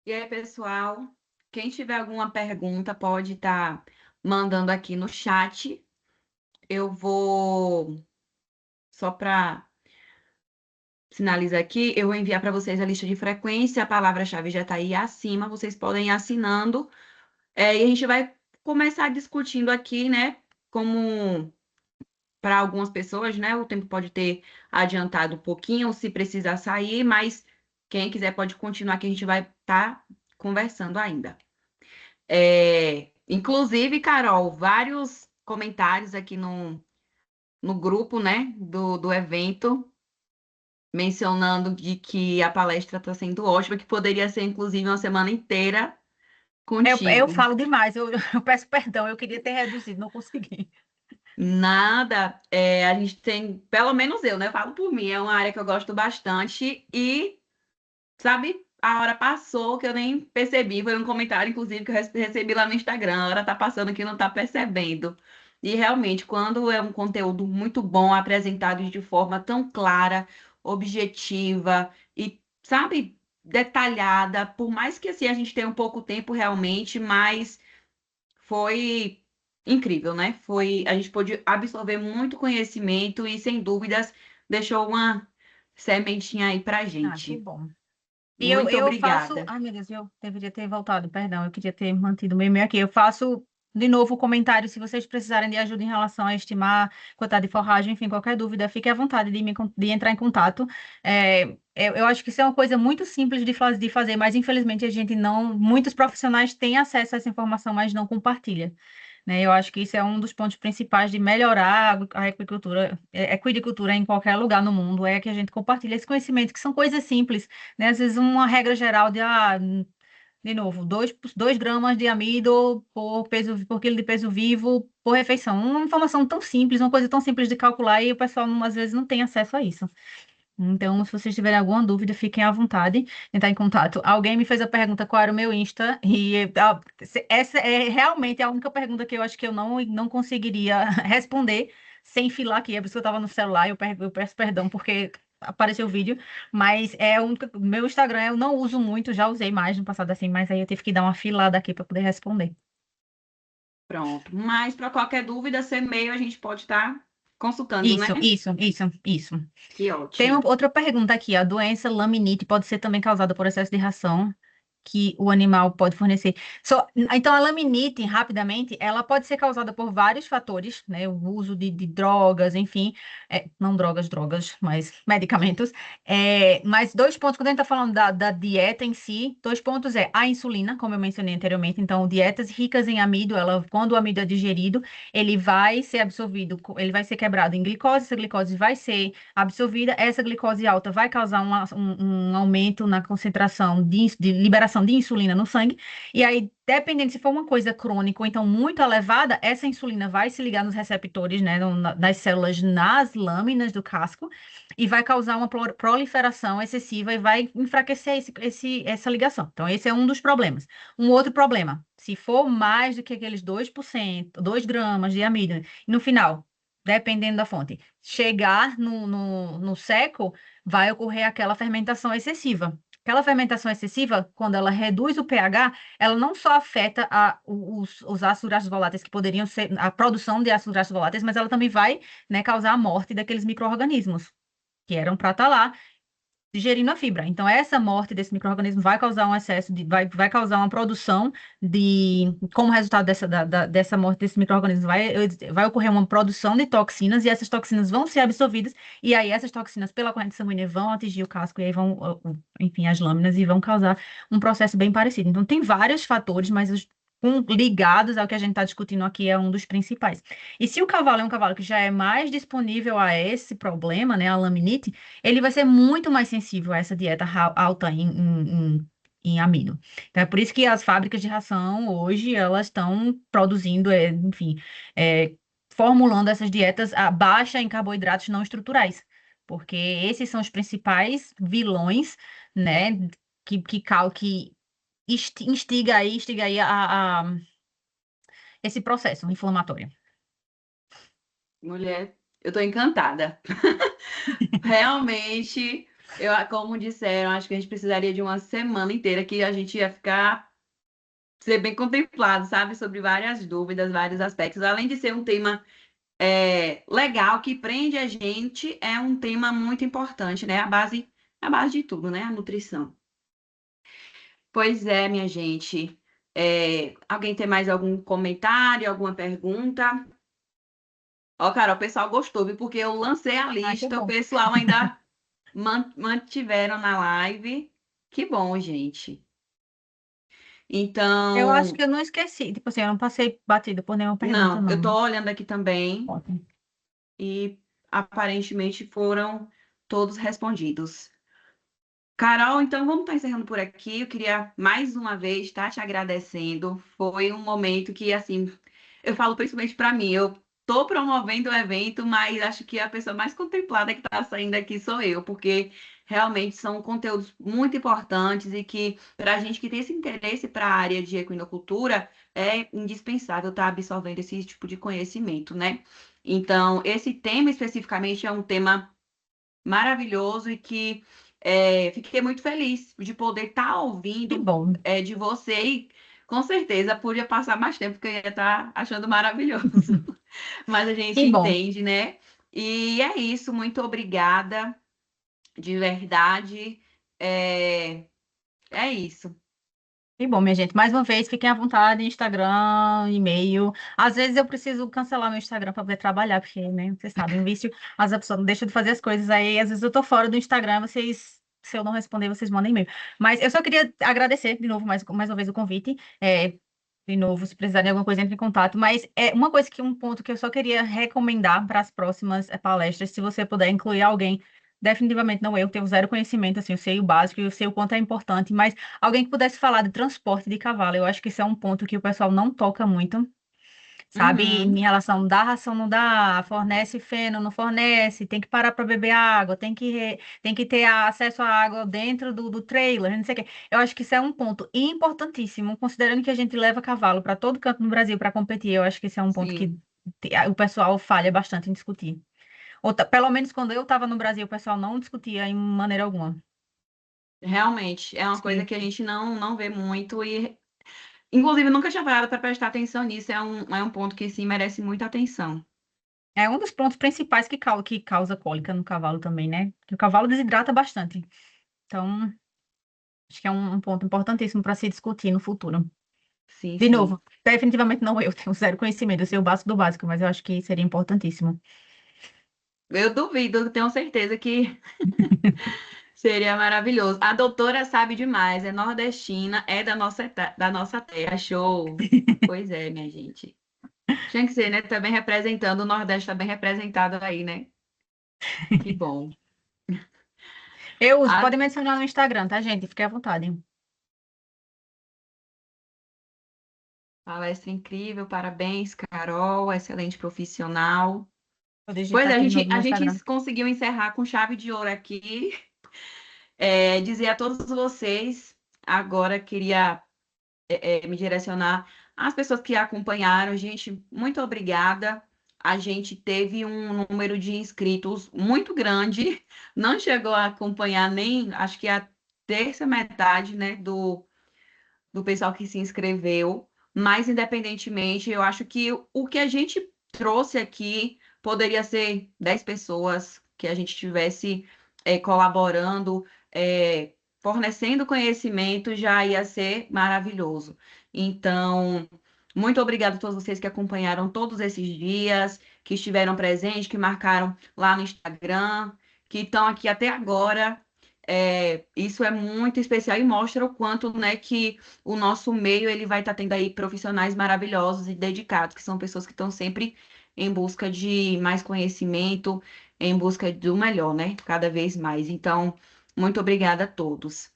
E aí, pessoal, quem tiver alguma pergunta pode estar mandando aqui no chat. Eu vou, só para finalizar aqui, eu vou enviar para vocês a lista de frequência, a palavra-chave já está aí acima, vocês podem ir assinando. E a gente vai começar discutindo aqui, né? Como para algumas pessoas, né? O tempo pode ter adiantado um pouquinho, se precisar sair, mas quem quiser pode continuar, que a gente vai estar conversando ainda. Inclusive, Carol, vários comentários aqui no grupo, né, do evento, mencionando de que a palestra está sendo ótima, que poderia ser, inclusive, uma semana inteira Eu contigo. falo demais, eu peço perdão, eu queria ter reduzido, não consegui. Nada, a gente tem, pelo menos eu, né? Falo por mim, é uma área que eu gosto bastante e, sabe, a hora passou que eu nem percebi. Foi um comentário, inclusive, que eu recebi lá no Instagram. A hora tá passando que não tá percebendo. E realmente, quando é um conteúdo muito bom, apresentado de forma tão clara, objetiva e, sabe, detalhada, por mais que assim a gente tenha um pouco tempo realmente, mas foi incrível, né? A gente pôde absorver muito conhecimento e, sem dúvidas, deixou uma sementinha aí pra Ah, que gente. bom. E eu, Muito eu faço. obrigada. Ai, meu Deus, eu deveria ter voltado, perdão, eu queria ter mantido o meu e-mail aqui. Eu faço de novo o comentário. Se vocês precisarem de ajuda em relação a estimar quantidade de forragem, enfim, qualquer dúvida, fique à vontade de entrar em contato. Eu acho que isso é uma coisa muito simples de fazer, mas infelizmente a gente não. Muitos profissionais têm acesso a essa informação, mas não compartilham. Né? Eu acho que isso é um dos pontos principais de melhorar a equicultura em qualquer lugar no mundo, é que a gente compartilha esse conhecimento, que são coisas simples, né? Às vezes uma regra geral de de novo, 2 gramas de amido por quilo de peso vivo por refeição. Uma informação tão simples, uma coisa tão simples de calcular e o pessoal às vezes não tem acesso a isso. Então, se vocês tiverem alguma dúvida, fiquem à vontade de entrar em contato. Alguém me fez a pergunta qual era o meu Insta, e essa é realmente a única pergunta que eu acho que eu não conseguiria responder sem filar aqui. É por isso que eu estava no celular, eu peço perdão porque apareceu o vídeo, mas é o meu Instagram eu não uso muito, já usei mais no passado assim, mas aí eu tive que dar uma filada aqui para poder responder. Pronto. Mas para qualquer dúvida, seu e-mail a gente pode estar consultando, né? Isso. Que Tem ótimo. outra pergunta aqui. A doença laminite pode ser também causada por excesso de ração que o animal pode fornecer. Então, a laminite, rapidamente, ela pode ser causada por vários fatores, né? O uso de drogas, enfim, não drogas, mas medicamentos. Mas 2 pontos, quando a gente está falando da dieta em si, 2 pontos é a insulina, como eu mencionei anteriormente. Então, dietas ricas em amido, quando o amido é digerido, ele vai ser absorvido, ele vai ser quebrado em glicose, essa glicose vai ser absorvida, essa glicose alta vai causar um aumento na concentração de liberação de insulina no sangue, e aí, dependendo se for uma coisa crônica ou então muito elevada, essa insulina vai se ligar nos receptores, né, nas células, nas lâminas do casco, e vai causar uma proliferação excessiva e vai enfraquecer essa ligação. Então, esse é um dos problemas. Um outro problema, se for mais do que aqueles 2%, 2 gramas de amido, no final, dependendo da fonte, chegar no seco, vai ocorrer aquela fermentação excessiva. Aquela fermentação excessiva, quando ela reduz o pH, ela não só afeta os ácidos graxos voláteis que poderiam ser a produção de ácidos graxos voláteis, mas ela também vai, né, causar a morte daqueles micro-organismos que eram para estar lá digerindo a fibra. Então, essa morte desse micro-organismo vai causar um excesso vai causar uma produção como resultado dessa morte desse micro-organismo, vai ocorrer uma produção de toxinas e essas toxinas vão ser absorvidas e aí essas toxinas pela corrente sanguínea vão atingir o casco e aí enfim, as lâminas e vão causar um processo bem parecido. Então, tem vários fatores, mas ligados ao que a gente está discutindo aqui é um dos principais. E se o cavalo é um cavalo que já é mais disponível a esse problema, né, a laminite, ele vai ser muito mais sensível a essa dieta alta em amido. Então, é por isso que as fábricas de ração hoje elas estão produzindo, enfim, é, formulando essas dietas baixa em carboidratos não estruturais, porque esses são os principais vilões, né, que instiga aí esse processo inflamatório. Mulher, eu tô encantada. Realmente, como disseram, acho que a gente precisaria de uma semana inteira que a gente ia ficar, ser bem contemplado, sabe, sobre várias dúvidas, vários aspectos. Além de ser um tema legal, que prende a gente, é um tema muito importante, né? A base de tudo, né? A nutrição. Pois é, minha gente. Alguém tem mais algum comentário, alguma pergunta? Ó, cara, o pessoal gostou, viu? Porque eu lancei a Ah, que lista, o bom. pessoal ainda mantiveram na live. Que bom, gente. Eu acho que Então, eu não esqueci, tipo assim, eu não passei batido por nenhuma pergunta, não, eu tô não. olhando aqui também Ótimo. e aparentemente foram todos respondidos. Carol, então vamos estar encerrando por aqui. Eu queria mais uma vez estar te agradecendo. Foi um momento que, assim, eu falo principalmente para mim. Eu estou promovendo o evento, mas acho que a pessoa mais contemplada que está saindo aqui sou eu, porque realmente são conteúdos muito importantes e que, para a gente que tem esse interesse para a área de equinocultura, é indispensável estar absorvendo esse tipo de conhecimento, né? Então, esse tema especificamente é um tema maravilhoso e que fiquei muito feliz de poder estar Que ouvindo bom, de você e com certeza podia passar mais tempo porque eu ia estar achando maravilhoso. Mas a gente que bom. entende, né? E é isso, muito obrigada, de verdade. É, é isso. Que bom, minha gente. Mais uma vez, fiquem à vontade, Instagram, e-mail. Às vezes eu preciso cancelar meu Instagram para poder trabalhar, porque, né, vocês sabem, o vício, as pessoas não deixam de fazer as coisas aí. Às vezes eu tô fora do Instagram, se eu não responder, vocês mandem e-mail. Mas eu só queria agradecer de novo, mais uma vez, o convite. De novo, se precisarem de alguma coisa, entre em contato. Mas um ponto que eu só queria recomendar para as próximas palestras, se você puder incluir alguém definitivamente não eu, tenho zero conhecimento, assim, eu sei o básico, eu sei o quanto é importante, mas alguém que pudesse falar de transporte de cavalo, eu acho que isso é um ponto que o pessoal não toca muito, sabe? Em Uhum, relação da ração não dá, fornece feno, não fornece, tem que parar para beber água, tem que ter acesso à água dentro do trailer, não sei o quê. Eu acho que isso é um ponto importantíssimo, considerando que a gente leva cavalo para todo canto no Brasil para competir, eu acho que isso é um ponto que sim, o pessoal falha bastante em discutir. Pelo menos quando eu estava no Brasil, o pessoal não discutia em maneira alguma. realmente é uma coisa Sim. que a gente não vê muito e, inclusive, nunca tinha parado para prestar atenção nisso. É um ponto que sim merece muita atenção. É um dos pontos principais que causa cólica no cavalo também, né? Que o cavalo desidrata bastante. Então, acho que é um ponto importantíssimo para se discutir no futuro. Sim, De sim. novo, definitivamente não eu, tenho zero conhecimento, eu sei o básico do básico, mas eu acho que seria importantíssimo. Eu duvido, tenho certeza que seria maravilhoso. A doutora sabe demais, é nordestina, é da nossa terra. Show! Pois é, minha gente. Tinha que ser, né? Tá bem representando, o Nordeste tá bem representado aí, né? Que bom. Eu uso, A pode me adicionar no Instagram, tá, gente? Fique à vontade. palestra incrível, parabéns, Carol, excelente profissional. Vou Pois digitar é, aqui de novo a no Instagram. gente conseguiu encerrar com chave de ouro aqui. Dizer a todos vocês, agora queria me direcionar às pessoas que acompanharam. Gente, muito obrigada. A gente teve um número de inscritos muito grande, não chegou a acompanhar nem, acho que a terça metade, né, do pessoal que se inscreveu, mas independentemente, eu acho que o que a gente trouxe aqui poderia ser 10 pessoas que a gente tivesse colaborando, fornecendo conhecimento, já ia ser maravilhoso. Então, muito obrigada a todos vocês que acompanharam todos esses dias, que estiveram presentes, que marcaram lá no Instagram, que estão aqui até agora. Isso é muito especial e mostra o quanto, né, que o nosso meio ele vai estar tendo aí profissionais maravilhosos e dedicados, que são pessoas que estão sempre em busca de mais conhecimento, em busca do melhor, né? Cada vez mais. Então, muito obrigada a todos.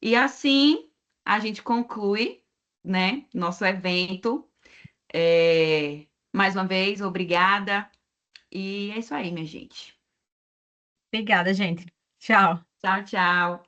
E assim a gente conclui, né, nosso evento. Mais uma vez, obrigada. E é isso aí, minha gente. Obrigada, gente. Tchau. Tchau, tchau.